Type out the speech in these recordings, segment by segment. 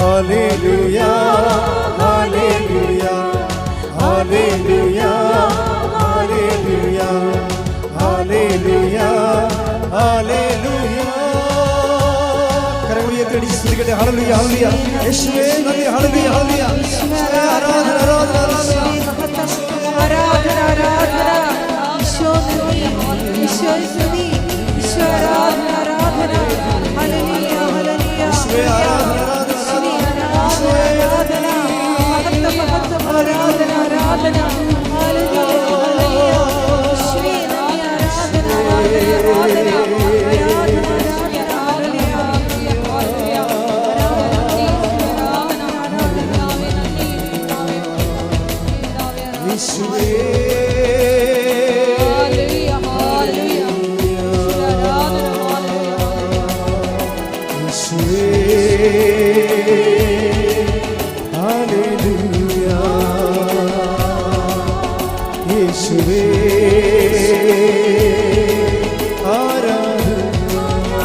Hallelujah ഹല്ലേലൂയ ഹല്ലേലൂയ ഹല്ലേലൂയ ഹല്ലേലൂയ ഹല്ലേലൂയ. കരങ്ങൾ ഉയർത്തി സ്തുതിക്കട്ടെ. ഹല്ലേലൂയ ഹല്ലേലൂയ. യേശുവേ നന്ദി. ഹല്ലേലൂയ ഹല്ലേലൂയ. ആരാധന ആരാധന ആരാധന ആരാധന ആരാധന. ഈശോ നന്ദി, ഈശോ സ്തുതി, ഈശോ ആരാധന ആരാധന. ഹല്ലേലൂയ ഹല്ലേലൂയ. യേശുവേ ആരാധന ആരാധന മഹത്വം മഹത്വം ആരാധന ആരാധന. ഹല്ലേലൂയ ഹല്ലേലൂയ. ഈശോയെ നന്ദി. ആരാധന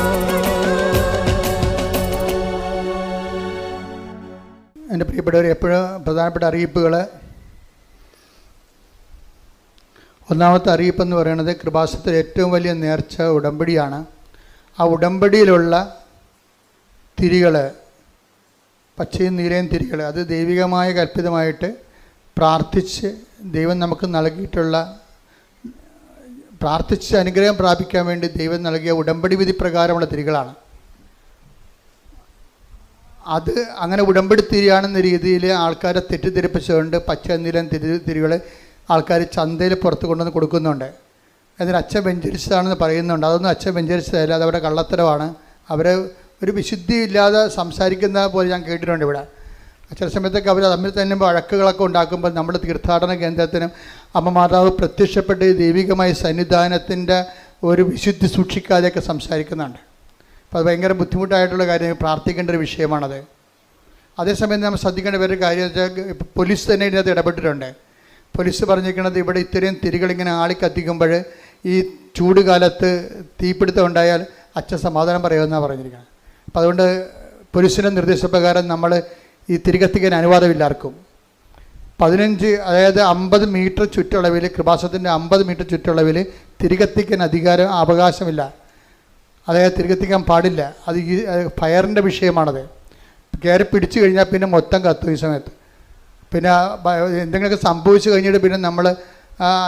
ആരാധന എൻ്റെ പ്രിയപ്പെട്ടവർ, എപ്പോഴും പ്രധാനപ്പെട്ട അറിയിപ്പുകൾ. ഒന്നാമത്തെ അറിയിപ്പെന്ന് പറയുന്നത് കൃപാസനത്തിലെ ഏറ്റവും വലിയ നേർച്ച ഉടമ്പടിയാണ്. ആ ഉടമ്പടിയിലുള്ള തിരികൾ, പച്ചയും നീലയും തിരികൾ, അത് ദൈവികമായ കൽപ്പിതമായിട്ട് പ്രാർത്ഥിച്ച് ദൈവം നമുക്ക് നൽകിയിട്ടുള്ള, പ്രാർത്ഥിച്ച് അനുഗ്രഹം പ്രാപിക്കാൻ വേണ്ടി ദൈവം നൽകിയ ഉടമ്പടി വിധി പ്രകാരമുള്ള തിരികളാണ്. അത് അങ്ങനെ ഉടമ്പടി തിരിയാണെന്ന രീതിയിൽ ആൾക്കാരെ തെറ്റിദ്ധരിപ്പിച്ചുകൊണ്ട് പച്ച നീലം തിരികൾ ആൾക്കാർ ചന്തയിൽ പുറത്ത് കൊണ്ടുവന്ന് കൊടുക്കുന്നുണ്ട്. അതിന് അച്ഛൻ വെഞ്ചരിച്ചതാണെന്ന് പറയുന്നുണ്ട്. അതൊന്നും അച്ഛൻ വെഞ്ചരിച്ചതല്ല, അതവിടെ കള്ളത്തരമാണ്. അവരെ ഒരു വിശുദ്ധി ഇല്ലാതെ സംസാരിക്കുന്ന പോലെ ഞാൻ കേട്ടിട്ടുണ്ട്. ഇവിടെ ചില സമയത്തൊക്കെ അവർ തമ്മിൽ തന്നെ വഴക്കുകളൊക്കെ ഉണ്ടാക്കുമ്പോൾ നമ്മൾ തീർത്ഥാടന കേന്ദ്രത്തിനും അമ്മ മാതാവ് പ്രത്യക്ഷപ്പെട്ട് ദൈവികമായ സന്നിധാനത്തിൻ്റെ ഒരു വിശുദ്ധി സൂക്ഷിക്കാതെയൊക്കെ സംസാരിക്കുന്നുണ്ട്. അപ്പോൾ അത് ഭയങ്കര ബുദ്ധിമുട്ടായിട്ടുള്ള കാര്യം, പ്രാർത്ഥിക്കേണ്ട ഒരു വിഷയമാണത്. അതേസമയം നമ്മൾ ശ്രദ്ധിക്കേണ്ട വേറൊരു കാര്യം വെച്ചാൽ, പോലീസ് തന്നെ ഇതിനകത്ത് ഇടപെട്ടിട്ടുണ്ട്. പോലീസ് പറഞ്ഞിരിക്കുന്നത് ഇവിടെ ഇത്രയും തിരികളിങ്ങനെ ആളിക്കത്തിക്കുമ്പോൾ ഈ ചൂട് കാലത്ത് തീപിടുത്തം ഉണ്ടായാൽ അച്ഛൻ സമാധാനം പറയുമെന്നാണ് പറഞ്ഞിരിക്കുന്നത്. അപ്പോൾ അതുകൊണ്ട് പോലീസിൻ്റെ നിർദ്ദേശപ്രകാരം നമ്മൾ ഈ തിരികത്തിക്കാൻ അനുവാദമില്ലാർക്കും. 15, അതായത് 50 മീറ്റർ ചുറ്റളവിൽ, കൃപാസനത്തിൻ്റെ 50 മീറ്റർ ചുറ്റളവിൽ തിരികത്തിക്കാൻ അവകാശമില്ല. അതായത് തിരികത്തിക്കാൻ പാടില്ല. അത് ഈ ഫയറിൻ്റെ വിഷയമാണത്. കയറി പിടിച്ചു കഴിഞ്ഞാൽ പിന്നെ മൊത്തം കത്തും ഈ സമയത്ത്. പിന്നെ എന്തെങ്കിലുമൊക്കെ സംഭവിച്ചു കഴിഞ്ഞിട്ട് പിന്നെ നമ്മൾ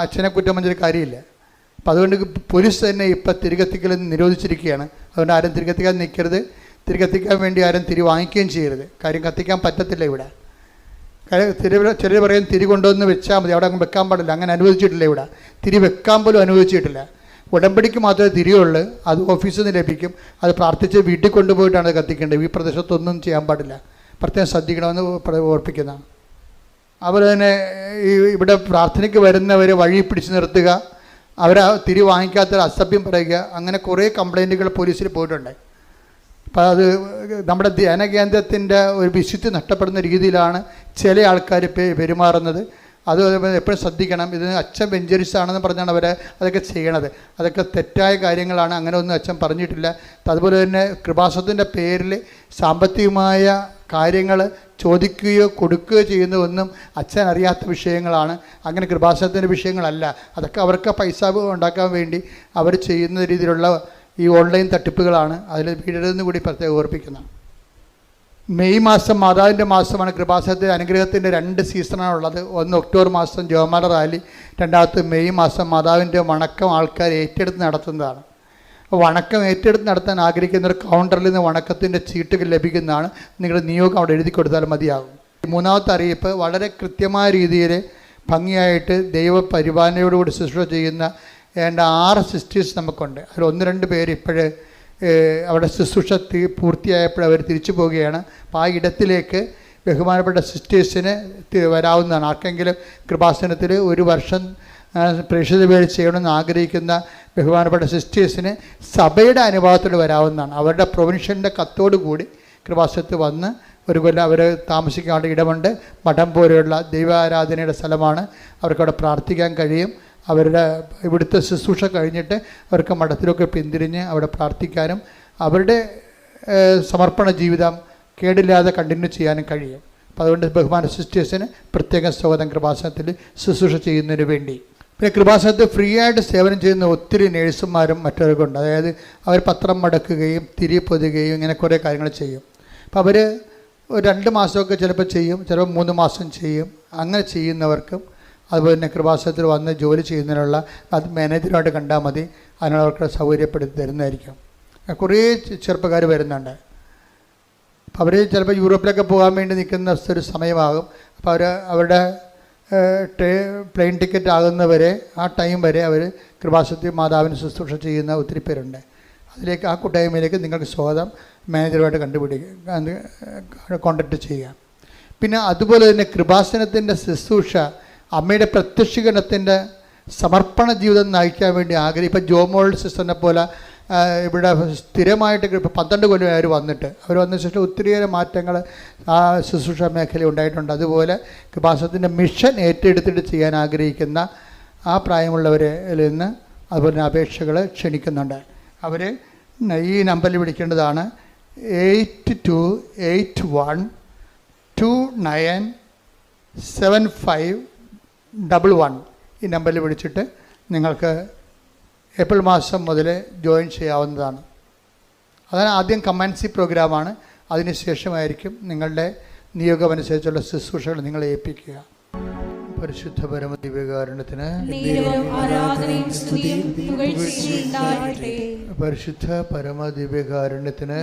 അച്ഛനെ കുറ്റം പറഞ്ഞൊരു കാര്യമില്ല. അപ്പോൾ അതുകൊണ്ട് പോലീസ് തന്നെ ഇപ്പം തിരികത്തിക്കൽ നിരോധിച്ചിരിക്കുകയാണ്. അതുകൊണ്ട് ആരും തിരികത്തിക്കാൻ നിൽക്കരുത്. തിരികത്തിക്കാൻ വേണ്ടി ആരും തിരി വാങ്ങിക്കുകയും ചെയ്യരുത്. കാര്യം കത്തിക്കാൻ പറ്റത്തില്ല ഇവിടെ. ചിലർ പറയും തിരി കൊണ്ടുവന്ന് വെച്ചാൽ മതി, അവിടെ അങ്ങ് വെക്കാൻ പാടില്ല. അങ്ങനെ അനുവദിച്ചിട്ടില്ല ഇവിടെ. തിരി വെക്കാൻ പോലും അനുവദിച്ചിട്ടില്ല. ഉടമ്പടിക്ക് മാത്രമേ തിരിയുള്ളൂ. അത് ഓഫീസിൽ നിന്ന് ലഭിക്കും. അത് പ്രാർത്ഥിച്ച് വീട്ടിൽ കൊണ്ടുപോയിട്ടാണ് അത് കത്തിക്കേണ്ടത്. ഈ പ്രദേശത്തൊന്നും ചെയ്യാൻ പാടില്ല. പ്രത്യേകം ശ്രദ്ധിക്കണമെന്ന് ഓർപ്പിക്കുന്നതാണ്. അതുപോലെ തന്നെ ഇവിടെ പ്രാർത്ഥനയ്ക്ക് വരുന്നവർ വഴി പിടിച്ചു നിർത്തുക, അവരെ തിരി വാങ്ങിക്കാത്ത അസഭ്യം പറയുക, അങ്ങനെ കുറേ കംപ്ലൈൻറ്റുകൾ പോലീസിൽ പോയിട്ടുണ്ട്. അപ്പോൾ അത് നമ്മുടെ ധ്യാനകേന്ദ്രത്തിൻ്റെ ഒരു വിശുദ്ധി നഷ്ടപ്പെടുന്ന രീതിയിലാണ് ചില ആൾക്കാർ പെരുമാറുന്നത്. അത് എപ്പോഴും ശ്രദ്ധിക്കണം. ഇതിന് അച്ഛൻ വെഞ്ചരിച്ചാണെന്ന് പറഞ്ഞാണ് അവർ അതൊക്കെ ചെയ്യണത്. അതൊക്കെ തെറ്റായ കാര്യങ്ങളാണ്. അങ്ങനെ ഒന്നും അച്ഛൻ പറഞ്ഞിട്ടില്ല. അതുപോലെ തന്നെ കൃപാസനത്തിൻ്റെ പേരിൽ സാമ്പത്തികമായ കാര്യങ്ങൾ ചോദിക്കുകയോ കൊടുക്കുകയോ ചെയ്യുന്നതൊന്നും അച്ഛൻ അറിയാത്ത വിഷയങ്ങളാണ്. അങ്ങനെ കൃപാസനത്തിൻ്റെ വിഷയങ്ങളല്ല. അതൊക്കെ അവർക്ക് പൈസ ഉണ്ടാക്കാൻ വേണ്ടി അവർ ചെയ്യുന്ന രീതിയിലുള്ള ഈ ഓൺലൈൻ തട്ടിപ്പുകളാണ്. അതിൽ വീടരുതെന്ന് കൂടി പ്രത്യേകം ഓർപ്പിക്കുന്നതാണ്. മെയ് മാസം മാതാവിൻ്റെ മാസമാണ്. കൃപാസനത്തിൻ്റെ അനുഗ്രഹത്തിൻ്റെ 2 സീസണാണുള്ളത്. ഒന്ന് ഒക്ടോബർ മാസം ജോമാല റാലി, രണ്ടാമത്തെ മെയ് മാസം മാതാവിൻ്റെ വണക്കം ആൾക്കാർ ഏറ്റെടുത്ത് നടത്തുന്നതാണ്. വണക്കം ഏറ്റെടുത്ത് നടത്താൻ ആഗ്രഹിക്കുന്ന ഒരു കൗണ്ടറിൽ നിന്ന് വണക്കത്തിൻ്റെ ചീട്ടുകൾ ലഭിക്കുന്നതാണ്. നിങ്ങളുടെ നിയോഗം അവിടെ എഴുതി കൊടുത്താൽ മതിയാകും. മൂന്നാമത്തെ അറിയിപ്പ്, വളരെ കൃത്യമായ രീതിയിൽ ഭംഗിയായിട്ട് ദൈവപരിപാലനയോടുകൂടി ശുശ്രൂഷ ചെയ്യുന്ന 6 സിസ്റ്റേഴ്സ് നമുക്കുണ്ട്. അതിൽ 1-2 പേര് ഇപ്പോഴേ അവിടെ ശുശ്രൂഷ പൂർത്തിയായപ്പോൾ അവർ തിരിച്ചു പോവുകയാണ്. അപ്പോൾ ആ ഇടത്തിലേക്ക് ബഹുമാനപ്പെട്ട സിസ്റ്റേഴ്സിന് വരാവുന്നതാണ്. ആർക്കെങ്കിലും കൃപാസനത്തിൽ 1 വർഷം പ്രേക്ഷിത വേല ചെയ്യണമെന്ന് ആഗ്രഹിക്കുന്ന ബഹുമാനപ്പെട്ട സിസ്റ്റേഴ്സിന് സഭയുടെ അനുഭവത്തിൽ വരാവുന്നതാണ്. അവരുടെ പ്രൊവിൻഷ്യലിൻ്റെ കത്തോടു കൂടി കൃപാസനത്തിൽ വന്ന് 1 കൊല്ലം അവർ താമസിക്കാനുള്ള ഇടമുണ്ട്. മഠം പോലെയുള്ള ദൈവാരാധനയുടെ സ്ഥലമാണ്. അവർക്കവിടെ പ്രാർത്ഥിക്കാൻ കഴിയും. അവരുടെ ഇവിടുത്തെ ശുശ്രൂഷ കഴിഞ്ഞിട്ട് അവർക്ക് മഠത്തിലൊക്കെ പിന്തിരിഞ്ഞ് അവിടെ പ്രാർത്ഥിക്കാനും അവരുടെ സമർപ്പണ ജീവിതം കേടില്ലാതെ കണ്ടിന്യൂ ചെയ്യാനും കഴിയും. അപ്പോൾ അതുകൊണ്ട് ബഹുമാന സിസ്റ്റേഴ്സിന് പ്രത്യേകം സ്വാഗതം കൃപാസനത്തിൽ ശുശ്രൂഷ ചെയ്യുന്നതിന് വേണ്ടി. പിന്നെ കൃപാസനത്തിൽ ഫ്രീ ആയിട്ട് സേവനം ചെയ്യുന്ന ഒത്തിരി നേഴ്സുമാരും മറ്റവരൊക്കെ ഉണ്ട്. അതായത് അവർ പത്രം മടക്കുകയും തിരി പൊതുകയും ഇങ്ങനെ കുറേ കാര്യങ്ങൾ ചെയ്യും. അപ്പോൾ അവർ 2 മാസമൊക്കെ ചിലപ്പോൾ ചെയ്യും, ചിലപ്പോൾ 3 മാസം ചെയ്യും. അങ്ങനെ ചെയ്യുന്നവർക്കും അതുപോലെ തന്നെ കൃപാസനത്തിൽ വന്ന് ജോലി ചെയ്യുന്നതിനുള്ള അത് മാനേജറുമായിട്ട് കണ്ടാൽ മതി, അതിനവർക്ക് സൗകര്യപ്പെടുത്തി തരുന്നതായിരിക്കും. കുറേ ചെറുപ്പക്കാർ വരുന്നുണ്ട്. അപ്പോൾ അവർ ചിലപ്പോൾ യൂറോപ്പിലൊക്കെ പോകാൻ വേണ്ടി നിൽക്കുന്ന ഒരു സമയമാകും. അപ്പോൾ അവരുടെ പ്ലെയിൻ ടിക്കറ്റ് ആകുന്നവരെ ആ ടൈം വരെ അവർ കൃപാസനത്തിൽ മാതാവിന് ശുശ്രൂഷ ചെയ്യുന്ന ഒത്തിരി പേരുണ്ട്. അതിലേക്ക് ആ കൂട്ടായ്മയിലേക്ക് നിങ്ങൾക്ക് സ്വാഗതം മാനേജറുമായിട്ട് കോൺടാക്റ്റ് ചെയ്യുക. പിന്നെ അതുപോലെ തന്നെ കൃപാസനത്തിൻ്റെ ശുശ്രൂഷ അമ്മയുടെ പ്രത്യക്ഷീകരണത്തിൻ്റെ സമർപ്പണ ജീവിതം നയിക്കാൻ വേണ്ടി ഇപ്പം ജോമോൾ സിസ്റ്ററിനെ പോലെ ഇവിടെ സ്ഥിരമായിട്ട് ഇപ്പോൾ 12 കൊല്ലം അവർ വന്നിട്ട് അവർ വന്ന ശേഷം ഒത്തിരിയേറെ മാറ്റങ്ങൾ ആ ശുശ്രൂഷ മേഖല ഉണ്ടായിട്ടുണ്ട്. അതുപോലെ കൃപാസനത്തിൻ്റെ മിഷൻ ഏറ്റെടുത്തിട്ട് ചെയ്യാൻ ആഗ്രഹിക്കുന്ന ആ പ്രായമുള്ളവരിൽ നിന്ന് അതുപോലെ തന്നെ അപേക്ഷകൾ ക്ഷണിക്കുന്നുണ്ട്. അവർ ഈ നമ്പറിൽ വിളിക്കേണ്ടതാണ് 8281297511. ഈ നമ്പറിൽ വിളിച്ചിട്ട് നിങ്ങൾക്ക് ഏപ്രിൽ മാസം മുതൽ ജോയിൻ ചെയ്യാവുന്നതാണ്. അതാണ് ആദ്യം കമാൻസി പ്രോഗ്രാമാണ്. അതിനുശേഷമായിരിക്കും നിങ്ങളുടെ നിയോഗമനുസരിച്ചുള്ള ശുശ്രൂഷകൾ നിങ്ങളെ ഏൽപ്പിക്കുക. പരിശുദ്ധ പരമ ദിവ്യകാരുണ്യത്തിന് പരിശുദ്ധ പരമ ദിവ്യകാരുണ്യത്തിന്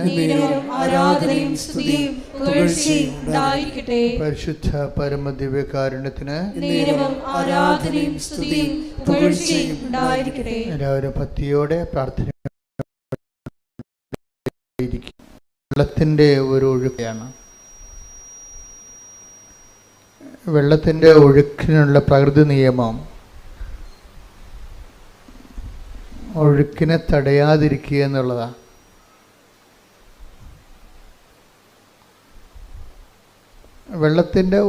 പരിശുദ്ധ പരമ ദിവ്യകാരുണ്യത്തിന് എല്ലാവരും ഭക്തിയോടെ പ്രാർത്ഥന. വെള്ളത്തിൻ്റെ ഒരു ഒഴുക്കാണ്. വെള്ളത്തിൻ്റെ ഒഴുക്കിനുള്ള പ്രകൃതി നിയമം ഒഴുക്കിനെ തടയാതിരിക്കുക എന്നുള്ളതാണ്. വെള്ളത്തിൻ്റെ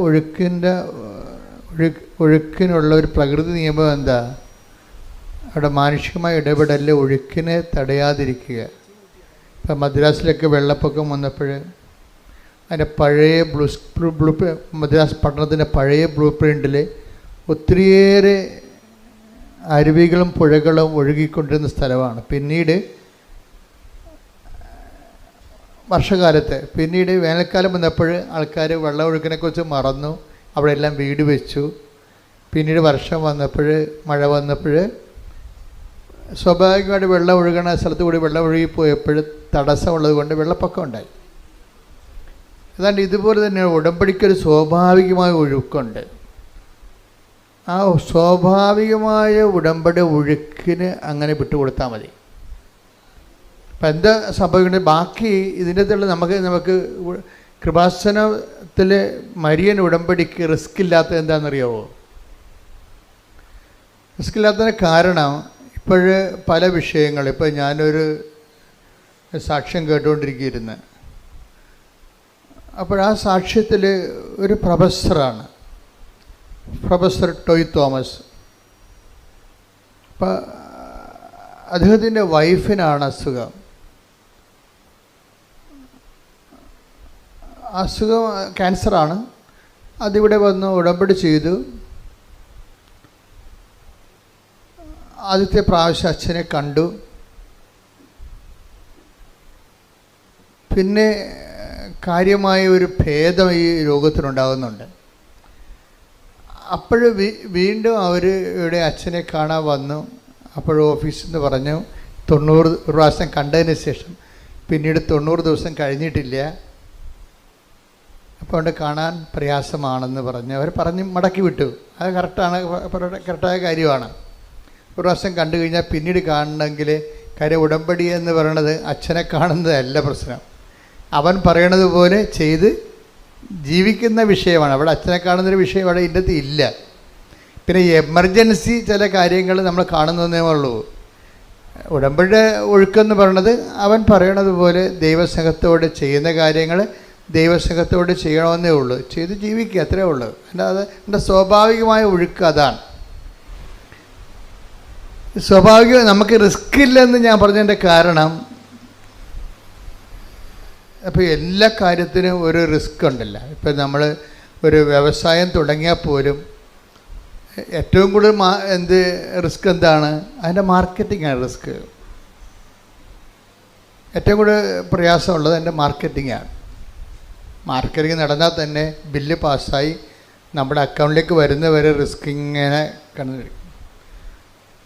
ഒഴുക്കിനുള്ള ഒരു പ്രകൃതി നിയമം എന്താ? അവിടെ മാനുഷികമായ ഇടപെടലിൽ ഒഴുക്കിനെ തടയാതിരിക്കുക. ഇപ്പം മദ്രാസിലൊക്കെ വെള്ളപ്പൊക്കം വന്നപ്പോൾ അതിൻ്റെ പഴയ മദ്രാസ് പട്ടണത്തിൻ്റെ പഴയ ബ്ലൂ പ്രിൻറ്റിൽ ഒത്തിരിയേറെ അരുവികളും പുഴകളും ഒഴുകിക്കൊണ്ടിരുന്ന സ്ഥലമാണ്. പിന്നീട് വേനൽക്കാലം വന്നപ്പോൾ ആൾക്കാർ വെള്ളം ഒഴുക്കിനെക്കുറിച്ച് മറന്നു, അവിടെ എല്ലാം വീട് വെച്ചു. പിന്നീട് വർഷം വന്നപ്പോൾ മഴ വന്നപ്പോൾ സ്വാഭാവികമായിട്ട് വെള്ളം ഒഴുകണ സ്ഥലത്ത് കൂടി വെള്ളം ഒഴുകിപ്പോയപ്പോൾ തടസ്സമുള്ളത് കൊണ്ട് വെള്ളപ്പൊക്കം ഉണ്ടായി. അതാണ്ട് ഇതുപോലെ തന്നെ ഉടമ്പടിക്കൊരു സ്വാഭാവികമായ ഒഴുക്കുണ്ട്. ആ സ്വാഭാവികമായ ഉടമ്പടി ഒഴുക്കിന് അങ്ങനെ വിട്ടുകൊടുത്താൽ മതി. അപ്പം എന്താ സംഭവിക്കുന്നത്? ബാക്കി ഇതിൻ്റെ അകത്തുള്ള നമുക്ക് കൃപാസനത്തിൽ മരിയൻ ഉടമ്പടിക്ക് റിസ്ക് ഇല്ലാത്തത് എന്താണെന്നറിയാമോ? റിസ്ക് ഇല്ലാത്തതിന് കാരണം ഇപ്പോഴ് പല വിഷയങ്ങൾ, ഇപ്പോൾ ഞാനൊരു സാക്ഷ്യം കേട്ടുകൊണ്ടിരിക്കുകയായിരുന്നു. അപ്പോൾ ആ സാക്ഷ്യത്തിൽ ഒരു പ്രൊഫസറാണ്, പ്രൊഫസർ ടോയ് തോമസ്. അപ്പം അദ്ദേഹത്തിൻ്റെ വൈഫിനാണ് അസുഖം ക്യാൻസറാണ്. അതിവിടെ വന്ന് ഉടമ്പടി ചെയ്തു. ആദ്യത്തെ പ്രാവശ്യം അച്ഛനെ കണ്ടു. പിന്നെ കാര്യമായ ഒരു ഭേദം ഈ രോഗത്തിനുണ്ടാകുന്നുണ്ട്. അപ്പോൾ വീണ്ടും അവർ ഇവിടെ അച്ഛനെ കാണാൻ വന്നു. അപ്പോൾ ഓഫീസിൽ നിന്ന് പറഞ്ഞു 90 പ്രാവശ്യം കണ്ടതിന് ശേഷം പിന്നീട് 90 ദിവസം കഴിഞ്ഞിട്ടില്ല, അപ്പോൾ അവിടെ കാണാൻ പ്രയാസമാണെന്ന് പറഞ്ഞ് പറഞ്ഞ് മടക്കി വിട്ടു. അത് കറക്റ്റായ കാര്യമാണ്. ഒരു പ്രാവശ്യം കണ്ടു കഴിഞ്ഞാൽ പിന്നീട് കാണണമെങ്കിൽ കാര്യം ഉടമ്പടി എന്ന് പറയണത് അച്ഛനെ കാണുന്നതല്ല പ്രശ്നം, അവൻ പറയണത് പോലെ ചെയ്ത് ജീവിക്കുന്ന വിഷയമാണ്. അവിടെ അച്ഛനെ കാണുന്നൊരു വിഷയം അവിടെ ഇതിൻ്റെ ഇല്ല. പിന്നെ എമർജൻസി ചില കാര്യങ്ങൾ നമ്മൾ കാണുന്നതേ ഉള്ളൂ. ഉടമ്പടിയുടെ ഒഴുക്കെന്ന് പറയണത് അവൻ പറയണത് പോലെ ദൈവസ്നേഹത്തോടെ ചെയ്യുന്ന കാര്യങ്ങൾ ദൈവസ്നേഹത്തോടെ ചെയ്യണമെന്നേ ഉള്ളൂ, ചെയ്ത് ജീവിക്കുക, അത്രേ ഉള്ളൂ. അല്ലാതെ എൻ്റെ സ്വാഭാവികമായ ഒഴുക്ക് അതാണ്. സ്വാഭാവികം നമുക്ക് റിസ്ക് ഇല്ലെന്ന് ഞാൻ പറഞ്ഞതിൻ്റെ കാരണം അപ്പോൾ എല്ലാ കാര്യത്തിനും ഒരു റിസ്ക് ഉണ്ടല്ലോ. ഇപ്പം നമ്മൾ ഒരു വ്യവസായം തുടങ്ങിയാൽ പോലും ഏറ്റവും കൂടുതൽ റിസ്ക് എന്താണ്? അതിൻ്റെ മാർക്കറ്റിംഗാണ് റിസ്ക്. ഏറ്റവും കൂടുതൽ പ്രയാസമുള്ളത് അതിൻ്റെ മാർക്കറ്റിംഗാണ്. മാർക്കറ്റിംഗ് നടന്നാൽ തന്നെ ബില്ല് പാസ്സായി നമ്മുടെ അക്കൗണ്ടിലേക്ക് വരുന്നവരെ റിസ്ക് ഇങ്ങനെ കണ്ടുപിടിക്കും.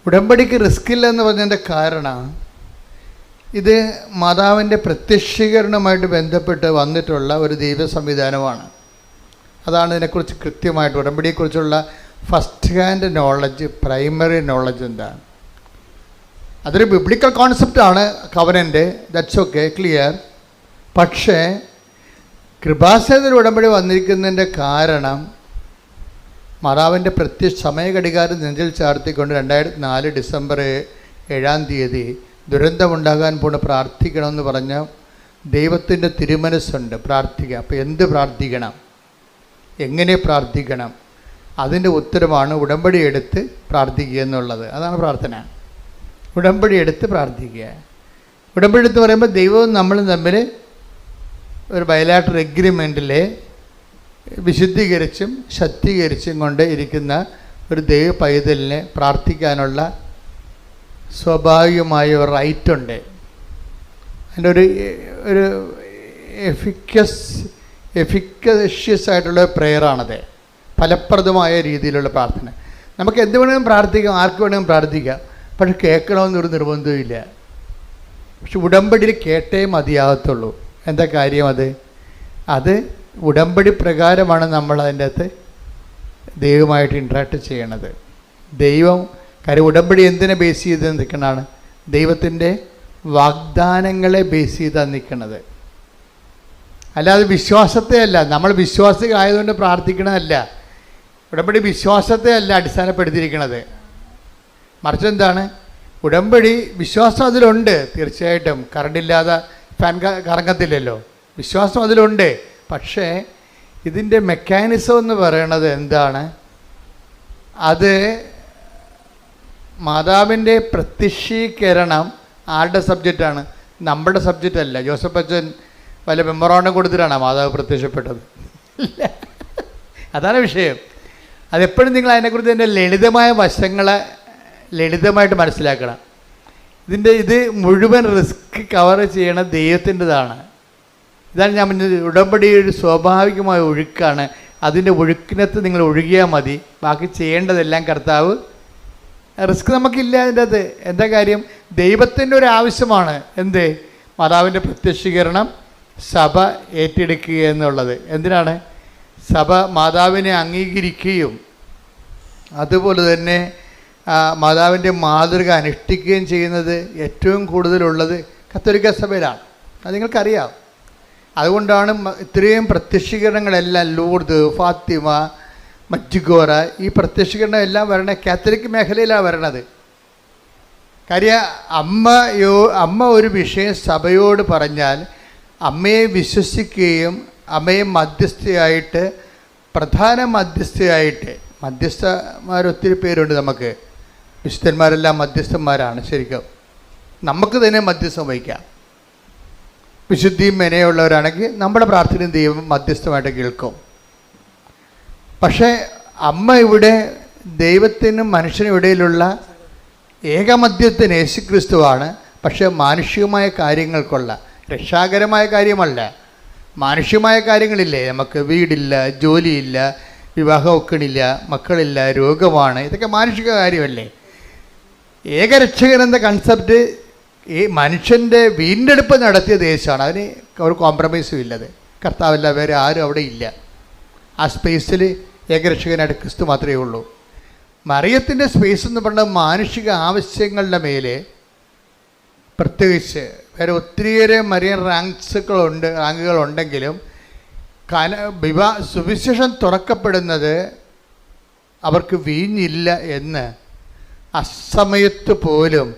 ഉടമ്പടിക്ക് റിസ്ക് ഇല്ല എന്ന് പറഞ്ഞതിൻ്റെ കാരണം ഇത് മാതാവിൻ്റെ പ്രത്യക്ഷീകരണവുമായിട്ട് ബന്ധപ്പെട്ട് വന്നിട്ടുള്ള ഒരു ദൈവ സംവിധാനമാണ്. അതാണ് ഇതിനെക്കുറിച്ച് കൃത്യമായിട്ട് ഉടമ്പടിയെക്കുറിച്ചുള്ള first hand knowledge, primary knowledge എന്താണ്. അതൊരു ബിബ്ലിക്കൽ കോൺസെപ്റ്റാണ് കവനൻ്റ്, ദാറ്റ്സ് ഓക്കെ, ക്ലിയർ. പക്ഷേ കൃപാസനത്തിൽ ഉടമ്പടി വന്നിരിക്കുന്നതിൻ്റെ കാരണം മാതാവിൻ്റെ സമയഘടികാരം നെഞ്ചിൽ ചാർത്തിക്കൊണ്ട് 2004 ഡിസംബർ 7 ദുരന്തമുണ്ടാകാൻ പോണ് പ്രാർത്ഥിക്കണമെന്ന് പറഞ്ഞ ദൈവത്തിൻ്റെ തിരുമനസ്സുണ്ട് പ്രാർത്ഥിക്കുക. അപ്പോൾ എന്ത് പ്രാർത്ഥിക്കണം, എങ്ങനെ പ്രാർത്ഥിക്കണം, അതിൻ്റെ ഉത്തരമാണ് ഉടമ്പടി എടുത്ത് പ്രാർത്ഥിക്കുക എന്നുള്ളത്. അതാണ് പ്രാർത്ഥന. ഉടമ്പടി എടുത്ത് പ്രാർത്ഥിക്കുക. ഉടമ്പടി എടുത്ത് പറയുമ്പോൾ ദൈവവും നമ്മളും തമ്മിൽ ഒരു ബയലാറ്ററൽ എഗ്രിമെൻറ്റിൽ വിശുദ്ധീകരിച്ചും ശക്തീകരിച്ചും കൊണ്ട് ഇരിക്കുന്ന ഒരു ദൈവ പൈതലിനെ പ്രാർത്ഥിക്കാനുള്ള സ്വാഭാവികമായ ഒരു റൈറ്റുണ്ട്. അതിൻ്റെ ഒരു എഫിക്കഷ്യസ് ആയിട്ടുള്ള പ്രെയറാണത്. ഫലപ്രദമായ രീതിയിലുള്ള പ്രാർത്ഥന. നമുക്ക് എന്ത് വേണമെങ്കിലും പ്രാർത്ഥിക്കാം, ആർക്ക് വേണമെങ്കിലും പ്രാർത്ഥിക്കാം. പക്ഷെ കേൾക്കണമെന്നൊരു നിർബന്ധമില്ല. പക്ഷെ ഉടമ്പടിയിൽ കേട്ടേ മതിയാകത്തുള്ളൂ. എന്താ കാര്യം? അത് ഉടമ്പടി പ്രകാരമാണ് നമ്മൾ അതിൻ്റെ അകത്ത് ദൈവമായിട്ട് ഇൻട്രാക്ട് ചെയ്യണത്. കാര്യം ഉടമ്പടി എന്തിനെ ബേസ് ചെയ്ത് നിൽക്കണതാണ്? ദൈവത്തിൻ്റെ വാഗ്ദാനങ്ങളെ ബേസ് ചെയ്താണ് നിൽക്കുന്നത്. അല്ലാതെ വിശ്വാസത്തെ അല്ല. നമ്മൾ വിശ്വാസികളായതുകൊണ്ട് പ്രാർത്ഥിക്കണതല്ല. ഉടമ്പടി വിശ്വാസത്തെ അല്ല അടിസ്ഥാനപ്പെടുത്തിയിരിക്കുന്നത്. മറിച്ച് എന്താണ്? ഉടമ്പടി വിശ്വാസം അതിലുണ്ട്. തീർച്ചയായിട്ടും കറണ്ടില്ലാതെ ഫാൻ കറങ്ങത്തില്ലല്ലോ. വിശ്വാസം അതിലുണ്ട്. പക്ഷേ ഇതിൻ്റെ മെക്കാനിസം എന്ന് പറയണത് എന്താണ്? അത് മാതാവിൻ്റെ പ്രത്യക്ഷീകരണം ആരുടെ സബ്ജക്റ്റാണ്? നമ്മുടെ സബ്ജക്റ്റ് അല്ല. ജോസഫ് അച്ഛൻ വല്ല മെമ്മോറാണ്ടം കൊടുത്തിട്ടാണ് മാതാവ് പ്രത്യക്ഷപ്പെട്ടത്? ഇല്ല. അതാണ് വിഷയം. അതെപ്പോഴും നിങ്ങൾ അതിനെക്കുറിച്ച് എൻ്റെ ലളിതമായ വശങ്ങളെ ലളിതമായിട്ട് മനസ്സിലാക്കണം. ഇത് മുഴുവൻ റിസ്ക് കവർ ചെയ്യണ ദൈവത്തിൻ്റെതാണ്. ഇതാണ് ഞാൻ പറഞ്ഞത്. ഉടമ്പടി ഒരു സ്വാഭാവികമായ ഒഴുക്കാണ്. അതിൻ്റെ ഒഴുക്കിനകത്ത് നിങ്ങൾ ഒഴുകിയാൽ മതി. ബാക്കി ചെയ്യേണ്ടതെല്ലാം കർത്താവ്. റിസ്ക് നമുക്കില്ല അതിൻ്റെ അത്. എന്താ കാര്യം? ദൈവത്തിൻ്റെ ഒരു ആവശ്യമാണ്. എന്ത്? മാതാവിൻ്റെ പ്രത്യക്ഷീകരണം സഭ ഏറ്റെടുക്കുക എന്നുള്ളത്. എന്തിനാണ്? സഭ മാതാവിനെ അംഗീകരിക്കുകയും അതുപോലെ തന്നെ മാതാവിൻ്റെ മാതൃക അനുഷ്ഠിക്കുകയും ചെയ്യുന്നത് ഏറ്റവും കൂടുതലുള്ളത് കത്തോലിക്ക സഭയിലാണ്. അത് നിങ്ങൾക്കറിയാം. അതുകൊണ്ടാണ് ഇത്രയും പ്രത്യക്ഷീകരണങ്ങളെല്ലാം ലൂർദ്, ഫാത്തിമ, മജ്ജിഗോറ, ഈ പ്രത്യക്ഷീകരണം എല്ലാം വരണത് കാത്തലിക് മേഖലയിലാണ് വരണത്. കാര്യം അമ്മ ഒരു വിഷയം സഭയോട് പറഞ്ഞാൽ അമ്മയെ വിശ്വസിക്കുകയും അമ്മയെ മധ്യസ്ഥയായിട്ട്, പ്രധാന മധ്യസ്ഥന്മാരൊത്തിരി പേരുണ്ട് നമുക്ക്. വിശുദ്ധന്മാരെല്ലാം മധ്യസ്ഥന്മാരാണ്. ശരിക്കും നമുക്ക് തന്നെ മധ്യസ്ഥം വഹിക്കാം. വിശുദ്ധിയും മെനയുള്ളവരാണെങ്കിൽ നമ്മുടെ പ്രാർത്ഥനയും ദൈവം മധ്യസ്ഥമായിട്ട് കേൾക്കും. പക്ഷേ അമ്മ ഇവിടെ ദൈവത്തിനും മനുഷ്യനും ഇടയിലുള്ള ഏകമധ്യത്തിന് യേശുക്രിസ്തുവാണ്. പക്ഷേ മാനുഷികമായ കാര്യങ്ങൾക്കുള്ള, രക്ഷാകരമായ കാര്യമല്ല, മാനുഷികമായ കാര്യങ്ങളില്ലേ, നമുക്ക് വീടില്ല, ജോലിയില്ല, വിവാഹം ഒക്കണില്ല, മക്കളില്ല, രോഗമാണ്, ഇതൊക്കെ മാനുഷിക കാര്യമല്ലേ. ഏകരക്ഷകൻ എന്ന കൺസെപ്റ്റ് ഈ മനുഷ്യൻ്റെ വീണ്ടെടുപ്പ് നടത്തിയ ദേശമാണ്. അതിന് ഒരു കോംപ്രമൈസും ഇല്ലത്. കർത്താവല്ല, വേറെ ആരും അവിടെ ഇല്ല. ആ സ്പേസിൽ ഏകരക്ഷകനായിട്ട് ക്രിസ്തു മാത്രമേ ഉള്ളൂ. മറിയത്തിൻ്റെ സ്പേസ് എന്ന് പറഞ്ഞാൽ മാനുഷിക ആവശ്യങ്ങളുടെ മേലെ, പ്രത്യേകിച്ച് വേറെ ഒത്തിരിയേറെ മറിയൻ റാങ്കുകളുണ്ടെങ്കിലും സുവിശേഷം തുറക്കപ്പെടുന്നത് അവർക്ക് വീഞ്ഞില്ല എന്ന് അസമയത്ത് പോലും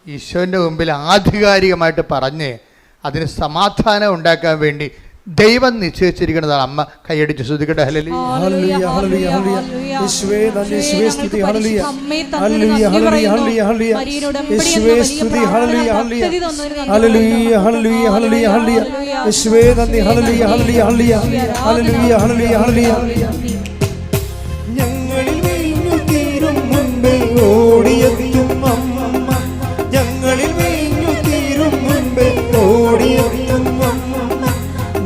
ഈശോൻ്റെ മുമ്പിൽ ആധികാരികമായിട്ട് പറഞ്ഞ് അതിന് സമാധാനം ഉണ്ടാക്കാൻ വേണ്ടി ദൈവം നിശ്ചയിച്ചിരിക്കുന്നതാണ്. അമ്മ കൈയടിച്ച് ശ്രദ്ധിക്കട്ടെ. ഹല്ലേലൂയ. ഹല്ലേലൂയ, ഹല്ലേലൂയ, ഹല്ലേലൂയ. യേശുവേ നന്ദി, യേശുവേ സ്തുതി. ഹല്ലേലൂയ, ഹല്ലേലൂയ, ഹല്ലേലൂയ, ഹല്ലേലൂയ, ഹല്ലേലൂയ. യേശുവേ സ്തുതി. ഹല്ലേലൂയ, ഹല്ലേലൂയ, ഹല്ലേലൂയ, ഹല്ലേലൂയ, ഹല്ലേലൂയ, ഹല്ലേലൂയ. യേശുവേ നന്ദി. ഹല്ലേലൂയ, ഹല്ലേലൂയ, ഹല്ലേലൂയ, ഹല്ലേലൂയ, ഹല്ലേലൂയ, ഹല്ലേലൂയ. ഞങ്ങളിൽ വീഞ്ഞു തീരും മുൻപേ ഓടിയെത്തും അമ്മ, ഞങ്ങളിൽ വീഞ്ഞു തീരും മുൻപേ ഓടിയെത്തും അമ്മ,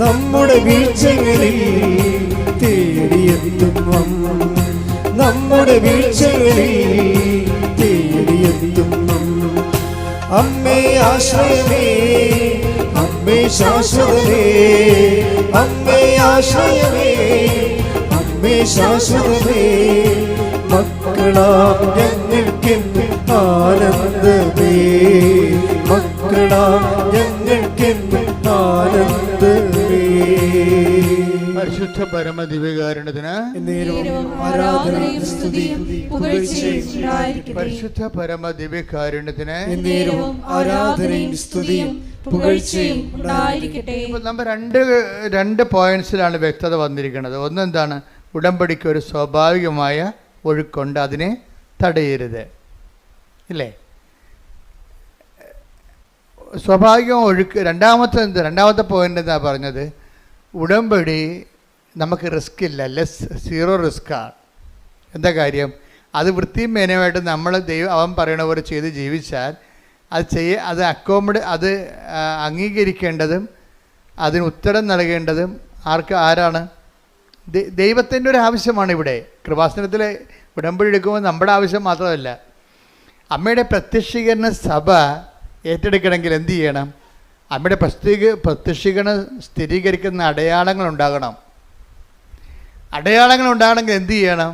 നമ്മുടെ വീഴ്ചകളിൽ തേടിയെത്തും അമ്മ, നമ്മുടെ വീഴ്ചകളിൽ തേടിയെത്തും അമ്മ. അമ്മേ ആശ്രയമേ, അമ്മേ ശാശ്വതമേ, അമ്മേ ആശ്രയമേ, അമ്മേ ശാശ്വതമേ, മക്കളാം ഞങ്ങൾക്കെന്നും ആനന്ദമേ, മക്കളാം ഞങ്ങൾക്കെന്നും ആനന്ദമേ. പരിശുദ്ധ പരമ ദിവ്യകാരുണ്യത്തിന് ആരാധനയും സ്തുതിയും പുകഴ്ചയും ഉണ്ടായിരിക്കട്ടെ. പരിശുദ്ധ പരമ ദിവ്യകാരുണ്യത്തിന് ആരാധനയും സ്തുതിയും പുകഴ്ചയും ഉണ്ടായിരിക്കട്ടെ. ഇപ്പോൾ നമ്മൾ രണ്ട് പോയിന്റ്സിലാണ് വ്യക്തത വന്നിരിക്കുന്നത്. ഒന്നെന്താണ്? ഉടമ്പടിക്ക് ഒരു സ്വാഭാവികമായ ഒഴുക്കുണ്ട്, അതിനെ തടയരുത്, ഇല്ലേ? സ്വാഭാവിക ഒഴുക്ക്. രണ്ടാമത്തെ പോയിന്റ് എന്താ പറഞ്ഞത്? ഉടമ്പടി നമുക്ക് റിസ്ക് ഇല്ല, സീറോ റിസ്ക്കാണ്. എന്താ കാര്യം? അത് വൃത്തിയും മേനയുമായിട്ട് നമ്മൾ അവൻ പറയണ പോലെ ചെയ്ത് ജീവിച്ചാൽ അത് അത് അംഗീകരിക്കേണ്ടതും അതിന് ഉത്തരം നൽകേണ്ടതും ആരാണ്? ദൈവത്തിൻ്റെ ഒരു ആവശ്യമാണ് ഇവിടെ. കൃപാസനത്തിൽ ഉടമ്പടി എടുക്കുമ്പോൾ നമ്മുടെ ആവശ്യം മാത്രമല്ല, അമ്മയുടെ പ്രത്യക്ഷീകരണ സഭ ഏറ്റെടുക്കണമെങ്കിൽ എന്ത് ചെയ്യണം? അമ്മയുടെ പ്രത്യക്ഷീകരണം സ്ഥിരീകരിക്കുന്ന അടയാളങ്ങൾ ഉണ്ടാകണം. അടയാളങ്ങൾ ഉണ്ടാകണമെങ്കിൽ എന്ത് ചെയ്യണം?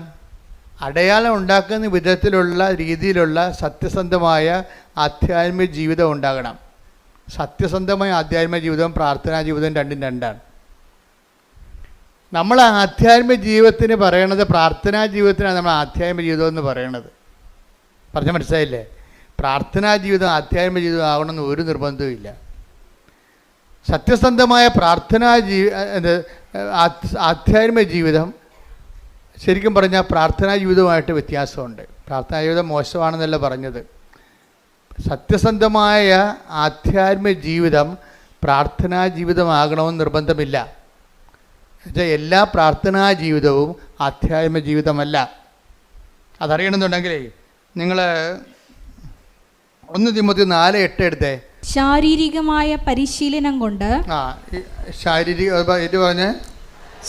അടയാളം ഉണ്ടാക്കുന്ന വിധത്തിലുള്ള രീതിയിലുള്ള സത്യസന്ധമായ ആധ്യാത്മിക ജീവിതം ഉണ്ടാകണം. സത്യസന്ധമായ ആധ്യാത്മിക ജീവിതവും പ്രാർത്ഥനാ ജീവിതവും രണ്ടും രണ്ടാണ്. നമ്മൾ ആധ്യാത്മിക ജീവിതത്തിന് പറയണത്, പ്രാർത്ഥനാ ജീവിതത്തിനാണ് നമ്മൾ ആധ്യാത്മിക ജീവിതം എന്ന് പറയണത്. പറഞ്ഞാൽ മനസ്സിലായില്ലേ? പ്രാർത്ഥനാ ജീവിതം ആധ്യാത്മിക ജീവിതം ആകണമെന്ന് ഒരു നിർബന്ധവും ഇല്ല. സത്യസന്ധമായ ആധ്യാത്മിക ജീവിതം ശരിക്കും പറഞ്ഞാൽ പ്രാർത്ഥനാ ജീവിതവുമായിട്ട് വ്യത്യാസമുണ്ട്. പ്രാർത്ഥനാ ജീവിതം മോശമാണെന്നല്ല പറഞ്ഞത്. സത്യസന്ധമായ ആധ്യാത്മിക ജീവിതം പ്രാർത്ഥനാ ജീവിതമാകണമെന്ന് നിർബന്ധമില്ല. എന്നുവെച്ചാൽ എല്ലാ പ്രാർത്ഥനാ ജീവിതവും ആധ്യാത്മിക ജീവിതമല്ല. അതറിയണമെന്നുണ്ടെങ്കിലേ നിങ്ങൾ 1 തിമോത്തി 4:8 എടുത്തേ. ശാരീരികമായ പരിശീലനം കൊണ്ട്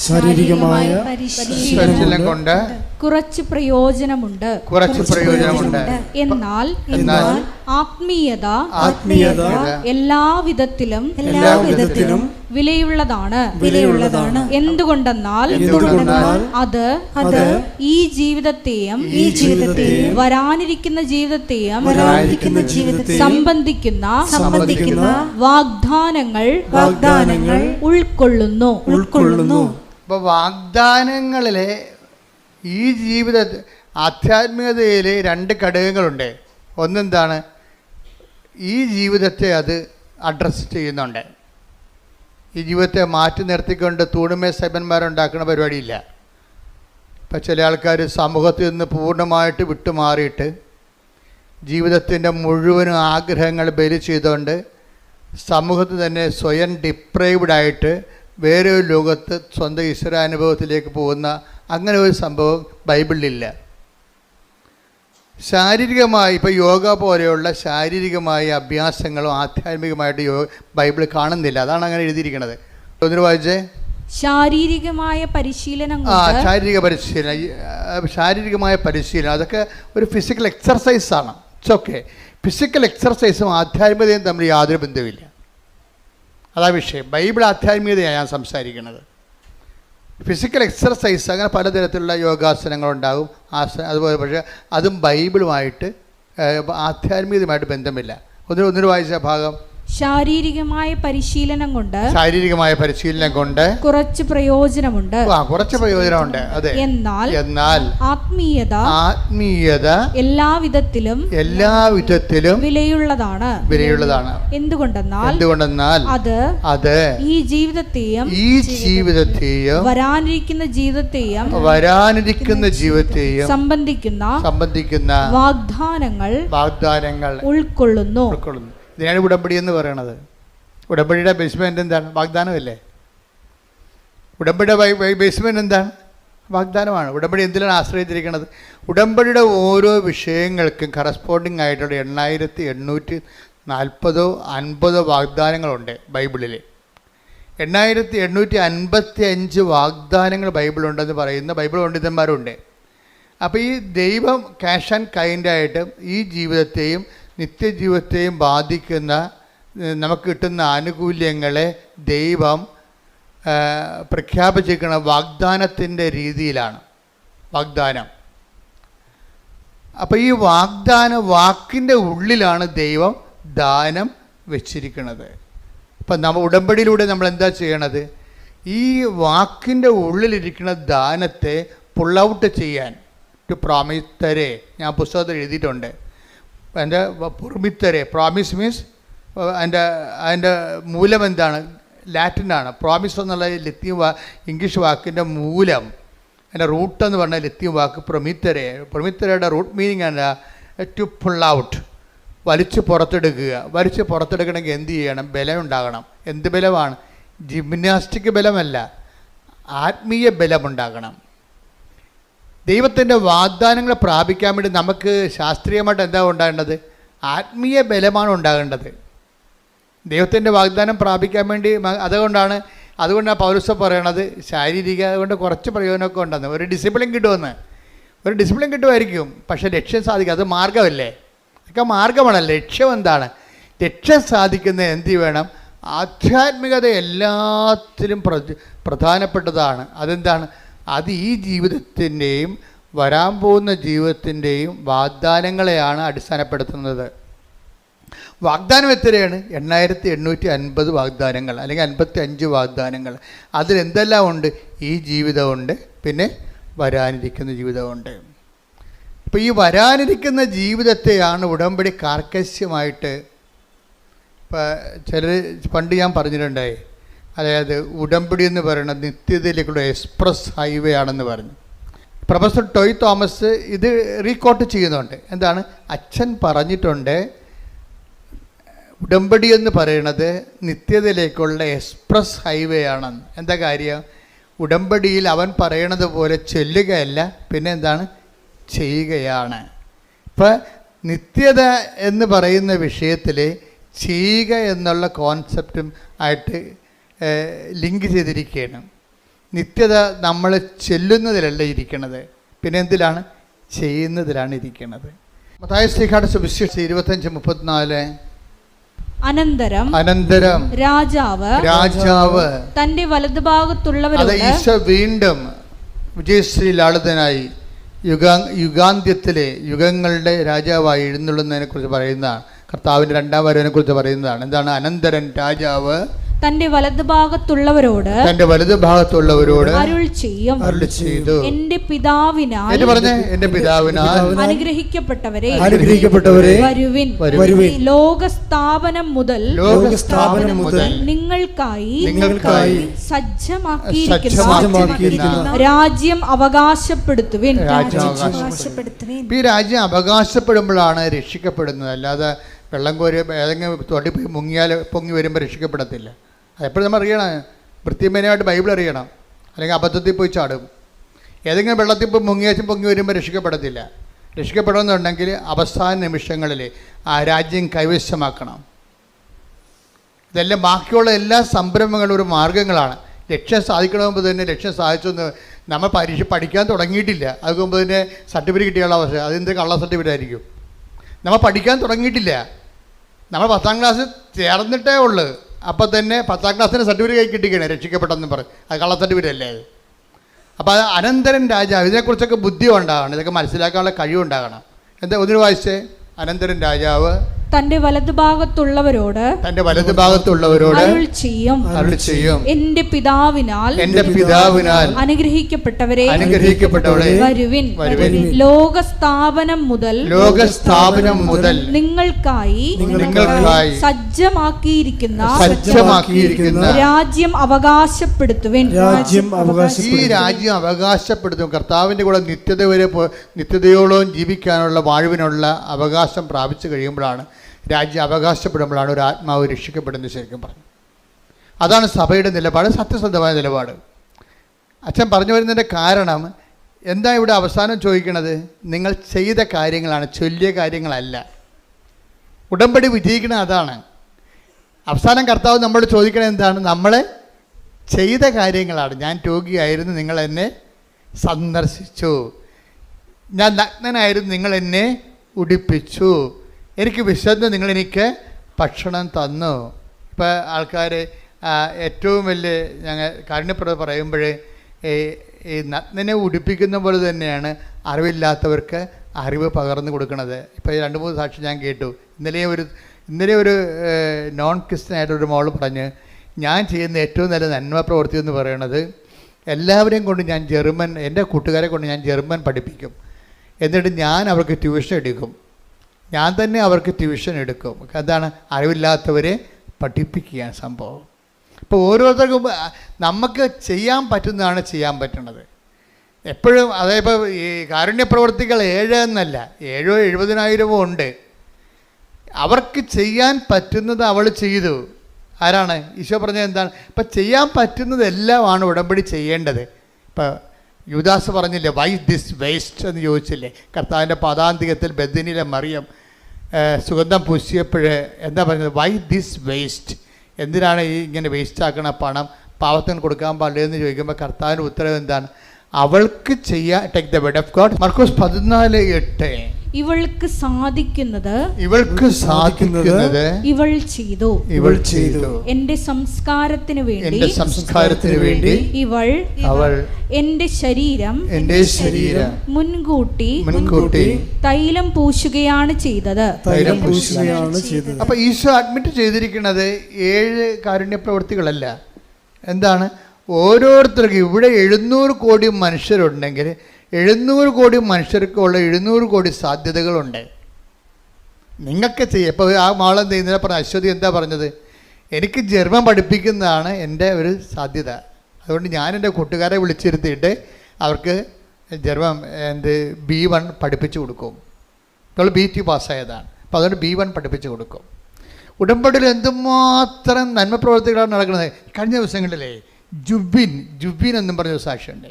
ശാരീരികമായ പരിശീലനം കൊണ്ട് കുറച്ച് പ്രയോജനമുണ്ട്. എന്നാൽ ആത്മീയത എല്ലാവിധത്തിലും വിലയുള്ളതാണ്. എന്തുകൊണ്ടെന്നാൽ അത് ഈ ജീവിതത്തെയും വരാനിരിക്കുന്ന ജീവിതത്തെയും സംബന്ധിക്കുന്ന വാഗ്ദാനങ്ങൾ ഉൾക്കൊള്ളുന്നു. അപ്പോൾ വാഗ്ദാനങ്ങളിലെ ഈ ആധ്യാത്മികതയിൽ 2 ഘടകങ്ങളുണ്ട്. ഒന്നെന്താണ്? ഈ ജീവിതത്തെ അത് അഡ്രസ്സ് ചെയ്യുന്നുണ്ട്. ഈ ജീവിതത്തെ മാറ്റി നിർത്തിക്കൊണ്ട് തൂണുമേ സൈബന്മാരുണ്ടാക്കുന്ന പരിപാടിയില്ല. ഇപ്പം ചില ആൾക്കാർ സമൂഹത്തിൽ നിന്ന് പൂർണ്ണമായിട്ട് വിട്ടുമാറിയിട്ട് ജീവിതത്തിൻ്റെ മുഴുവനും ആഗ്രഹങ്ങൾ ബലി ചെയ്തുകൊണ്ട് സമൂഹത്തിൽ തന്നെ സ്വയം ഡിപ്രൈവ്ഡായിട്ട് വേറെ ഒരു ലോകത്ത് സ്വന്തം ഈശ്വരാനുഭവത്തിലേക്ക് പോകുന്ന അങ്ങനെ ഒരു സംഭവം ബൈബിളിലില്ല. ശാരീരികമായി ഇപ്പോൾ യോഗ പോലെയുള്ള ശാരീരികമായ അഭ്യാസങ്ങളും ആധ്യാത്മികമായിട്ട് ബൈബിൾ കാണുന്നില്ല. അതാണ് അങ്ങനെ എഴുതിയിരിക്കുന്നത്. ഒന്നിനു വായിച്ചേ. ശാരീരികമായ പരിശീലനം. ശാരീരികമായ പരിശീലനം അതൊക്കെ ഒരു ഫിസിക്കൽ എക്സർസൈസാണ്. It's okay. ഫിസിക്കൽ എക്സർസൈസും ആധ്യാത്മികതയും തമ്മിൽ യാതൊരു ബന്ധവുമില്ല. അതാ വിഷയം. ബൈബിൾ ആധ്യാത്മികതയാണ് ഞാൻ സംസാരിക്കുന്നത്. ഫിസിക്കൽ എക്സർസൈസ് അങ്ങനെ പലതരത്തിലുള്ള യോഗാസനങ്ങളുണ്ടാകും, അതുപോലെ. പക്ഷേ അതും ബൈബിളുമായിട്ട് ആധ്യാത്മികതയുമായിട്ട് ബന്ധമില്ല. ഒന്നിനു വായിച്ച ഭാഗം. ശാരീരികമായ പരിശീലനം കൊണ്ട് കുറച്ച് പ്രയോജനമുണ്ട്. അതെ. എന്നാൽ ആത്മീയത എല്ലാവിധത്തിലും വിലയുള്ളതാണ്. എന്തുകൊണ്ടെന്നാൽ അത് ഈ ജീവിതത്തെയും വരാനിരിക്കുന്ന ജീവിതത്തെയും സംബന്ധിക്കുന്ന വാഗ്ദാനങ്ങൾ ഉൾക്കൊള്ളുന്നു. ഇതിനാണ് ഉടമ്പടി എന്ന് പറയണത്. ഉടമ്പടിയുടെ ബേസ്മെന്റ് എന്താണ്? വാഗ്ദാനമല്ലേ. ഉടമ്പടിയുടെ ബേസ്മെന്റ് എന്താണ്? വാഗ്ദാനമാണ്. ഉടമ്പടി എന്തിലാണ് ആശ്രയിച്ചിരിക്കുന്നത്? ഉടമ്പടിയുടെ ഓരോ വിഷയങ്ങൾക്കും കറസ്പോണ്ടിങ് ആയിട്ടുള്ള 8840 വാഗ്ദാനങ്ങളുണ്ട് ബൈബിളിൽ. 8855 വാഗ്ദാനങ്ങൾ ബൈബിളുണ്ടെന്ന് പറയുന്ന ബൈബിൾ പണ്ഡിതന്മാരുണ്ട്. അപ്പോൾ ഈ ദൈവം ക്യാഷ് ആൻഡ് കൈൻഡായിട്ട് ഈ ജീവിതത്തെയും നിത്യജീവിതത്തെയും ബാധിക്കുന്ന നമുക്ക് കിട്ടുന്ന ആനുകൂല്യങ്ങളെ ദൈവം പ്രഖ്യാപിച്ചിരിക്കുന്ന വാഗ്ദാനത്തിൻ്റെ രീതിയിലാണ് വാഗ്ദാനം. അപ്പോൾ ഈ വാക്കിൻ്റെ ഉള്ളിലാണ് ദൈവം ദാനം വെച്ചിരിക്കുന്നത്. അപ്പം ഉടമ്പടിയിലൂടെ നമ്മൾ എന്താ ചെയ്യണത്? ഈ വാക്കിൻ്റെ ഉള്ളിലിരിക്കുന്ന ദാനത്തെ പുൾ ഔട്ട് ചെയ്യാൻ ടു പ്രോമിസ് തരേ, ഞാൻ പുസ്തകത്തിൽ എഴുതിയിട്ടുണ്ട്. എൻ്റെ പുറമിത്തരെ, പ്രോമിസ് മീൻസ് അതിൻ്റെ മൂലം എന്താണ്? ലാറ്റിനാണ്. പ്രോമിസ് എന്നുള്ള ലത്തീൻ ഇംഗ്ലീഷ് വാക്കിൻ്റെ മൂലം, അതിൻ്റെ റൂട്ട് എന്ന് പറഞ്ഞാൽ ലത്തീൻ വാക്ക് പ്രൊമിത്തരെ. പ്രൊമിത്തരയുടെ റൂട്ട് മീനിങ് ആണ് ടു പുൾ ഔട്ട്, വലിച്ച് പുറത്തെടുക്കണമെങ്കിൽ എന്ത് ചെയ്യണം? ബലം ഉണ്ടാകണം. എന്ത് ബലമാണ്? ജിംനാസ്റ്റിക് ബലമല്ല, ആത്മീയ ബലമുണ്ടാകണം. ദൈവത്തിൻ്റെ വാഗ്ദാനങ്ങൾ പ്രാപിക്കാൻ വേണ്ടി നമുക്ക് ശാസ്ത്രീയമായിട്ട് എന്താ ഉണ്ടാകേണ്ടത്? ആത്മീയ ബലമാണ് ഉണ്ടാകേണ്ടത്. ദൈവത്തിൻ്റെ വാഗ്ദാനം പ്രാപിക്കാൻ വേണ്ടി അതുകൊണ്ടാണ് പൗലോസ് പറയണത് ശാരീരിക കൊണ്ട് കുറച്ച് പ്രയോജനമൊക്കെ ഉണ്ടെന്ന്. ഒരു ഡിസിപ്ലിൻ കിട്ടുമായിരിക്കും, പക്ഷേ ലക്ഷ്യം സാധിക്കുക അത് മാർഗമല്ലേ? അതൊക്കെ മാർഗമാണ്. ലക്ഷ്യം എന്താണ്? ലക്ഷ്യം സാധിക്കുന്നത് എന്ത് വേണം? ആധ്യാത്മികത എല്ലാത്തിലും പ്രധാനപ്പെട്ടതാണ്. അതെന്താണ്? അത് ഈ ജീവിതത്തിൻ്റെയും വരാൻ പോകുന്ന ജീവിതത്തിൻ്റെയും വാഗ്ദാനങ്ങളെയാണ് അടിസ്ഥാനപ്പെടുത്തുന്നത്. വാഗ്ദാനം എത്രയാണ്? 8850 വാഗ്ദാനങ്ങൾ അല്ലെങ്കിൽ 55 വാഗ്ദാനങ്ങൾ. അതിലെന്തെല്ലാം ഉണ്ട്? ഈ ജീവിതമുണ്ട്, പിന്നെ വരാനിരിക്കുന്ന ജീവിതമുണ്ട്. ഇപ്പോൾ ഈ വരാനിരിക്കുന്ന ജീവിതത്തെയാണ് ഉടമ്പടി കാർക്കശ്യമായിട്ട്, ഇപ്പോൾ ചിലർ പണ്ട് ഞാൻ പറഞ്ഞിട്ടുണ്ടായി, അതായത് ഉടമ്പടി എന്ന് പറയുന്നത് നിത്യതയിലേക്കുള്ള എക്സ്പ്രസ് ഹൈവേ ആണെന്ന് പറഞ്ഞു. പ്രൊഫസർ ടോയ് തോമസ് ഇത് റീകോട്ട് ചെയ്യുന്നുണ്ട്. എന്താണ്? അച്ഛൻ പറഞ്ഞിട്ടുണ്ട് ഉടമ്പടി എന്ന് പറയുന്നത് നിത്യതയിലേക്കുള്ള എക്സ്പ്രസ് ഹൈവേ ആണെന്ന്. എന്താ കാര്യം? ഉടമ്പടിയിൽ അവൻ പറയണത് പോലെ ചൊല്ലുകയല്ല, പിന്നെ എന്താണ്? ചെയ്യുകയാണ്. ഇപ്പം നിത്യത എന്ന് പറയുന്ന വിഷയത്തിൽ ചെയ്യുക എന്നുള്ള കോൺസെപ്റ്റും ആയിട്ട് ലിങ്ക് ചെയ്തിരിക്കുകയാണ്. നിത്യത നമ്മൾ ചെല്ലുന്നതിലല്ല ഇരിക്കുന്നത്, പിന്നെ എന്തിലാണ്? ചെയ്യുന്നതിലാണ് ഇരിക്കുന്നത്. മത്തായി ശ്ലീഹായുടെ സുവിശേഷം 25:34. അനന്തരം രാജാവ് തന്റെ വലതുഭാഗത്തുള്ളവരോട്, ഈശോ വീണ്ടും വിജയശ്രീ ലാളിതനായി യുഗാന്ത്യത്തിലെ യുഗങ്ങളുടെ രാജാവായി എഴുന്നള്ളുന്നതിനെ കുറിച്ച് പറയുന്നതാണ്. കർത്താവിൻ്റെ രണ്ടാം വരവിനെ കുറിച്ച് പറയുന്നതാണ്. എന്താണ്? അനന്തരം രാജാവ് തന്റെ വലതുഭാഗത്തുള്ളവരോട് അരുൾ ചെയ്തു, എന്റെ പിതാവിനാൽ അനുഗ്രഹിക്കപ്പെട്ടവരെ വരുവിൻ. ലോകസ്ഥാപനം മുതൽ നിങ്ങൾക്കായി സജ്ജമാക്കിയിരിക്കുന്ന രാജ്യം അവകാശപ്പെടുത്തുവിൻ. ഈ രാജ്യം അവകാശപ്പെടുമ്പോഴാണ് രക്ഷിക്കപ്പെടുന്നത്. അല്ലാതെ വെള്ളം കോരി ഏതെങ്കിലും തൊടി പോയി മുങ്ങിയാൽ പൊങ്ങി വരുമ്പോൾ രക്ഷിക്കപ്പെടത്തില്ല. അതെപ്പോഴും നമ്മൾ അറിയണം. വൃത്തിമേനയായിട്ട് ബൈബിൾ അറിയണം, അല്ലെങ്കിൽ അബദ്ധത്തിൽ പോയി ചാടും. ഏതെങ്കിലും വെള്ളത്തിൽ പോയി മുങ്ങിയാച്ചും പൊങ്ങി വരുമ്പോൾ രക്ഷിക്കപ്പെടത്തില്ല. രക്ഷിക്കപ്പെടണമെന്നുണ്ടെങ്കിൽ അവസാന നിമിഷങ്ങളിൽ ആ രാജ്യം കൈവശമാക്കണം. ഇതെല്ലാം ബാക്കിയുള്ള എല്ലാ സംരംഭങ്ങളും ഒരു മാർഗ്ഗങ്ങളാണ്. ലക്ഷ്യം സാധിക്കണമെങ്കിൽ തന്നെ ലക്ഷ്യം സാധിച്ചൊന്ന് നമ്മൾ പഠിക്കാൻ തുടങ്ങിയിട്ടില്ല, അത് മുമ്പ് തന്നെ സർട്ടിഫിക്കറ്റ് കിട്ടിയുള്ള അവസ്ഥ. അതെന്ത് കള്ള സർട്ടിഫിക്കറ്റ് ആയിരിക്കും? നമ്മൾ പഠിക്കാൻ തുടങ്ങിയിട്ടില്ല, നമ്മൾ 10ാം ക്ലാസ് ചേർന്നിട്ടേ ഉള്ളൂ. അപ്പോൾ തന്നെ 10ാം ക്ലാസ്സിന് സർട്ടിഫിക്കറ്റ് കിട്ടിക്കണേ രക്ഷിക്കപ്പെട്ടെന്ന് പറയും. അത് കള്ള സർട്ടിഫിക്കറ്റ് അല്ലേ അത്? അപ്പോൾ അത് അനന്തരൻ രാജാവ്, ഇതിനെക്കുറിച്ചൊക്കെ ബുദ്ധി ഉണ്ടാകണം, ഇതൊക്കെ മനസ്സിലാക്കാനുള്ള കഴിവുണ്ടാകണം. എന്താ ഒന്നിനു വായിച്ചേ? അനന്തരൻ രാജാവ് തന്റെ വലതുഭാഗത്തുള്ളവരോട് അരുൾ ചെയ്യും. എന്റെ പിതാവിനാൽ അനുഗ്രഹിക്കപ്പെട്ടവരെ വരുവിൻ. ലോകസ്ഥാപനം മുതൽ നിങ്ങൾക്കായി സജ്ജമാക്കിയിരിക്കുന്ന രാജ്യം അവകാശപ്പെടുത്തുവിൻ. ഈ രാജ്യം അവകാശപ്പെടുത്തും. കർത്താവിന്റെ കൂടെ നിത്യതയോളം ജീവിക്കാനുള്ള വാഴുവിനുള്ള അവകാശം പ്രാപിച്ചു കഴിയുമ്പോഴാണ്, രാജ്യം അവകാശപ്പെടുമ്പോഴാണ് ഒരു ആത്മാവ് രക്ഷിക്കപ്പെടുന്നത്. ശരിക്കും പറഞ്ഞു അതാണ് സഭയുടെ നിലപാട്, സത്യസന്ധമായ നിലപാട്. അച്ഛൻ പറഞ്ഞു വരുന്നതിൻ്റെ കാരണം എന്താ? ഇവിടെ അവസാനം ചോദിക്കുന്നത് നിങ്ങൾ ചെയ്ത കാര്യങ്ങളാണ്, ചൊല്ലിയ കാര്യങ്ങളല്ല. ഉടമ്പടി വിജയിക്കണം അതാണ്. അവസാനം കർത്താവ് നമ്മളോട് ചോദിക്കണത് എന്താണ്? നമ്മളെ ചെയ്ത കാര്യങ്ങളാണ്. ഞാൻ രോഗിയായിരുന്നു, നിങ്ങൾ എന്നെ സന്ദർശിച്ചു. ഞാൻ നഗ്നനായിരുന്നു, നിങ്ങൾ എന്നെ ഉടുപ്പിച്ചു. എനിക്ക് വിശന്ന്, നിങ്ങളെനിക്ക് ഭക്ഷണം തന്നു. ഇപ്പോൾ ആൾക്കാർ ഏറ്റവും വലിയ ഞങ്ങൾ കാരുണ്യപ്രവൃത്തി പറയുമ്പോൾ ഈ നഗ്നനെ ഉടുപ്പിക്കുന്ന പോലെ തന്നെയാണ് അറിവില്ലാത്തവർക്ക് അറിവ് പകർന്നു കൊടുക്കുന്നത്. ഇപ്പോൾ 2-3 സാക്ഷി ഞാൻ കേട്ടു. ഇന്നലെ ഒരു നോൺ ക്രിസ്ത്യൻ ആയിട്ടൊരു മോൾ പറഞ്ഞ്, ഞാൻ ചെയ്യുന്ന ഏറ്റവും നല്ല നന്മ പ്രവൃത്തി എന്ന് പറയുന്നത് എല്ലാവരെയും കൊണ്ട് ഞാൻ എൻ്റെ കൂട്ടുകാരെ കൊണ്ട് ഞാൻ ജർമ്മൻ പഠിപ്പിക്കും. എന്നിട്ട് ഞാൻ അവർക്ക് ട്യൂഷൻ എടുക്കും. ഞാൻ തന്നെ അവർക്ക് ട്യൂഷൻ എടുക്കും. അതാണ് അറിവില്ലാത്തവരെ പഠിപ്പിക്കുകയാണ് സംഭവം. ഇപ്പോൾ ഓരോരുത്തർക്കും നമുക്ക് ചെയ്യാൻ പറ്റുന്നതാണ് ചെയ്യാൻ പറ്റുന്നത് എപ്പോഴും. അതായത് ഈ കാരുണ്യ പ്രവർത്തികൾ 7 എന്നല്ല, 7 70,000 ഉണ്ട്. അവർക്ക് ചെയ്യാൻ പറ്റുന്നത് അവൾ ചെയ്തു. ആരാണ്? ഈശോ പറഞ്ഞത് എന്താണ്? ഇപ്പം ചെയ്യാൻ പറ്റുന്നതെല്ലാമാണ് ഉടമ്പടി ചെയ്യേണ്ടത്. ഇപ്പം യൂദാസ് പറഞ്ഞില്ലേ, വൈ ദിസ് വേസ്റ്റ് എന്ന് ചോദിച്ചില്ലേ? കർത്താവിൻ്റെ പാദാന്തികത്തിൽ ബെഥനിയിലെ മറിയം സുഗന്ധം പൂശിയപ്പോൾ എന്താ പറഞ്ഞത്? Why this waste? എന്തിനാണ് ഈ ഇങ്ങനെ വേസ്റ്റ് ആക്കണ പണം? പാവത്തിന് കൊടുക്കാൻ പാടില്ല എന്ന് ചോദിക്കുമ്പോൾ കർത്താവിൻ്റെ ഉത്തരവ് എന്താണ്? അവൾക്ക് ചെയ്യാൻ. Take the word of God. മർക്കോസ് 14:8. ഇവൾക്ക് സാധിക്കുന്നത് ഇവൾ ചെയ്തു. എന്റെ സംസ്കാരത്തിന് വേണ്ടി ഇവൾ എന്റെ ശരീരം മുൻകൂട്ടി തൈലം പൂശുകയാണ് ചെയ്തത്. അപ്പൊ ഈശോ അഡ്മിറ്റ് ചെയ്തിരിക്കുന്നത് 7 കാരുണ്യ പ്രവൃത്തികളല്ല. എന്താണ്? ഓരോരുത്തർക്കും ഇവിടെ 700 കോടി മനുഷ്യരുണ്ടെങ്കിൽ 700 കോടി മനുഷ്യർക്കുള്ള 700 കോടി സാധ്യതകളുണ്ട്. നിങ്ങൾക്ക് ചെയ്യാം. ഇപ്പോൾ ആ മോളെന്ത് ചെയ്യുന്നതിനെ പറഞ്ഞ അശ്വതി എന്താ പറഞ്ഞത്? എനിക്ക് ജർമ്മൻ പഠിപ്പിക്കുന്നതാണ് എൻ്റെ ഒരു സാധ്യത. അതുകൊണ്ട് ഞാൻ എൻ്റെ കൂട്ടുകാരെ വിളിച്ചിരുത്തിയിട്ട് അവർക്ക് ജർമ്മൻ B1 പഠിപ്പിച്ചു കൊടുക്കും. നമ്മൾ B2 പാസ്സായതാണ്. അപ്പോൾ അതുകൊണ്ട് B1 പഠിപ്പിച്ചു കൊടുക്കും. ഉടമ്പടിയിൽ എന്തുമാത്രം നന്മ പ്രവർത്തികളാണ് നടക്കുന്നത്. കഴിഞ്ഞ ദിവസങ്ങളിലേ ജുബിൻ എന്നും പറഞ്ഞ സാക്ഷിയുണ്ട്.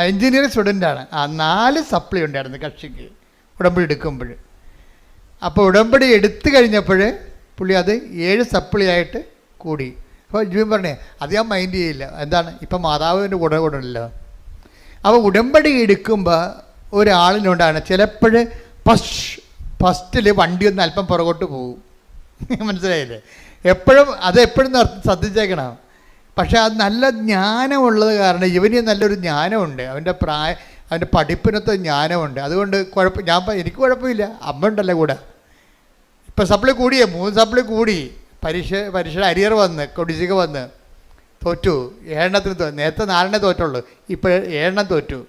എൻജിനീയറിംഗ് സ്റ്റുഡൻ്റാണ്. 4 സപ്ലി ഉണ്ടായിരുന്നു കക്ഷിക്ക് ഉടമ്പടി എടുക്കുമ്പോൾ. അപ്പോൾ ഉടമ്പടി എടുത്തു കഴിഞ്ഞപ്പോൾ പുള്ളി അത് 7 സപ്ലി ആയിട്ട് കൂടി. അപ്പോൾ ജുബിൻ പറഞ്ഞേ അത് ഞാൻ മൈൻഡ് ചെയ്യില്ല. എന്താണ്? ഇപ്പം മാതാവിൻ്റെ കൂടെ ഉണ്ടല്ലോ. അപ്പോൾ ഉടമ്പടി എടുക്കുമ്പോൾ ഒരാളിനുണ്ടാണ് ചിലപ്പോൾ ഫസ്റ്റിൽ വണ്ടി ഒന്ന് അല്പം പുറകോട്ട് പോകും. മനസ്സിലായില്ലേ? എപ്പോഴും ശ്രദ്ധിച്ചേക്കണം. പക്ഷേ അത് നല്ല ജ്ഞാനമുള്ളത് കാരണം ഇവന് നല്ലൊരു ജ്ഞാനമുണ്ട്. അവൻ്റെ പഠിപ്പിനത്തെ ജ്ഞാനമുണ്ട്. അതുകൊണ്ട് എനിക്ക് കുഴപ്പമില്ല. അമ്മ ഉണ്ടല്ലോ കൂടെ. ഇപ്പം സപ്ലി കൂടിയേ 3 സപ്ലി കൂടി. പരീക്ഷയുടെ അരിയർ വന്ന് കൊടിശിക വന്ന് തോറ്റു. 7 നേരത്തെ 4 തോറ്റുള്ളൂ, ഇപ്പോൾ 7 തോറ്റു.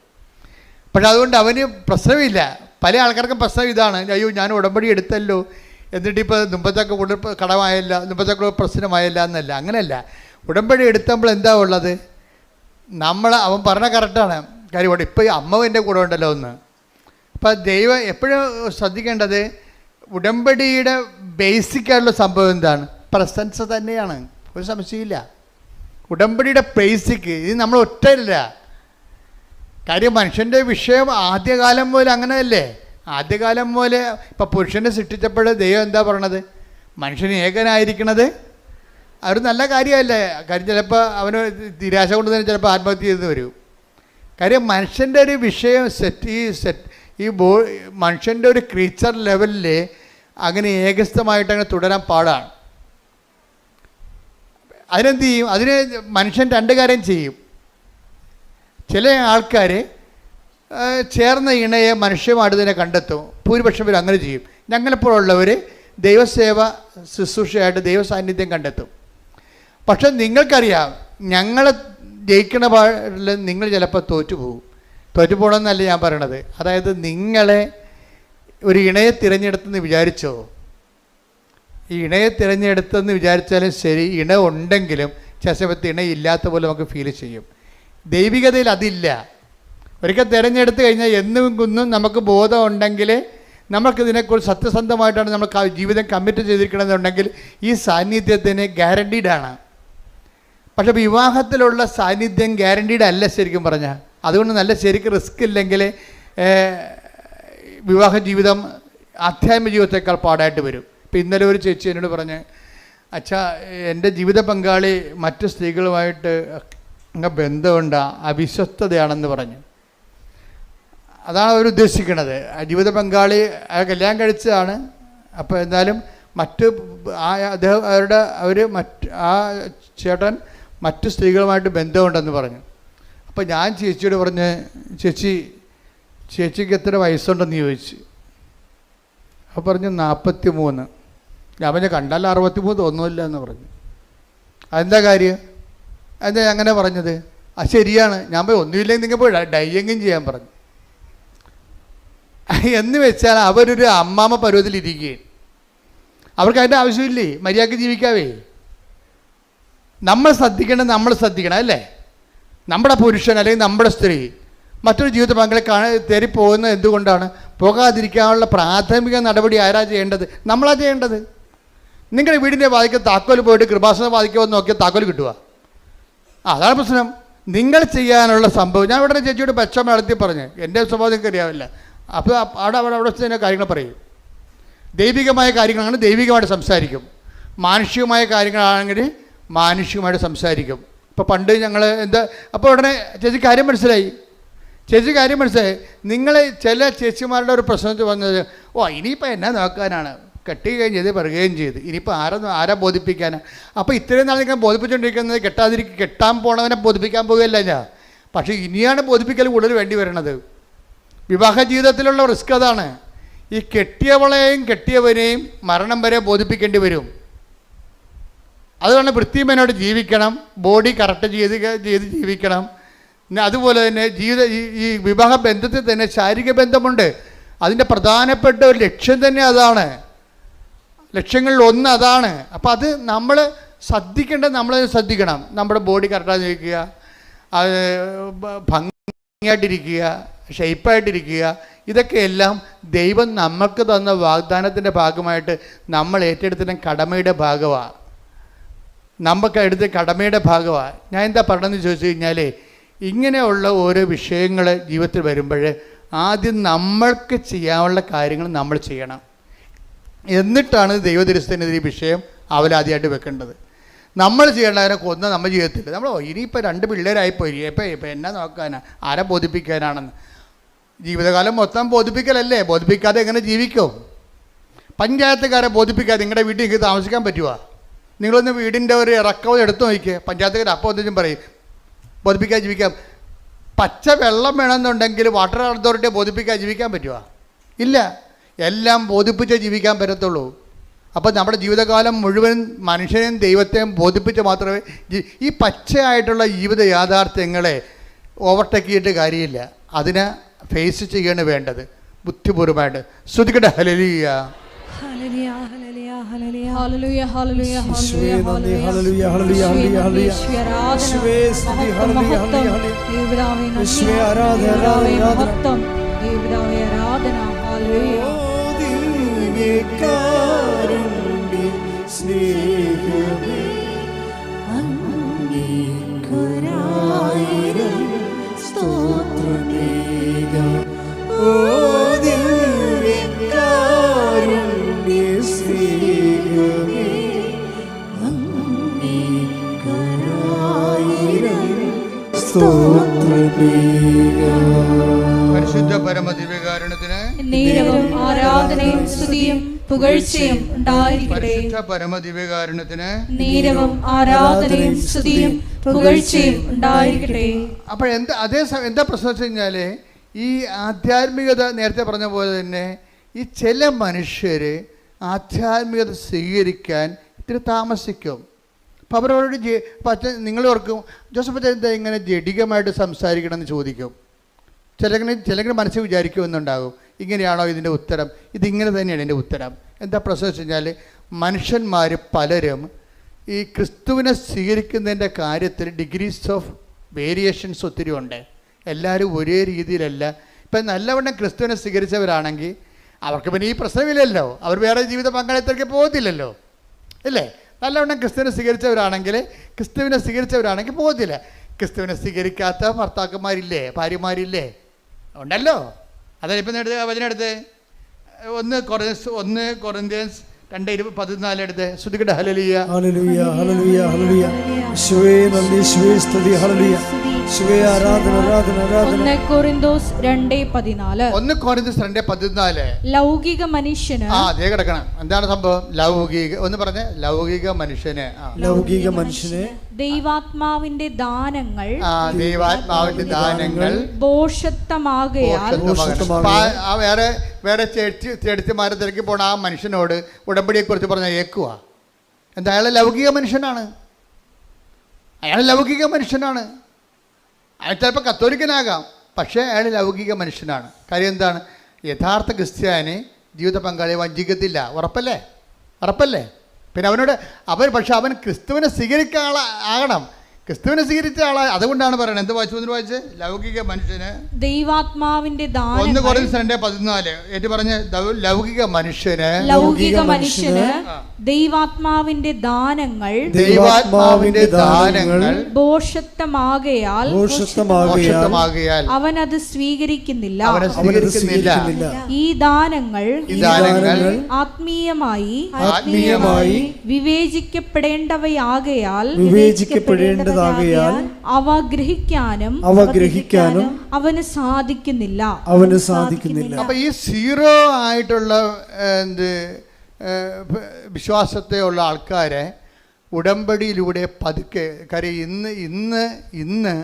പക്ഷെ അതുകൊണ്ട് അവന് പ്രശ്നമില്ല. പല ആൾക്കാർക്കും പ്രശ്നം ഇതാണ്, അയ്യോ ഞാൻ ഉടമ്പടി എടുത്തല്ലോ എന്നിട്ടിപ്പോൾ മുമ്പത്തൊക്കെ കടമായല്ല, മുമ്പത്തൊക്കെ പ്രശ്നമായല്ല എന്നല്ല. അങ്ങനെയല്ല. ഉടമ്പടി എടുത്തപ്പോൾ എന്താ ഉള്ളത്? അവൻ പറഞ്ഞ കറക്റ്റാണ് കാര്യം. ഇപ്പോൾ അമ്മ എൻ്റെ കൂടെ ഉണ്ടല്ലോ ഒന്ന്. അപ്പം ദൈവം എപ്പോഴും ശ്രദ്ധിക്കേണ്ടത് ഉടമ്പടിയുടെ ബേസിക്കായിട്ടുള്ള സംഭവം എന്താണ്? പ്രസൻസ് തന്നെയാണ്, ഒരു സംശയമില്ല. ഉടമ്പടിയുടെ ബേസിക്ക് ഇത് നമ്മൾ ഒറ്റയില്ല. കാര്യം മനുഷ്യൻ്റെ വിഷയം ആദ്യകാലം പോലെ അങ്ങനെയല്ലേ? ആദ്യകാലം പോലെ ഇപ്പം പുരുഷനെ സൃഷ്ടിച്ചപ്പോൾ ദൈവം എന്താ പറയണത്? മനുഷ്യന് ഏകനായിരിക്കണത് അതൊരു നല്ല കാര്യമല്ലേ? കാര്യം ചിലപ്പോൾ അവന് നിരാശ കൊണ്ട് തന്നെ ചിലപ്പോൾ ആത്മഹത്യ ചെയ്ത് വരും. കാര്യം മനുഷ്യൻ്റെ ഒരു വിഷയം മനുഷ്യൻ്റെ ഒരു ക്രീച്ചർ ലെവലിൽ അങ്ങനെ ഏകസ്ഥമായിട്ട് അങ്ങനെ തുടരാൻ പാടാണ്. അതിനെന്ത് ചെയ്യും? അതിന് മനുഷ്യൻ 2 കാര്യം ചെയ്യും. ചില ആൾക്കാർ ചേർന്ന ഇണയെ മനുഷ്യമായിട്ട് തന്നെ കണ്ടെത്തും. ഭൂരിപക്ഷം പേര് അങ്ങനെ ചെയ്യും. ഞങ്ങളെപ്പോഴുള്ളവർ ദൈവസേവ ശുശ്രൂഷയായിട്ട് ദൈവ സാന്നിധ്യം കണ്ടെത്തും. പക്ഷെ നിങ്ങൾക്കറിയാം, ഞങ്ങൾ ജയിക്കണ പാടിൽ നിങ്ങൾ ചിലപ്പോൾ തോറ്റു പോകണമെന്നല്ല ഞാൻ പറയണത്. അതായത് നിങ്ങളെ ഒരു ഇണയെ തിരഞ്ഞെടുത്തെന്ന് വിചാരിച്ചോ, ഈ ഇണയെ തിരഞ്ഞെടുത്തെന്ന് വിചാരിച്ചാലും ശരി, ഇണ ഉണ്ടെങ്കിലും ചില സമയത്ത് ഇണയില്ലാത്ത പോലെ നമുക്ക് ഫീൽ ചെയ്യും. ദൈവികതയിൽ അതില്ല. ഒരിക്കൽ തിരഞ്ഞെടുത്ത് കഴിഞ്ഞാൽ എന്നും കുന്നും നമുക്ക് ബോധം ഉണ്ടെങ്കിൽ നമുക്കിതിനെക്കുറിച്ച് സത്യസന്ധമായിട്ടാണ് നമ്മൾ ജീവിതം കമ്മിറ്റ് ചെയ്തിരിക്കണമെന്നുണ്ടെങ്കിൽ ഈ സാന്നിധ്യത്തിന് ഗ്യാരണ്ടീഡാണ്. പക്ഷെ വിവാഹത്തിലുള്ള സാന്നിധ്യം ഗ്യാരണ്ടീഡ് അല്ല ശരിക്കും പറഞ്ഞാൽ. അതുകൊണ്ട് നല്ല ശരിക്കും റിസ്ക് ഇല്ലെങ്കിൽ വിവാഹ ജീവിതം ആധ്യാത്മിക ജീവിതത്തേക്കാൾ പാടായിട്ട് വരും. ഇപ്പം ഇന്നലെ ഒരു ചേച്ചി എന്നോട് പറഞ്ഞ്, അച്ഛാ എൻ്റെ ജീവിത പങ്കാളി മറ്റു സ്ത്രീകളുമായിട്ട് ബന്ധമുണ്ട്, അവിശ്വസ്തതയാണെന്ന് പറഞ്ഞു. അതാണ് അവർ ഉദ്ദേശിക്കുന്നത്. ജീവിത പങ്കാളി കല്യാണം കഴിച്ചതാണ്, അപ്പോൾ എന്നാലും ആ ചേട്ടൻ മറ്റു സ്ത്രീകളുമായിട്ട് ബന്ധമുണ്ടെന്ന് പറഞ്ഞു. അപ്പോൾ ഞാൻ ചേച്ചിയോട് പറഞ്ഞ്, ചേച്ചിക്ക് എത്ര വയസ്സുണ്ടെന്ന് ചോദിച്ചു. അപ്പോൾ പറഞ്ഞു 43. ഞാൻ പറഞ്ഞ കണ്ടാൽ 63 തോന്നുന്നില്ല എന്ന് പറഞ്ഞു. അതെന്താ കാര്യം, എന്താ അങ്ങനെ പറഞ്ഞത്? ശരിയാണ്. ഞാൻ പോയി ഒന്നുമില്ലെങ്കിൽ നിങ്ങൾ പോയി ഡൈയെങ്കിലും ചെയ്യാൻ പറഞ്ഞു. എന്ന് വെച്ചാൽ അവരൊരു അമ്മാമ്മ പരുവത്തിലിരിക്കുകയും അവർക്ക് അതിൻ്റെ ആവശ്യമില്ലേ, മര്യാദയ്ക്ക് ജീവിക്കാവേ. നമ്മൾ ശ്രദ്ധിക്കണം അല്ലേ? നമ്മുടെ പുരുഷൻ അല്ലെങ്കിൽ നമ്മുടെ സ്ത്രീ മറ്റൊരു ജീവിത പങ്കാളി തേറിപ്പോകുന്നത് എന്തുകൊണ്ടാണ്? പോകാതിരിക്കാനുള്ള പ്രാഥമിക നടപടി ആരാ ചെയ്യേണ്ടത്? നമ്മളാ ചെയ്യേണ്ടത്. നിങ്ങളുടെ വീടിൻ്റെ വാതിക്ക് താക്കോൽ പോയിട്ട് കൃപാസന വാതിക്കോ നോക്കിയാൽ താക്കോൽ കിട്ടുക. അതാണ് പ്രശ്നം. നിങ്ങൾ ചെയ്യാനുള്ള സംഭവം ഞാൻ ഇവിടെ ചേച്ചിയോട് പച്ചമ നടത്തി പറഞ്ഞ്, എൻ്റെ സ്വഭാവം നിങ്ങൾക്ക് അറിയാവില്ല. അപ്പോൾ അവിടെ തന്നെ കാര്യങ്ങൾ പറയും. ദൈവികമായ കാര്യങ്ങളാണ് ദൈവികമായിട്ട് സംസാരിക്കും, മാനുഷികമായ കാര്യങ്ങളാണെങ്കിൽ മാനുഷികമായിട്ട് സംസാരിക്കും. ഇപ്പോൾ പണ്ട് ഞങ്ങൾ അപ്പോൾ ഉടനെ ചേച്ചി കാര്യം മനസ്സിലായി. നിങ്ങൾ ചില ചേച്ചിമാരുടെ ഒരു പ്രശ്നത്തിൽ വന്നത്, ഇനിയിപ്പോൾ എന്നാ നോക്കാനാണ്, കെട്ടി കഴിഞ്ഞത് പറയുകയും ചെയ്ത്, ഇനിയിപ്പോൾ ആരാ ബോധിപ്പിക്കാനാണ്? അപ്പോൾ ഇത്രയും നാൾ നിങ്ങൾ ബോധിപ്പിച്ചുകൊണ്ടിരിക്കുന്നത് കെട്ടാൻ പോണവനെ ബോധിപ്പിക്കാൻ പോകുകയല്ല ഞാൻ. പക്ഷേ ഇനിയാണ് ബോധിപ്പിക്കൽ കൂടുതൽ വേണ്ടി വരണത്. വിവാഹ ജീവിതത്തിലുള്ള റിസ്ക് അതാണ്. ഈ കെട്ടിയവളെയും കെട്ടിയവനെയും മരണം വരെ ബോധിപ്പിക്കേണ്ടി വരും. അതുകൊണ്ട് വൃത്തിമനോട് ജീവിക്കണം, ബോഡി കറക്റ്റ് ചെയ്ത് ജീവിക്കണം. അതുപോലെ തന്നെ ഈ വിവാഹ ബന്ധത്തിൽ തന്നെ ശാരീരിക ബന്ധമുണ്ട്. അതിൻ്റെ പ്രധാനപ്പെട്ട ഒരു ലക്ഷ്യം തന്നെ അതാണ്. ലക്ഷ്യങ്ങളിൽ ഒന്ന് അതാണ്. അപ്പോൾ അത് നമ്മൾ ശ്രദ്ധിക്കണം. നമ്മുടെ ബോഡി കറക്റ്റായി നിൽക്കുക, അത് ഭംഗിയായിട്ടിരിക്കുക, ഷെയ്പ്പായിട്ടിരിക്കുക. ഇതൊക്കെയെല്ലാം ദൈവം നമുക്ക് തന്ന വാഗ്ദാനത്തിൻ്റെ ഭാഗമായിട്ട് നമ്മൾ ഏറ്റെടുത്തിട്ട് കടമയുടെ ഭാഗമാണ്. നമുക്ക് എടുത്ത കടമയുടെ ഭാഗമാണ്. ഞാൻ എന്താ പറഞ്ഞതെന്ന് ചോദിച്ചു കഴിഞ്ഞാൽ, ഇങ്ങനെയുള്ള ഓരോ വിഷയങ്ങൾ ജീവിതത്തിൽ വരുമ്പോൾ ആദ്യം നമ്മൾക്ക് ചെയ്യാനുള്ള കാര്യങ്ങൾ നമ്മൾ ചെയ്യണം. എന്നിട്ടാണ് ദൈവതിരുസന്നിധിയിൽ ഈ വിഷയം അവലാദ്യമായിട്ട് വെക്കേണ്ടത്. നമ്മൾ ചെയ്യേണ്ടതിനെ കൊന്ന നമ്മൾ ജീവിതത്തിൽ നമ്മൾ ഇനിയിപ്പോൾ 2 പിള്ളേരായിപ്പോയി, ഇപ്പം എന്നാ നോക്കാനാ, ആരെ ബോധിപ്പിക്കാനാണെന്ന്. ജീവിതകാലം മൊത്തം ബോധിപ്പിക്കലല്ലേ? ബോധിപ്പിക്കാതെ എങ്ങനെ ജീവിക്കും? പഞ്ചായത്തുകാരെ ബോധിപ്പിക്കാതെ നിങ്ങളുടെ വീട്ടിൽ നിങ്ങൾക്ക് താമസിക്കാൻ പറ്റുമോ? നിങ്ങളൊന്ന് വീടിൻ്റെ ഒരു ഇറക്കവും എടുത്തു നോക്കിയേ. പഞ്ചായത്തുകാർ അപ്പോൾ ഒന്നും പറയും ബോധിപ്പിക്കാൻ ജീവിക്കാം. പച്ച വെള്ളം വേണമെന്നുണ്ടെങ്കിൽ വാട്ടർ അതോറിറ്റിയെ ബോധിപ്പിക്കാൻ ജീവിക്കാൻ പറ്റുമോ? ഇല്ല. എല്ലാം ബോധിപ്പിച്ചേ ജീവിക്കാൻ പറ്റത്തുള്ളൂ. അപ്പോൾ നമ്മുടെ ജീവിതകാലം മുഴുവൻ മനുഷ്യനെയും ദൈവത്തെയും ബോധിപ്പിച്ച് മാത്രമേ ഈ പച്ചയായിട്ടുള്ള ജീവിത യാഥാർത്ഥ്യങ്ങളെ ഓവർടേക്ക് ചെയ്തിട്ട് കാര്യമില്ല. അതിനെ ഫേസ് ചെയ്യാണ് വേണ്ടത് ബുദ്ധിപൂർവമായിട്ട്. ശ്രുതിക്കട്ടെ ഹല്ലേലൂയ. പരിശുദ്ധ പരമദിവ്യകാരുണ്യത്തിന് നേരവും ആരാധനയും സ്തുതിയും പുകഴ്ചയും ഉണ്ടായിരിക്കട്ടെ. പരമദിവ്യകാരുണ്യത്തിന് നേരവും ആരാധനയും സ്തുതിയും പുകഴ്ചയും ഉണ്ടായിരിക്കട്ടെ. അപ്പോൾ എന്താ പ്രശ്നം വെച്ച് കഴിഞ്ഞാൽ, ഈ ആധ്യാത്മികത നേരത്തെ പറഞ്ഞ പോലെ തന്നെ ഈ ചില മനുഷ്യർ ആധ്യാത്മികത സ്വീകരിക്കാൻ ഇത്തിരി താമസിക്കും. അപ്പോൾ അവരോട് നിങ്ങൾ ഓർക്കും, ജോസഫ് എന്താ ഇങ്ങനെ ജഡികമായിട്ട് സംസാരിക്കണമെന്ന് ചോദിക്കും. ചിലങ്ങനെ മനസ്സിൽ വിചാരിക്കുമെന്നുണ്ടാകും, ഇങ്ങനെയാണോ ഇതിൻ്റെ ഉത്തരം? ഇതിങ്ങനെ തന്നെയാണ് എൻ്റെ ഉത്തരം. എന്താ പ്രശ്നം വെച്ച് കഴിഞ്ഞാൽ, മനുഷ്യന്മാർ പലരും ഈ ക്രിസ്തുവിനെ സ്വീകരിക്കുന്നതിൻ്റെ കാര്യത്തിൽ ഡിഗ്രീസ് ഓഫ് വേരിയേഷൻസ് ഒത്തിരി ഉണ്ട്. എല്ലാവരും ഒരേ രീതിയിലല്ല. ഇപ്പം നല്ലവണ്ണം ക്രിസ്തുവിനെ സ്വീകരിച്ചവരാണെങ്കിൽ അവർക്ക് പിന്നെ ഈ പ്രശ്നമില്ലല്ലോ, അവർ വേറെ ജീവിത പങ്കാളിത്തത്തിലേക്ക് പോകത്തില്ലല്ലോ, ഇല്ലേ? നല്ലവണ്ണം ക്രിസ്തുവിനെ സ്വീകരിച്ചവരാണെങ്കിൽ പോകത്തില്ല. ക്രിസ്തുവിനെ സ്വീകരിക്കാത്ത ഭർത്താക്കന്മാരില്ലേ, ഭാര്യമാരില്ലേ? ഉണ്ടല്ലോ. അതായത് ഇപ്പം വചനെടുത്ത് 1 കൊറിന്ത്യൻസ് 2:14 എടുത്ത് ശ്രുതികട്ടെ. ഹല്ലേലൂയ ഹല്ലേലൂയ ഹല്ലേലൂയ ഹല്ലേലൂയ. യേശുവേ നന്ദി, യേശുവേ സ്തുതി. ഹല്ലേലൂയ. യേശുവേ ആരാധന ആരാധന ആരാധന. 1 കൊരിന്തോസ് 2:14. 1 കൊരിന്തോസ് 2:14. ലൗകിക മനുഷ്യന് അതേ കിടക്കണം. എന്താണ് സംഭവം? ലൗകിക ഒന്ന് പറഞ്ഞേ. ലൗകിക മനുഷ്യന് ദൈവാത്മാവിന്റെ ദാനങ്ങൾ ഭോഷത്വമാകയാൽ വേറെ ചെടുത്തിമാരെ തിരക്കി പോണ ആ മനുഷ്യനോട് ഉടമ്പടിയെ കുറിച്ച് പറഞ്ഞാൽ ഏക്കുക. എന്താ? അയാൾ ലൗകിക മനുഷ്യനാണ്. അയാൾ ചിലപ്പോൾ കത്തോലിക്കനാകാം, പക്ഷേ അയാൾ ലൗകിക മനുഷ്യനാണ്. കാര്യം എന്താണ്? യഥാർത്ഥ ക്രിസ്ത്യാനി ജീവിത പങ്കാളിയെ വഞ്ചിക്കത്തില്ല. ഉറപ്പല്ലേ? പിന്നെ പക്ഷെ അവൻ ക്രിസ്തുവിനെ സ്വീകരിക്കാൻ ആകണം. ക്രിസ്തുവിനെ സ്വീകരിച്ച ആളാ. അതുകൊണ്ടാണ് പറയുന്നത്. എന്ത് വായിച്ച്? ലൗകിക മനുഷ്യന് ദൈവാത്മാവിന്റെ 1 കൊരിന്തോസ് 2:14 ഏറ്റു പറഞ്ഞ്. ലൗകിക മനുഷ്യന് ദൈവാത്മാവിന്റെ ദാനങ്ങൾ ഭോഷത്വമാകയാൽ അവൻ അത് സ്വീകരിക്കുന്നില്ല. ഈ ദാനങ്ങൾ ആത്മീയമായി വിവേചിക്കപ്പെടേണ്ടവയാകയാൽ അവ ഗ്രഹിക്കാനും അവന് സാധിക്കുന്നില്ല. അപ്പൊ ഈ സീറോ ആയിട്ടുള്ള വിശ്വാസത്തെ ഉള്ള ആൾക്കാരെ ഉടമ്പടിയിലൂടെ പതുക്കെ, കാര്യം ഇന്ന്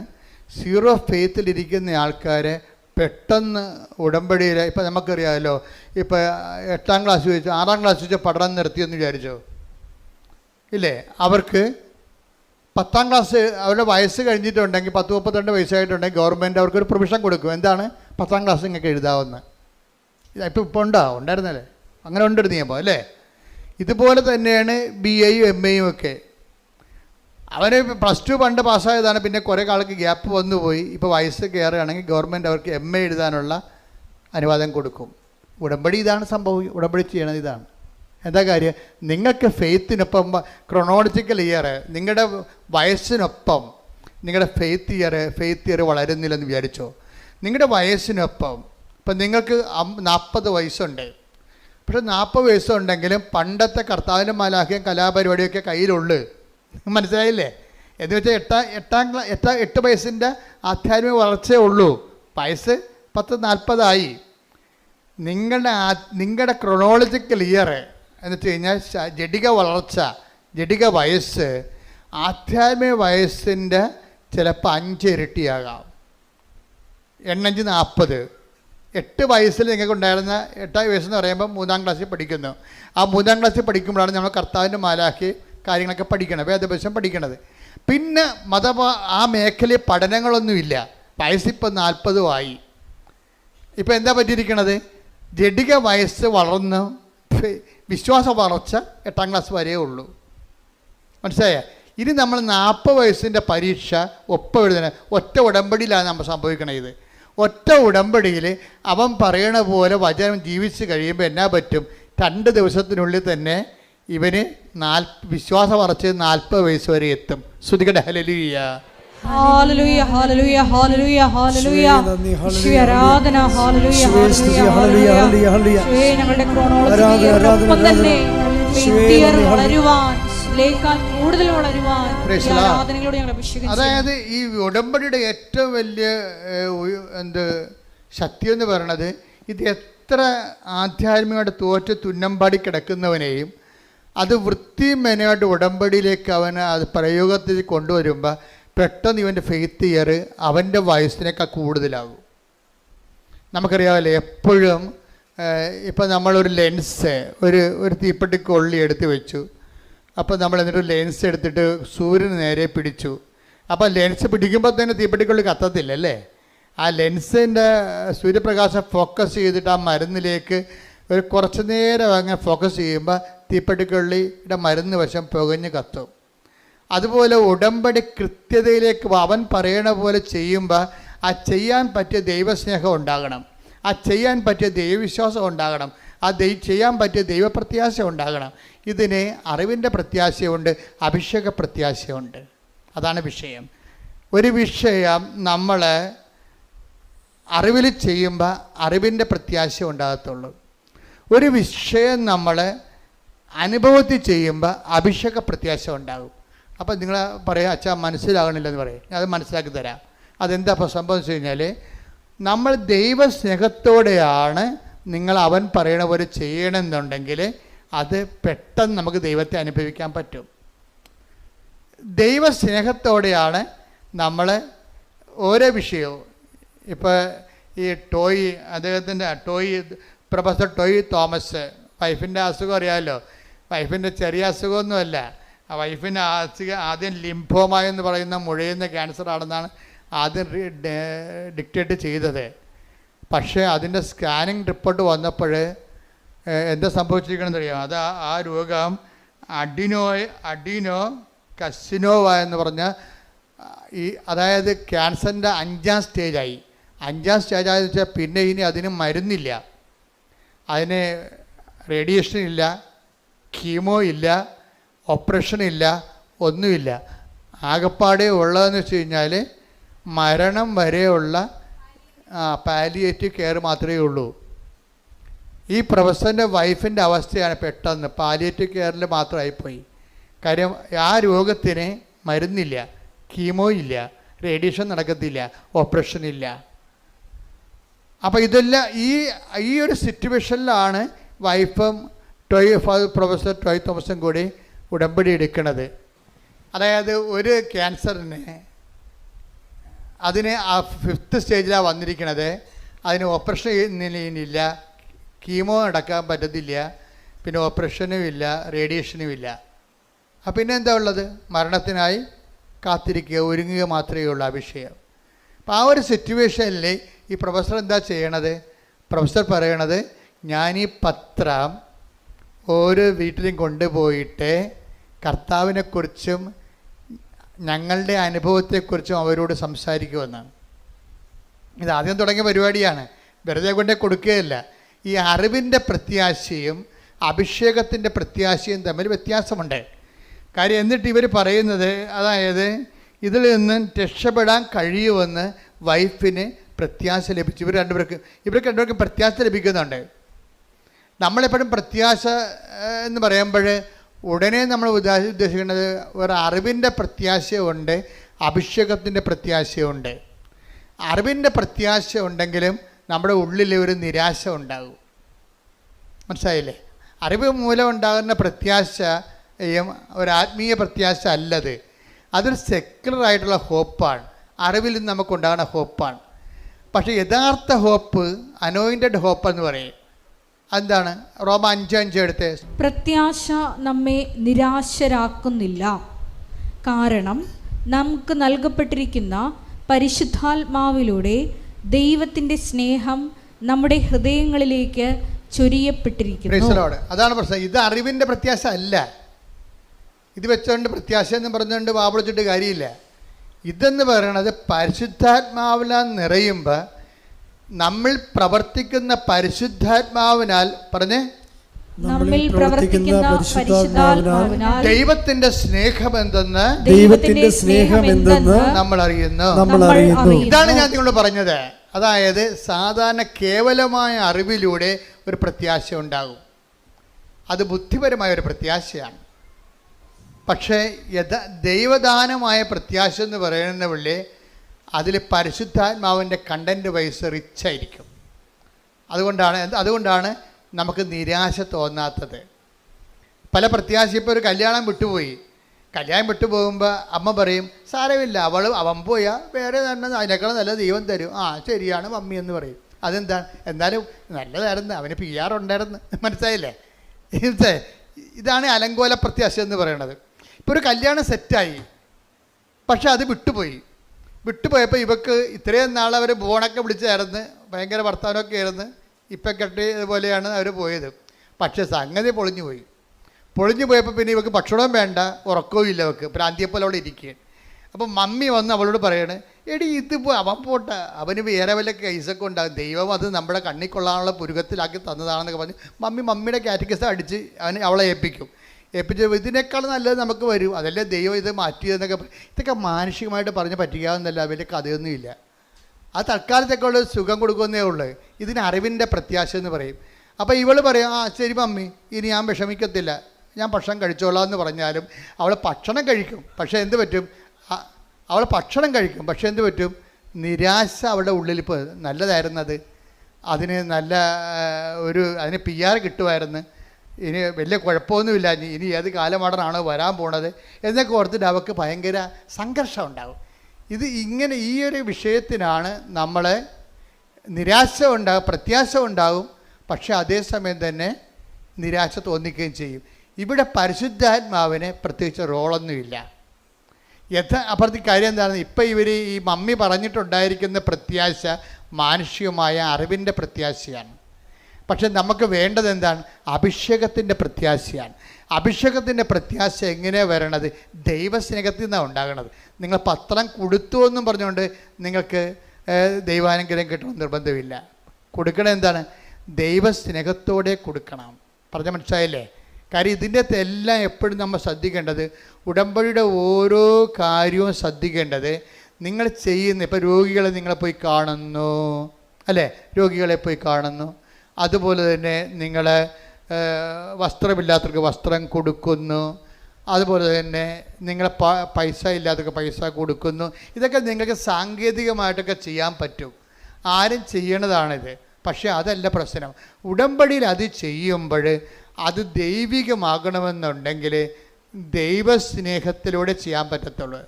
സീറോ ഫെയ്ത്തിലിരിക്കുന്ന ആൾക്കാരെ പെട്ടെന്ന് ഉടമ്പടിയിൽ, ഇപ്പം നമുക്കറിയാമല്ലോ, ഇപ്പം 8ാം ക്ലാസ് വെച്ച് 6ാം ക്ലാസ് വെച്ച് പഠനം നിർത്തിയെന്ന് വിചാരിച്ചോ, ഇല്ലേ? അവർക്ക് 10ാം ക്ലാസ് അവരുടെ വയസ്സ് കഴിഞ്ഞിട്ടുണ്ടെങ്കിൽ 10-32 വയസ്സായിട്ടുണ്ടെങ്കിൽ ഗവൺമെൻറ് അവർക്കൊരു പ്രൊവിഷൻ കൊടുക്കും. എന്താണ്? 10ാം ക്ലാസ് നിങ്ങൾക്ക് എഴുതാവുന്ന. ഇപ്പോൾ ഉണ്ടായിരുന്നല്ലേ? അങ്ങനെ ഉണ്ടൊരു നിയമം, അല്ലേ? ഇതുപോലെ തന്നെയാണ് BAയും MAയും ഒക്കെ. അവന് +2 പണ്ട് പാസ്സായതാണ്. പിന്നെ കുറേ കാലത്ത് ഗ്യാപ്പ് വന്നുപോയി. ഇപ്പോൾ വയസ്സ് കയറുകയാണെങ്കിൽ ഗവൺമെൻറ് അവർക്ക് MA എഴുതാനുള്ള അനുവാദം കൊടുക്കും. ഉടമ്പടി ഇതാണ് സംഭവം. ഉടമ്പടി ചെയ്യണത് ഇതാണ്. എന്താ കാര്യം? നിങ്ങൾക്ക് ഫെയ്ത്തിനൊപ്പം ക്രൊണോളജിക്കൽ ഇയർ, നിങ്ങളുടെ വയസ്സിനൊപ്പം നിങ്ങളുടെ ഫെയ്ത്ത് ഇയർ വളരുന്നില്ലെന്ന് വിചാരിച്ചോ? നിങ്ങളുടെ വയസ്സിനൊപ്പം ഇപ്പം നിങ്ങൾക്ക് 40 വയസ്സുണ്ട്. പക്ഷെ 40 വയസ്സുണ്ടെങ്കിലും പണ്ടത്തെ കർത്താവിൻ്റെ മാലാഖയും കലാപരിപാടിയൊക്കെ കയ്യിലുള്ളു. മനസ്സിലായില്ലേ? എന്ന് വെച്ചാൽ 8 വയസ്സിൻ്റെ ആധ്യാത്മിക വളർച്ചയേ ഉള്ളൂ. വയസ്സ് 40-40 നിങ്ങളുടെ ക്രൊണോളജിക്കൽ ഇയർ എന്ന് വെച്ച് കഴിഞ്ഞാൽ ജഡിക വളർച്ച, ജഡിക വയസ്സ് ആധ്യാത്മിക വയസ്സിൻ്റെ ചിലപ്പോൾ 5 ഇരട്ടിയാകാം. 8 40. 8 വയസ്സിൽ നിങ്ങൾക്ക് ഉണ്ടായിരുന്ന 8 വയസ്സെന്ന് പറയുമ്പോൾ 3ാം ക്ലാസ്സിൽ പഠിക്കുന്നു. ആ 3ാം ക്ലാസ്സിൽ പഠിക്കുമ്പോഴാണ് നമ്മൾ കർത്താവിൻ്റെ മാലാഖി കാര്യങ്ങളൊക്കെ പഠിക്കണം, വേദപുസ്തകം പഠിക്കണത്. പിന്നെ ആ മേഖലയിൽ പഠനങ്ങളൊന്നുമില്ല. വയസ്സിപ്പോൾ 40 ആയി. ഇപ്പോൾ എന്താ പറ്റിയിരിക്കണത്? ജഡിക വയസ്സ് വളർന്ന് വിശ്വാസ വളർച്ച 8ാം ക്ലാസ് വരേ ഉള്ളൂ. മനസ്സിലായേ? ഇനി നമ്മൾ 40 വയസ്സിൻ്റെ പരീക്ഷ ഒപ്പം എഴുതണ ഒറ്റ ഉടമ്പടിയിലാണ് നമ്മൾ സംഭവിക്കണത്. ഇത് ഒറ്റ ഉടമ്പടിയിൽ അവൻ പറയണ പോലെ വചനം ജീവിച്ച് കഴിയുമ്പോൾ എന്നാ പറ്റും? 2 ദിവസത്തിനുള്ളിൽ തന്നെ ഇവന് വിശ്വാസ വളർച്ച 40 വയസ്സ് വരെ എത്തും. ശ്രുതികട്ടെ. ഹല്ലേലൂയ ഹല്ലേലൂയ ഹല്ലേലൂയ ഹല്ലേലൂയ ഹല്ലേലൂയ. ആരാധന. ഹല്ലേലൂയ ഹല്ലേലൂയ ഹല്ലേലൂയ. ഞങ്ങളുടെ ക്രോണോളജിയോടൊപ്പം തന്നെ വളരുവാൻ, കൂടുതൽ വളരുവാൻ ആരാധനകളോട് ഞങ്ങൾ അഭിഷേകം. അതായത് ഈ ഉടമ്പടിയുടെ ഏറ്റവും വലിയ ശക്തി എന്ന് പറയുന്നത്, ഇത് എത്ര ആധ്യാത്മികമായിട്ട് തോറ്റ് തുന്നമ്പാടി കിടക്കുന്നവനെയും അത് വൃത്തിമെനയായിട്ട് ഉടമ്പടിയിലേക്ക് അവന് അത് പ്രയോഗത്തിൽ കൊണ്ടുവരുമ്പോൾ പെട്ടെന്ന് ഇവൻ്റെ ഫെയ്ത്ത് ഇയർ അവൻ്റെ വയസ്സിനേക്കാൾ കൂടുതലാകും. നമുക്കറിയാമല്ലോ, എപ്പോഴും ഇപ്പം നമ്മളൊരു ലെൻസ് ഒരു തീപ്പെട്ടിക്കൊള്ളി എടുത്ത് വെച്ചു. അപ്പോൾ നമ്മൾ എന്നിട്ട് ലെൻസ് എടുത്തിട്ട് സൂര്യന് നേരെ പിടിച്ചു. അപ്പോൾ ലെൻസ് പിടിക്കുമ്പോൾ തന്നെ തീപ്പെട്ടിക്കൊള്ളി കത്തത്തില്ല അല്ലേ? ആ ലെൻസിൻ്റെ സൂര്യപ്രകാശം ഫോക്കസ് ചെയ്തിട്ട് ആ മരുന്നിലേക്ക് ഒരു കുറച്ച് നേരം അങ്ങനെ ഫോക്കസ് ചെയ്യുമ്പോൾ തീപ്പെട്ടിക്കൊള്ളിയുടെ മരുന്ന് വശം പുകഞ്ഞ് കത്തും. അതുപോലെ ഉടമ്പടി കൃത്യതയിലേക്ക് അവൻ പറയണ പോലെ ചെയ്യുമ്പോൾ ആ ചെയ്യാൻ പറ്റിയ ദൈവസ്നേഹം ഉണ്ടാകണം, ആ ചെയ്യാൻ പറ്റിയ ദൈവവിശ്വാസം ഉണ്ടാകണം, ആ ചെയ്യാൻ പറ്റിയ ദൈവപ്രത്യാശ ഉണ്ടാകണം. ഇതിന് അറിവിൻ്റെ പ്രത്യാശയുണ്ട്, അഭിഷേക പ്രത്യാശയുണ്ട്. അതാണ് വിഷയം. ഒരു വിഷയം നമ്മൾ അറിവിൽ ചെയ്യുമ്പോൾ അറിവിൻ്റെ പ്രത്യാശ ഉണ്ടാകത്തുള്ളൂ. ഒരു വിഷയം നമ്മൾ അനുഭവത്തിൽ ചെയ്യുമ്പോൾ അഭിഷേക പ്രത്യാശ ഉണ്ടാകും. അപ്പം നിങ്ങൾ പറയാം, അച്ഛാ മനസ്സിലാകണില്ലെന്ന് പറയും. ഞാൻ അത് മനസ്സിലാക്കി തരാം. അതെന്താ ഇപ്പോൾ സംഭവം വെച്ച് കഴിഞ്ഞാൽ, നമ്മൾ ദൈവസ്നേഹത്തോടെയാണ് നിങ്ങൾ അവൻ പറയണ പോലെ ചെയ്യണമെന്നുണ്ടെങ്കിൽ അത് പെട്ടെന്ന് നമുക്ക് ദൈവത്തെ അനുഭവിക്കാൻ പറ്റും. ദൈവസ്നേഹത്തോടെയാണ് നമ്മൾ ഓരോ വിഷയവും. ഇപ്പോൾ ഈ പ്രൊഫസർ ടോയ് തോമസ്, വൈഫിൻ്റെ അസുഖം അറിയാമല്ലോ. വൈഫിൻ്റെ ചെറിയ അസുഖമൊന്നുമല്ല. ആ വൈഫിന് ആദ്യം ലിംഫോമ എന്ന് പറയുന്ന മുഴയുന്ന ക്യാൻസർ ആണെന്നാണ് ആദ്യം ഡിക്റ്റേറ്റ് ചെയ്തത്. പക്ഷേ അതിൻ്റെ സ്കാനിങ് റിപ്പോർട്ട് വന്നപ്പോൾ എന്താ സംഭവിച്ചിരിക്കണമെന്ന് അറിയാം. അത് ആ രോഗം അഡിനോ കസിനോവ എന്ന് പറഞ്ഞ അതായത് ക്യാൻസറിൻ്റെ 5ാം സ്റ്റേജായി. 5ാം സ്റ്റേജായെന്ന് വെച്ചാൽ പിന്നെ ഇനി അതിന് മരുന്നില്ല, അതിന് റേഡിയേഷൻ ഇല്ല, കീമോ ഇല്ല, ഓപ്പറേഷൻ ഇല്ല, ഒന്നുമില്ല. ആകപ്പാടെ ഉള്ളതെന്ന് വെച്ച് കഴിഞ്ഞാൽ മരണം വരെയുള്ള പാലിയേറ്റീവ് കെയർ മാത്രമേ ഉള്ളൂ. ഈ പ്രൊഫസറിൻ്റെ വൈഫിൻ്റെ അവസ്ഥയാണ് പെട്ടെന്ന് പാലിയേറ്റീവ് കെയറിൽ മാത്രമായിപ്പോയി. കാര്യം ആ രോഗത്തിന് മരുന്നില്ല, കീമോ ഇല്ല, റേഡിയേഷൻ നടക്കത്തില്ല, ഓപ്പറേഷൻ ഇല്ല. അപ്പോൾ ഇതെല്ലാം ഈ ഒരു സിറ്റുവേഷനിലാണ് വൈഫും പ്രൊഫസർ ടോയ് തോമസും കൂടി ഉടമ്പടി എടുക്കുന്നത്. അതായത് ഒരു ക്യാൻസറിന് അതിന് ആ 5th സ്റ്റേജിലാണ് വന്നിരിക്കുന്നത്. അതിന് ഓപ്പറേഷൻ ഇല്ല, കീമോ നടക്കാൻ പറ്റത്തില്ല, പിന്നെ ഓപ്പറേഷനും ഇല്ല, റേഡിയേഷനും ഇല്ല. അപ്പം പിന്നെ എന്താ ഉള്ളത്? മരണത്തിനായി കാത്തിരിക്കുക, ഒരുങ്ങുക മാത്രമേ ഉള്ളൂ ആ വിഷയം. അപ്പം ആ ഒരു സിറ്റുവേഷനിൽ ഈ പ്രൊഫസർ എന്താ ചെയ്യണത്? പ്രൊഫസർ പറയണത്, ഞാൻ ഈ പത്രം ഓരോ വീട്ടിലും കൊണ്ടുപോയിട്ട് കർത്താവിനെക്കുറിച്ചും ഞങ്ങളുടെ അനുഭവത്തെക്കുറിച്ചും അവരോട് സംസാരിക്കുമെന്നാണ്. ഇത് ആദ്യം തുടങ്ങിയ പരിപാടിയാണ്, വെറുതെ കൊണ്ടേ കൊടുക്കുകയല്ല. ഈ അറിവിൻ്റെ പ്രത്യാശയും അഭിഷേകത്തിൻ്റെ പ്രത്യാശയും തമ്മിൽ വ്യത്യാസമുണ്ട്. കാര്യം എന്നിട്ട് ഇവർ പറയുന്നത്, അതായത് ഇതിൽ നിന്ന് രക്ഷപ്പെടാൻ കഴിയുമെന്ന് വൈഫിന് പ്രത്യാശ ലഭിച്ചു. ഇവർക്ക് രണ്ടുപേർക്കും പ്രത്യാശ ലഭിക്കുന്നുണ്ട്. നമ്മളെപ്പോഴും പ്രത്യാശ എന്ന് പറയുമ്പോൾ ഉടനെ നമ്മൾ ഉദ്ദേശിക്കുന്നത് ഒരു അറിവിൻ്റെ പ്രത്യാശയുണ്ട്, അഭിഷേകത്തിൻ്റെ പ്രത്യാശയുണ്ട്. അറിവിൻ്റെ പ്രത്യാശ ഉണ്ടെങ്കിലും നമ്മുടെ ഉള്ളിൽ ഒരു നിരാശ ഉണ്ടാകും. മനസ്സിലായില്ലേ? അറിവ് മൂലം ഉണ്ടാകുന്ന പ്രത്യാശയും ഒരു ആത്മീയ പ്രത്യാശ അല്ലത്. അതൊരു സെക്യുലറായിട്ടുള്ള ഹോപ്പാണ്, അറിവിൽ നിന്ന് നമുക്കുണ്ടാകുന്ന ഹോപ്പാണ്. പക്ഷേ യഥാർത്ഥ ഹോപ്പ് അനോയിൻറ്റഡ് ഹോപ്പ് എന്ന് പറയും. എന്താണ്? റോമ 5:5 എടുത്ത്, പ്രത്യാശ നമ്മെ നിരാശരാക്കുന്നില്ല, കാരണം നമുക്ക് നൽകപ്പെട്ടിരിക്കുന്ന പരിശുദ്ധാത്മാവിലൂടെ ദൈവത്തിൻ്റെ സ്നേഹം നമ്മുടെ ഹൃദയങ്ങളിലേക്ക് ചൊരിയപ്പെട്ടിരിക്കുന്നു. അതാണ് പ്രശ്നം. ഇത് അറിവിൻ്റെ പ്രത്യാശ അല്ല. ഇത് വെച്ചുകൊണ്ട് പ്രത്യാശ എന്ന് പറഞ്ഞുകൊണ്ട് വാപിളിച്ചിട്ട് കാര്യമില്ല. ഇതെന്ന് പറയണത് പരിശുദ്ധാത്മാവിനാൽ നിറയുമ്പോൾ നമ്മൾ പ്രവർത്തിക്കുന്ന പരിശുദ്ധാത്മാവിനാൽ നമ്മിൽ പ്രവർത്തിക്കുന്ന പരിശുദ്ധാത്മാവിനാൽ ദൈവത്തിന്റെ സ്നേഹമെന്തെന്ന് നമ്മൾ അറിയുന്നു. ഇതാണ് ഞാൻ നിങ്ങളോട് പറഞ്ഞത്. അതായത് സാധാരണ കേവലമായ അറിവിലൂടെ ഒരു പ്രത്യാശ ഉണ്ടാകും, അത് ബുദ്ധിപരമായ ഒരു പ്രത്യാശയാണ്. പക്ഷേ ദൈവദാനമായ പ്രത്യാശ എന്ന് പറയുന്ന പുള്ളി അതിൽ പരിശുദ്ധാത്മാവിൻ്റെ കണ്ടൻറ്റ് വൈസ് റിച്ചായിരിക്കും. അതുകൊണ്ടാണ് നമുക്ക് നിരാശ തോന്നാത്തത്. പല പ്രത്യാശ, ഇപ്പോൾ ഒരു കല്യാണം വിട്ടുപോകുമ്പോൾ അമ്മ പറയും, സാരമില്ല, അവൻ പോയാൽ വേറെ തന്നെ അതിനേക്കാളും നല്ല ദൈവം തരും. ശരിയാണ് മമ്മി എന്ന് പറയും. അതെന്താണ്? എന്നാലും നല്ലതായിരുന്നു, അവന് PR ഉണ്ടായിരുന്നു. മനസ്സിലായില്ലേ? ഇതാണ് അലങ്കോല പ്രത്യാശ എന്ന് പറയുന്നത്. ഇപ്പോൾ ഒരു കല്യാണം സെറ്റായി, പക്ഷെ അത് വിട്ടുപോയപ്പോൾ ഇവക്ക് ഇത്രയും നാൾ അവർ ബോണൊക്കെ വിളിച്ചായിരുന്നു, ഭയങ്കര വർത്തമാനമൊക്കെ ആയിരുന്നു, ഇപ്പം കെട്ടിയതുപോലെയാണ് അവർ പോയത്. പക്ഷേ സംഗതി പൊളിഞ്ഞു പോയപ്പോൾ പിന്നെ ഇവക്ക് ഭക്ഷണവും വേണ്ട, ഉറക്കവും ഇല്ല, അവൾക്ക് ഭ്രാന്തിയെപ്പോലെ അവിടെ ഇരിക്കുകയാണ്. അപ്പം മമ്മി വന്ന് അവളോട് പറയാണ്, എടി ഇതിപ്പോൾ അവൻ പോട്ടെ, അവന് വേറെ വല്ല കേസൊക്കെ ഉണ്ടാകും, ദൈവം അത് നമ്മുടെ കണ്ണിൽ കൊള്ളാനുള്ള പുരുകത്തിലാക്കി തന്നതാണെന്നൊക്കെ പറഞ്ഞ് മമ്മിയുടെ കാറ്റഗറിസ് അടിച്ച് അവളെ ഏൽപ്പിച്ച് ഇതിനേക്കാൾ നല്ലത് നമുക്ക് വരും, അതല്ലേ ദൈവം ഇത് മാറ്റിയതെന്നൊക്കെ. ഇതൊക്കെ മാനുഷികമായിട്ട് പറഞ്ഞ് പറ്റിക്കാവുന്നല്ല, വലിയ കഥയൊന്നുമില്ല. അത് തൽക്കാലത്തേക്കുള്ള സുഖം കൊടുക്കുന്നേ ഉള്ളൂ. ഇതിന് അറിവിൻ്റെ പ്രത്യാശ എന്ന് പറയും. അപ്പോൾ ഇവൾ പറയും, ആ ശരി മമ്മി, ഇനി ഞാൻ വിഷമിക്കത്തില്ല, ഞാൻ ഭക്ഷണം കഴിച്ചോളാം എന്ന് പറഞ്ഞാലും അവൾ ഭക്ഷണം കഴിക്കും. പക്ഷേ എന്ത് പറ്റും? അവൾ ഭക്ഷണം കഴിക്കും, പക്ഷേ എന്ത് പറ്റും? നിരാശ അവളുടെ ഉള്ളിൽ. ഇപ്പോൾ നല്ലതായിരുന്നത്, അതിന് നല്ല അതിന് PR കിട്ടുമായിരുന്നു, ഇനി വലിയ കുഴപ്പമൊന്നുമില്ല, ഇനി ഏത് കാലമാടനാണോ വരാൻ പോണത് എന്നൊക്കെ ഓർത്തിട്ട് അവൾക്ക് ഭയങ്കര സംഘർഷം ഉണ്ടാകും. ഇങ്ങനെ ഈ ഒരു വിഷയത്തിനാണ് നമ്മളെ നിരാശ ഉണ്ടാകും, പ്രത്യാശ ഉണ്ടാകും, പക്ഷെ അതേസമയം തന്നെ നിരാശ തോന്നിക്കുകയും ചെയ്യും. ഇവിടെ പരിശുദ്ധാത്മാവിന് പ്രത്യേകിച്ച് റോളൊന്നുമില്ല. അപ്പുറത്തെ കാര്യം എന്താണെന്ന്, ഇപ്പം ഇവർ ഈ മമ്മി പറഞ്ഞിട്ടുണ്ടായിരിക്കുന്ന പ്രത്യാശ മാനുഷികമായ അറിവിൻ്റെ പ്രത്യാശയാണ്. പക്ഷെ നമുക്ക് വേണ്ടത് എന്താണ്? അഭിഷേകത്തിൻ്റെ പ്രത്യാശയാണ്. അഭിഷേകത്തിൻ്റെ പ്രത്യാശ എങ്ങനെയാണ് വരണത്? ദൈവസ്നേഹത്തിൽ നിന്നാണ് ഉണ്ടാകണത്. നിങ്ങൾ പത്രം കൊടുത്തു എന്നും പറഞ്ഞുകൊണ്ട് നിങ്ങൾക്ക് ദൈവാനുഗ്രഹം കിട്ടണമെന്ന് നിർബന്ധമില്ല. കൊടുക്കണം എന്താണ്? ദൈവസ്നേഹത്തോടെ കൊടുക്കണം. പറഞ്ഞ മനസ്സിലായില്ലേ? കാര്യം ഇതിൻ്റെ എല്ലാം എപ്പോഴും നമ്മൾ ശ്രദ്ധിക്കേണ്ടത്, ഉടമ്പടിയുടെ ഓരോ കാര്യവും ശ്രദ്ധിക്കേണ്ടത് നിങ്ങൾ ചെയ്യുന്ന. ഇപ്പോൾ രോഗികളെ നിങ്ങളെ പോയി കാണുന്നു, അല്ലേ? രോഗികളെ പോയി കാണുന്നു. അതുപോലെ തന്നെ നിങ്ങൾ വസ്ത്രമില്ലാത്തവർക്ക് വസ്ത്രം കൊടുക്കുന്നു. അതുപോലെ തന്നെ നിങ്ങൾ പൈസ ഇല്ലാത്തവർക്ക് പൈസ കൊടുക്കുന്നു. ഇതൊക്കെ നിങ്ങൾക്ക് സാങ്കേതികമായിട്ടൊക്കെ ചെയ്യാൻ പറ്റും, ആരും ചെയ്യണതാണിത്. പക്ഷേ അതല്ല പ്രശ്നം. ഉടമ്പടിയിൽ അത് ചെയ്യുമ്പോൾ അത് ദൈവികമാകണമെന്നുണ്ടെങ്കിൽ ദൈവസ്നേഹത്തിലൂടെ ചെയ്യാൻ പറ്റത്തുള്ളൂ.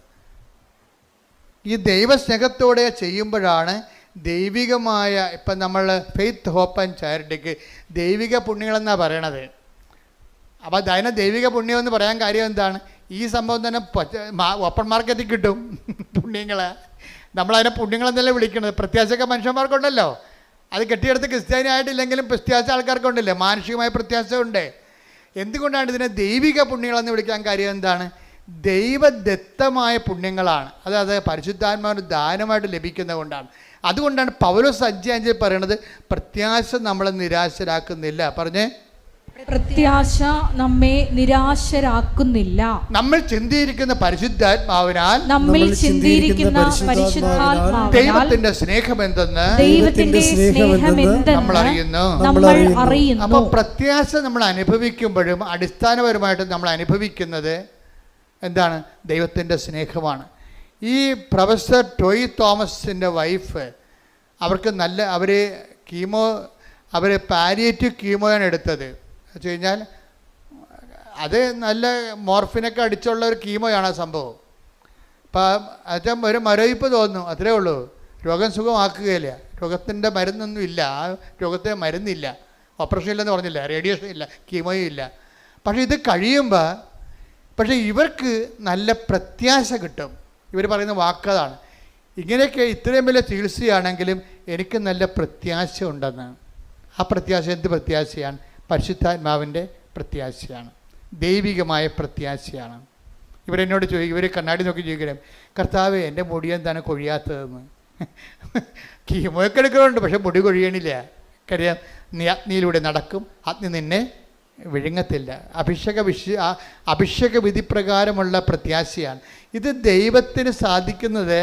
ഈ ദൈവസ്നേഹത്തോടെ ചെയ്യുമ്പോഴാണ് ദൈവികമായ, ഇപ്പം നമ്മൾ ഫെയ്ത്ത് ഹോപ്പ് ആൻഡ് ചാരിറ്റിക്ക് ദൈവിക പുണ്യങ്ങളെന്നാണ് പറയണത്. അപ്പോൾ അതിനെ ദൈവിക പുണ്യമെന്ന് പറയാൻ കാര്യം എന്താണ്? ഈ സംഭവം തന്നെ ഓപ്പൺ മാർക്കറ്റിൽ കിട്ടും പുണ്യങ്ങൾ. നമ്മളതിനെ പുണ്യങ്ങളെന്നല്ലേ വിളിക്കുന്നത്. പ്രത്യാശയൊക്കെ മനുഷ്യന്മാർക്കുണ്ടല്ലോ, അത് കെട്ടിയെടുത്ത് ക്രിസ്ത്യാനി ആയിട്ടില്ലെങ്കിലും പ്രത്യാശ ആൾക്കാർക്കുണ്ടല്ലേ, മാനുഷികമായ പ്രത്യാശ ഉണ്ട്. എന്തുകൊണ്ടാണ് ഇതിനെ ദൈവിക പുണ്യങ്ങളെന്ന് വിളിക്കാൻ കാര്യം എന്താണ്? ദൈവദത്തമായ പുണ്യങ്ങളാണ്. അതായത് പരിശുദ്ധാത്മാവിന് ദാനമായിട്ട് ലഭിക്കുന്നത് കൊണ്ടാണ്. അതുകൊണ്ടാണ് പൗലോസ് 5:5 പറയണത്, പ്രത്യാശ നമ്മളെ നിരാശരാക്കുന്നില്ല. പറഞ്ഞേ, പ്രത്യാശ നമ്മെ നിരാശരാക്കുന്നില്ല. നമ്മൾ ചിന്തിയിരിക്കുന്ന പരിശുദ്ധാത്മാവിനാൽ, ദൈവത്തിന്റെ സ്നേഹമെന്തെന്ന് നമ്മൾ അറിയുന്നു. അപ്പോൾ പ്രത്യാശ നമ്മൾ അനുഭവിക്കുമ്പോഴും അടിസ്ഥാനപരമായിട്ട് നമ്മൾ അനുഭവിക്കുന്നത് എന്താണ്? ദൈവത്തിൻ്റെ സ്നേഹമാണ്. ഈ പ്രൊഫസർ ടോയ് തോമസിൻ്റെ വൈഫ്, അവർക്ക് അവർ പാലിയേറ്റീവ് കീമോയാണ് എടുത്തത്. വെച്ച് കഴിഞ്ഞാൽ അത് നല്ല മോർഫിനൊക്കെ അടിച്ചുള്ള ഒരു കീമോയാണ് ആ സംഭവം. അപ്പം അത് ഒരു മരവിപ്പ് തോന്നുന്നു, അത്രേ ഉള്ളൂ. രോഗം സുഖമാക്കുകയില്ല. രോഗത്തിൻ്റെ മരുന്നൊന്നും ഇല്ല, ആ രോഗത്തിന് മരുന്നില്ല, ഓപ്പറേഷൻ ഇല്ലെന്ന് പറഞ്ഞില്ല, റേഡിയേഷൻ ഇല്ല, കീമോയും ഇല്ല. പക്ഷേ ഇത് കഴിയുമ്പോൾ ഇവർക്ക് നല്ല പ്രത്യാശ കിട്ടും. ഇവർ പറയുന്ന വാക്കതാണ്, ഇങ്ങനെയൊക്കെ ഇത്രയും വലിയ ചികിത്സയാണെങ്കിലും എനിക്ക് നല്ല പ്രത്യാശ ഉണ്ടെന്ന്. ആ പ്രത്യാശ എന്ത് പ്രത്യാശയാണ്? പരിശുദ്ധാത്മാവിൻ്റെ പ്രത്യാശയാണ്, ദൈവികമായ പ്രത്യാശയാണ്. ഇവരെന്നോട് ചോദിക്കും, ഇവർ കണ്ണാടി നോക്കി ചോദിക്കണം, കർത്താവേ എൻ്റെ മുടി എന്താണ് കൊഴിയാത്തതെന്ന്. കീമോയൊക്കെ എടുക്കുന്നുണ്ട്, പക്ഷെ മുടി കൊഴിയണില്ല. കാര്യം നീ അഗ്നിയിലൂടെ നടക്കും, അഗ്നി നിന്നെ വിഴുങ്ങത്തില്ല. അഭിഷേക വിധി പ്രകാരമുള്ള പ്രത്യാശയാണ്. ഇത് ദൈവത്തിന് സാധിക്കുന്നത്,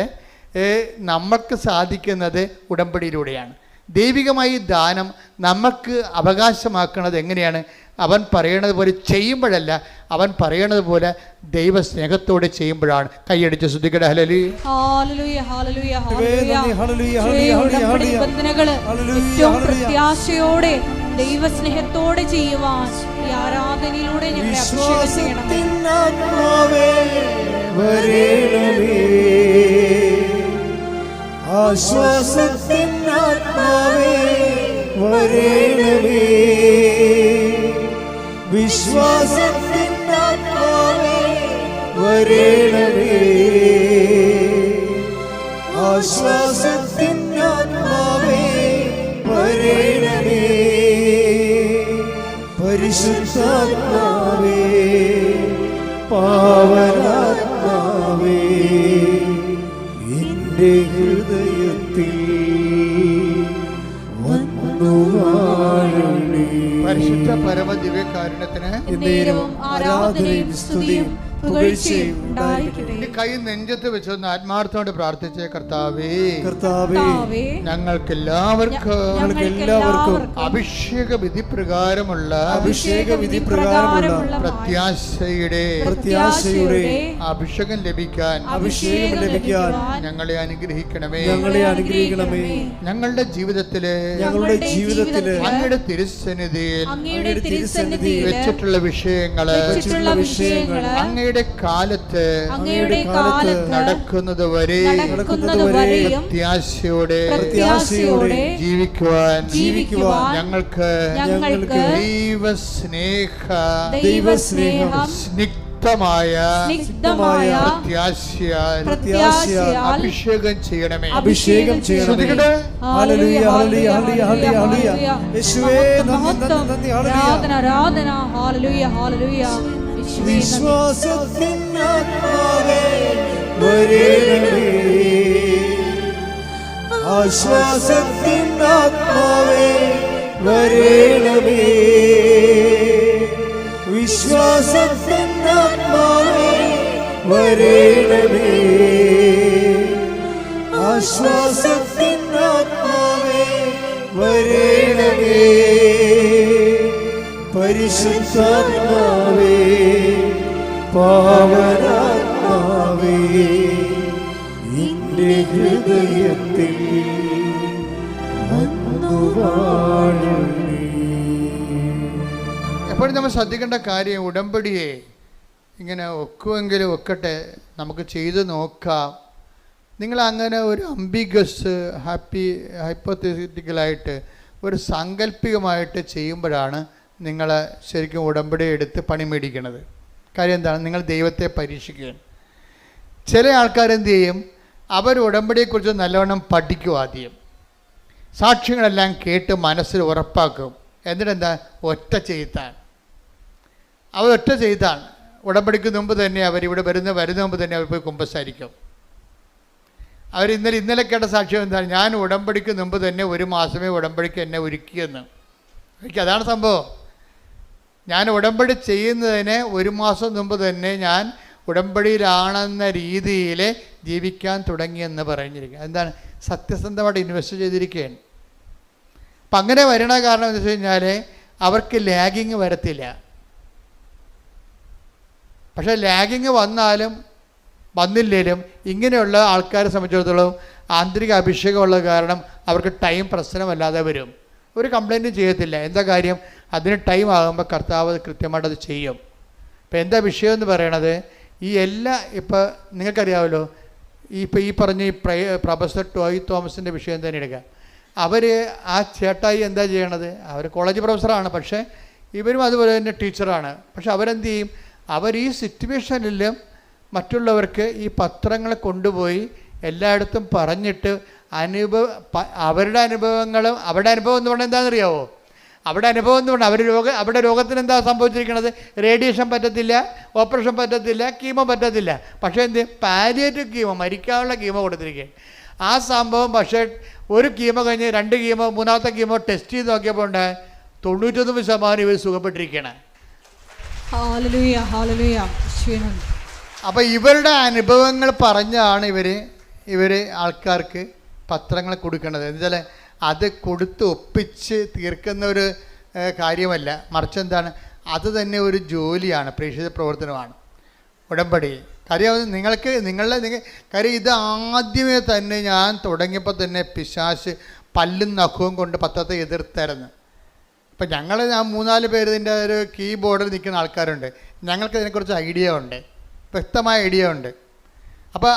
നമുക്ക് സാധിക്കുന്നത് ഉടമ്പടിയിലൂടെയാണ്. ദൈവികമായി ദാനം നമുക്ക് അവകാശമാക്കുന്നത് എങ്ങനെയാണ്? അവൻ പറയണത് പോലെ ചെയ്യുമ്പോഴല്ല, അവൻ പറയണത് പോലെ ദൈവസ്നേഹത്തോടെ ചെയ്യുമ്പോഴാണ്. കൈയടിച്ച് ശ്രദ്ധിക്കട്ടെ. ഹല്ലേലൂയ, ഏറ്റവും പ്രത്യാശയോടെ ദൈവസ്നേഹത്തോടെ ചെയ്യുവാൻ ഈ ആരാധനയിലൂടെ ഞങ്ങളെ അഭിഷേകം ചെയ്യണമേ. ആശ്വാസത്തിൻ ആത്മാവേ വരേണമേ. വിശ്വാസത്തിൻ ആത്മാവേ വരേണമേ. ആശ്വാസത്തിൻ ആത്മാവേ വരേണമേ. പരിശുദ്ധാത്മാവേ പാവനാത്മാവേ എന്റെ ഹൃദയത്തിൽ വന്നു വാഴണേ. പരിശുദ്ധ പരമ ദിവ്യകാരുണ്യത്തിന് എന്നേരവും ആരാധനയും സ്തുതിയും പുകഴ്ചയും ഉണ്ടായിരിക്കട്ടെ. ഈ കൈ നെഞ്ചത്ത് വെച്ചൊന്ന് ആത്മാർത്ഥത്തോടെ പ്രാർത്ഥിച്ചേ. കർത്താവേ, കർത്താവേ, ഞങ്ങൾക്കെല്ലാവർക്കും അഭിഷേക വിധി പ്രകാരമുള്ള പ്രത്യാശയുടെ അഭിഷേകം ലഭിക്കാൻ ഞങ്ങളെ അനുഗ്രഹിക്കണമേ. ഞങ്ങളുടെ ജീവിതത്തില് അങ്ങയുടെ തിരുസന്നിധിയിൽ വെച്ചിട്ടുള്ള വിഷയങ്ങള് അങ്ങയുടെ കാലത്ത് നടക്കുന്നത് വരെ പ്രത്യാശയോടെ ജീവിക്കുവാൻ ഞങ്ങൾക്ക് ദൈവസ്നേഹം സ്നിഗ്ധമായ പ്രത്യാശയാൽ അഭിഷേകം ചെയ്യണമേ. ഹല്ലേലൂയ ഹല്ലേലൂയ ഹല്ലേലൂയ ഹല്ലേലൂയ. യേശുവേ നന്ദി ആരാധന ആരാധന. ഹല്ലേലൂയ ഹല്ലേലൂയ. വിശ്വാസത്തിൻ ആത്മാവേ വരേണമേ. ആശ്വാസത്തിൻ ആത്മാവേ വരേണമേ. വിശ്വാസത്തിൻ ആത്മാവേ വരേണമേ. ആശ്വാസത്തിൻ ആത്മാവേ വരേണമേ. പരിശുദ്ധാത്മാവേ പാവനാത്മാവേ എന്റെ ഹൃദയത്തിൽ വന്നു വാഴണേ. എപ്പോഴും നമ്മൾ ശ്രദ്ധിക്കേണ്ട കാര്യം, ഉടമ്പടിയെ ഇങ്ങനെ ഒക്കുമെങ്കിലും ഒക്കട്ടെ, നമുക്ക് ചെയ്ത് നോക്കാം. നിങ്ങൾ അങ്ങനെ ഒരു അംബിഗസ് ഹൈപ്പോത്തറ്റിക്കലായിട്ട് ഒരു സാങ്കല്പികമായിട്ട് ചെയ്യുമ്പോഴാണ് നിങ്ങൾ ശരിക്കും ഉടമ്പടി എടുത്ത് പണി മേടിക്കണത്. കാര്യം എന്താണ്? നിങ്ങൾ ദൈവത്തെ പരീക്ഷിക്കുകയാണ്. ചില ആൾക്കാരെന്ത് ചെയ്യും? അവർ ഉടമ്പടിയെക്കുറിച്ച് നല്ലവണ്ണം പഠിക്കും. ആദ്യം സാക്ഷ്യങ്ങളെല്ലാം കേട്ട് മനസ്സിൽ ഉറപ്പാക്കും. എന്നിട്ടെന്താ? ഒറ്റ ചെയ്താണ്. അവർ ഒറ്റ ചെയ്താണ്. ഉടമ്പടിക്ക് മുമ്പ് തന്നെ അവരിവിടെ വരുന്ന മുമ്പ് തന്നെ അവർ പോയി കുമ്പസാരിക്കും. അവർ ഇന്നലെ കേട്ട സാക്ഷ്യം എന്താണ്? ഞാൻ ഉടമ്പടിക്ക് മുമ്പ് തന്നെ 1 മാസമേ ഉടമ്പടിക്ക് എന്നെ ഒരുക്കിയെന്ന്. അതാണ് സംഭവം. ഞാൻ ഉടമ്പടി ചെയ്യുന്നതിന് 1 മാസം മുമ്പ് തന്നെ ഞാൻ ഉടമ്പടിയിലാണെന്ന രീതിയിൽ ജീവിക്കാൻ തുടങ്ങിയെന്ന് പറഞ്ഞിരിക്കുക. എന്താണ്? സത്യസന്ധമായിട്ട് ഇൻവെസ്റ്റ് ചെയ്തിരിക്കുകയാണ്. അപ്പം അങ്ങനെ വരണ കാരണം എന്ന് വെച്ച് കഴിഞ്ഞാൽ അവർക്ക് ലാഗിങ് വരത്തില്ല. പക്ഷേ ലാഗിങ് വന്നില്ലേലും ഇങ്ങനെയുള്ള ആൾക്കാരെ സംബന്ധിച്ചിടത്തോളം ആന്തരിക അഭിഷേകമുള്ള കാരണം അവർക്ക് ടൈം പ്രശ്നമല്ലാതെ വരും. ഒരു കംപ്ലൈൻറ്റും ചെയ്യത്തില്ല. എന്താ കാര്യം? അതിന് ടൈം ആകുമ്പോൾ കർത്താവ് കൃത്യമായിട്ട് അത് ചെയ്യും. ഇപ്പം എന്താ വിഷയം എന്ന് പറയണത്? ഇപ്പോൾ നിങ്ങൾക്കറിയാമല്ലോ, ഈ പറഞ്ഞ ഈ പ്രൊഫസർ ടോയ് തോമസിൻ്റെ വിഷയം തന്നെ എടുക്കുക. അവർ ആ ചേട്ടായി എന്താ ചെയ്യണത്? അവർ കോളേജ് പ്രൊഫസറാണ്, പക്ഷേ ഇവരും അതുപോലെ തന്നെ ടീച്ചറാണ്. പക്ഷെ അവരെന്ത് ചെയ്യും? അവർ ഈ സിറ്റുവേഷനിലും മറ്റുള്ളവർക്ക് ഈ പത്രങ്ങൾ കൊണ്ടുപോയി എല്ലായിടത്തും പറഞ്ഞിട്ട് അവരുടെ അനുഭവങ്ങളും അവരുടെ അനുഭവം എന്ന് പറഞ്ഞാൽ എന്താണെന്നറിയാവോ? അവിടെ അനുഭവം എന്ന് പറഞ്ഞാൽ അവരുടെ രോഗത്തിന് എന്താ സംഭവിച്ചിരിക്കുന്നത്? റേഡിയേഷൻ പറ്റത്തില്ല, ഓപ്പറേഷൻ പറ്റത്തില്ല, കീമോ പറ്റത്തില്ല. പക്ഷേ എന്ത്? പാലിയേറ്റീവ് കീമോ, മരിക്കാനുള്ള കീമോ കൊടുത്തിരിക്കുകയാണ്. ആ സംഭവം പക്ഷേ ഒരു കീമോ കഴിഞ്ഞ് 2 കീമോ 3ാമത്തെ കീമോ ടെസ്റ്റ് ചെയ്ത് നോക്കിയപ്പോൾ ഉണ്ട് 99% ഇവർ സുഖപ്പെട്ടിരിക്കുകയാണ്. അപ്പോൾ ഇവരുടെ അനുഭവങ്ങൾ പറഞ്ഞാണ് ഇവർ ആൾക്കാർക്ക് പത്രങ്ങൾ കൊടുക്കേണ്ടത്. എന്നുവെച്ചാൽ അത് കൊടുത്ത് ഒപ്പിച്ച് തീർക്കുന്ന ഒരു കാര്യമല്ല, മറിച്ച് എന്താണ്? അത് തന്നെ ഒരു ജോലിയാണ്, പ്രേക്ഷിത പ്രവർത്തനമാണ് ഉടമ്പടി. കാര്യം കാര്യം ഇത് ആദ്യമേ തന്നെ ഞാൻ തുടങ്ങിയപ്പോൾ തന്നെ പിശാച് പല്ലും നഖവും കൊണ്ട് പത്രത്തെ എതിർത്തായിരുന്നു. ഇപ്പം ഞാൻ 3-4 പേര് ഇതിൻ്റെ ഒരു കീബോർഡിൽ നിൽക്കുന്ന ആൾക്കാരുണ്ട്. ഞങ്ങൾക്ക് ഇതിനെക്കുറിച്ച് ഐഡിയ ഉണ്ട്, വ്യക്തമായ ഐഡിയ ഉണ്ട്. അപ്പോൾ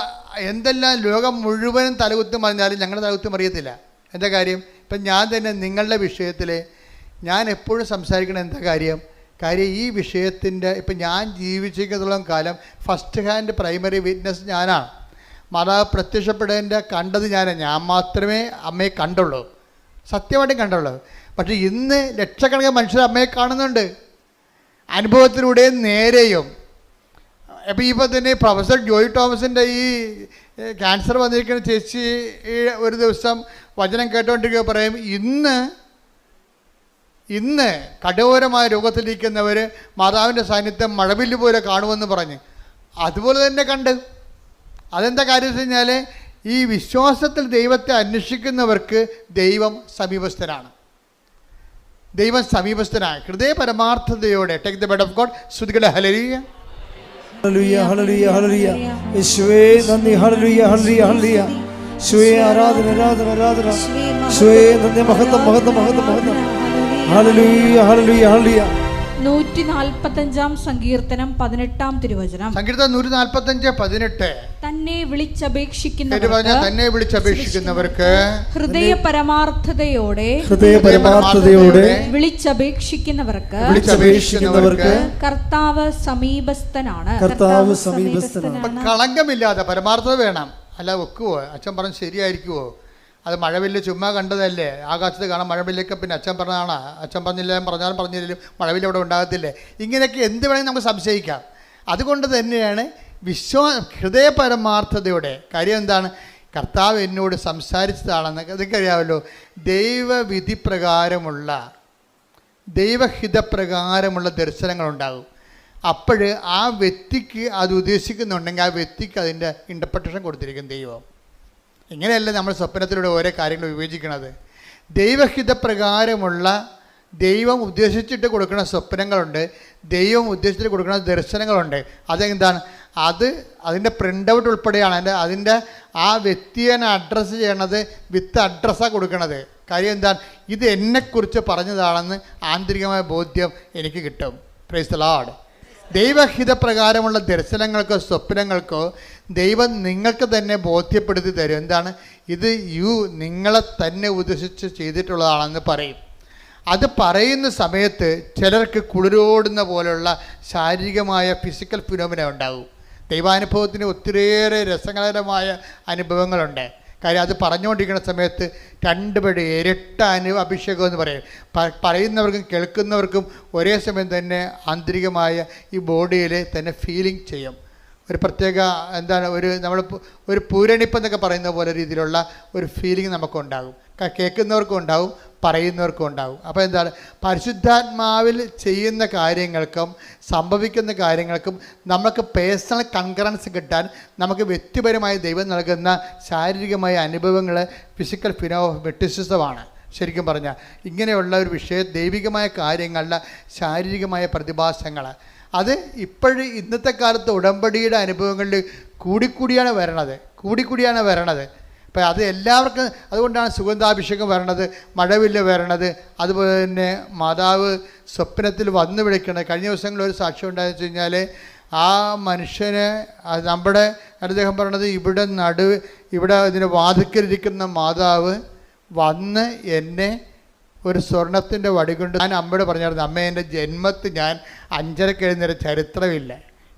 എന്തെല്ലാം ലോകം മുഴുവനും തലകുത്തും പറഞ്ഞാലും ഞങ്ങളുടെ തലകുത്തും അറിയത്തില്ല. എന്താ കാര്യം? ഇപ്പം ഞാൻ തന്നെ നിങ്ങളുടെ വിഷയത്തിൽ ഞാൻ എപ്പോഴും സംസാരിക്കണം എന്താ കാര്യം ഈ വിഷയത്തിൻ്റെ ഇപ്പം ഞാൻ ജീവിച്ചിരിക്കുന്നതോളം കാലം ഫസ്റ്റ് ഹാൻഡ് പ്രൈമറി വിറ്റ്നസ് ഞാനാണ്. മാതാവ് പ്രത്യക്ഷപ്പെടേണ്ട കണ്ടത് ഞാൻ മാത്രമേ അമ്മയെ കണ്ടുള്ളൂ, സത്യമായിട്ടും കണ്ടുള്ളൂ. പക്ഷേ ഇന്ന് ലക്ഷക്കണക്കിന് മനുഷ്യർ അമ്മയെ കാണുന്നുണ്ട്, അനുഭവത്തിലൂടെയും നേരെയും. അപ്പോൾ ഇപ്പോൾ തന്നെ പ്രൊഫസർ ജോയ് തോമസിൻ്റെ ഈ ക്യാൻസർ വന്നിരിക്കുന്ന ചേച്ചി ഒരു ദിവസം വചനം കേട്ടുകൊണ്ടിരിക്കുക പറയും, ഇന്ന് കഠോരമായ രോഗത്തിലിരിക്കുന്നവർ മാതാവിൻ്റെ സാന്നിധ്യം മഴവില്ല് പോലെ കാണുമെന്ന് പറഞ്ഞ് അതുപോലെ തന്നെ കണ്ട്. അതെന്താ കാര്യം വെച്ച് കഴിഞ്ഞാൽ ഈ വിശ്വാസത്തിൽ ദൈവത്തെ അന്വേഷിക്കുന്നവർക്ക് ദൈവം സമീപസ്ഥനാണ്. ഹൃദയ പരമാർത്ഥതയോടെ take the bed of God. ശ്രുതികളെ ഹല്ലേലൂയ ഹല്ലേലൂയ ഹല്ലേലൂയ ഹല്ലേലൂയ. യേശുവേ നന്ദി. ഹല്ലേലൂയ ഹല്ലേലൂയ ഹല്ലേലൂയ. യേശുവേ ആരാധന ആരാധന ആരാധന. യേശുവേ നന്ദി. മഹത്വം മഹത്വം മഹത്വം മഹത്വം. ഹല്ലേലൂയ ഹല്ലേലൂയ ഹല്ലേലൂയ. 145 സങ്കീർത്തനം 18 തിരുവചനം. സങ്കീർത്തനം 145:18. തന്നെ വിളിച്ചപേക്ഷിക്കുന്നവർക്ക് ഹൃദയ പരമാർത്ഥതയോടെ വിളിച്ചപേക്ഷിക്കുന്നവർക്ക് കർത്താവ് സമീപസ്ഥനാണ്. കളങ്കമില്ലാതെ പരമാർത്ഥത വേണം. അല്ല വെക്കുവോ? അച്ഛൻ പറഞ്ഞ് ശരിയായിരിക്കുവോ? അത് മഴവില്ല് ചുമ്മാ കണ്ടതല്ലേ? ആകാശത്ത് കാണാൻ മഴവില്ലൊക്കെ പിന്നെ അച്ഛൻ പറഞ്ഞതാണ്. അച്ഛൻ പറഞ്ഞാലും പറഞ്ഞില്ലെങ്കിലും മഴവില്ല് അവിടെ ഉണ്ടാകത്തില്ലേ? ഇങ്ങനെയൊക്കെ എന്ത് വേണമെങ്കിൽ നമുക്ക് സംശയിക്കാം. അതുകൊണ്ട് തന്നെയാണ് ഹൃദയ പരമാർത്ഥതയുടെ കാര്യം എന്താണ്? കർത്താവ് എന്നോട് സംസാരിച്ചതാണെന്ന് അതൊക്കെ അറിയാമല്ലോ. ദൈവഹിതപ്രകാരമുള്ള ദർശനങ്ങളുണ്ടാകും. അപ്പോൾ ആ വ്യക്തിക്ക് അത് ഉദ്ദേശിക്കുന്നുണ്ടെങ്കിൽ ആ വ്യക്തിക്ക് അതിൻ്റെ ഇൻ്റർപ്രിട്ടേഷൻ കൊടുത്തിരിക്കും ദൈവം. ഇങ്ങനെയല്ല നമ്മൾ സ്വപ്നത്തിലൂടെ ഓരോ കാര്യങ്ങൾ വിവേചിക്കുന്നത്. ദൈവഹിതപ്രകാരമുള്ള ദൈവം ഉദ്ദേശിച്ചിട്ട് കൊടുക്കുന്ന സ്വപ്നങ്ങളുണ്ട്, ദൈവം ഉദ്ദേശിച്ചിട്ട് കൊടുക്കുന്ന ദർശനങ്ങളുണ്ട്. അതെന്താണ്? അതിൻ്റെ പ്രിൻ്റ് ഔട്ട് ഉൾപ്പെടെയാണ് അതിൻ്റെ ആ വ്യക്തിയെ അഡ്രസ്സ് ചെയ്യണത് വിത്ത് അഡ്രസ്സാണ് കൊടുക്കണത്. കാര്യം എന്താണ്? ഇത് എന്നെക്കുറിച്ച് പറഞ്ഞതാണെന്ന് ആന്തരികമായ ബോധ്യം എനിക്ക് കിട്ടും. Praise the Lord. ദൈവഹിതപ്രകാരമുള്ള ദർശനങ്ങൾക്കോ സ്വപ്നങ്ങൾക്കോ ദൈവം നിങ്ങൾക്ക് തന്നെ ബോധ്യപ്പെടുത്തി തരും. എന്താണ്? ഇത് നിങ്ങളെ തന്നെ ഉദ്ദേശിച്ച് ചെയ്തിട്ടുള്ളതാണെന്ന് പറയും. അത് പറയുന്ന സമയത്ത് ചിലർക്ക് കുളിരോടുന്ന പോലുള്ള ശാരീരികമായ ഫിസിക്കൽ ഫിനോമിന ഉണ്ടാകും. ദൈവാനുഭവത്തിന് ഒത്തിരിയേറെ രസകരമായ അനുഭവങ്ങളുണ്ട്. കാര്യം അത് പറഞ്ഞുകൊണ്ടിരിക്കുന്ന സമയത്ത് രണ്ടുപേരുടെ ഇരട്ട അഭിഷേകം എന്ന് പറയും. പറയുന്നവർക്കും കേൾക്കുന്നവർക്കും ഒരേ സമയം തന്നെ ആന്തരികമായ ഈ ബോഡിയിൽ തന്നെ ഫീലിംഗ് ചെയ്യും. ഒരു പ്രത്യേക നമ്മൾ ഒരു പൂരണിപ്പെന്നൊക്കെ പറയുന്ന പോലെ രീതിയിലുള്ള ഒരു ഫീലിംഗ് നമുക്കുണ്ടാകും. കേൾക്കുന്നവർക്കും ഉണ്ടാവും, പറയുന്നവർക്കും ഉണ്ടാകും. അപ്പോൾ എന്താണ്? പരിശുദ്ധാത്മാവിൽ ചെയ്യുന്ന കാര്യങ്ങൾക്കും സംഭവിക്കുന്ന കാര്യങ്ങൾക്കും നമുക്ക് പേഴ്സണൽ കൺകറൻസ് കിട്ടാൻ നമുക്ക് വ്യക്തിപരമായി ദൈവം നൽകുന്ന ശാരീരികമായ അനുഭവങ്ങൾ ഫിസിക്കൽ ഫിനോമെറ്റിസിസമാണ്. ശരിക്കും പറഞ്ഞാൽ ഇങ്ങനെയുള്ള ഒരു വിഷയം ദൈവികമായ കാര്യങ്ങളുടെ ശാരീരികമായ പ്രതിഭാസങ്ങൾ അത് ഇപ്പോഴും ഇന്നത്തെ കാലത്ത് ഉടമ്പടിയുടെ അനുഭവങ്ങളിൽ കൂടിക്കൂടിയാണ് വരണത്. അപ്പം അത് എല്ലാവർക്കും അതുകൊണ്ടാണ് സുഗന്ധാഭിഷേകം വരണത്, മഴവില്ല് വരണത്, അതുപോലെ തന്നെ മാതാവ് സ്വപ്നത്തിൽ വന്നു വിളിക്കണത്. കഴിഞ്ഞ ദിവസങ്ങളിൽ ഒരു സാക്ഷ്യം ഉണ്ടായെന്ന് വെച്ച് കഴിഞ്ഞാൽ ആ മനുഷ്യന് നമ്മുടെ അദ്ദേഹം പറയണത് ഇവിടെ ഇതിന് വാതിക്കലിരിക്കുന്ന മാതാവ് വന്ന് എന്നെ ഒരു സ്വർണത്തിൻ്റെ വടി കൊണ്ട് ഞാൻ അമ്മയോട് പറഞ്ഞായിരുന്നു, അമ്മ എൻ്റെ ജന്മത്തിൽ ഞാൻ 5:30 എഴുന്നേരം ചരിത്രമില്ല.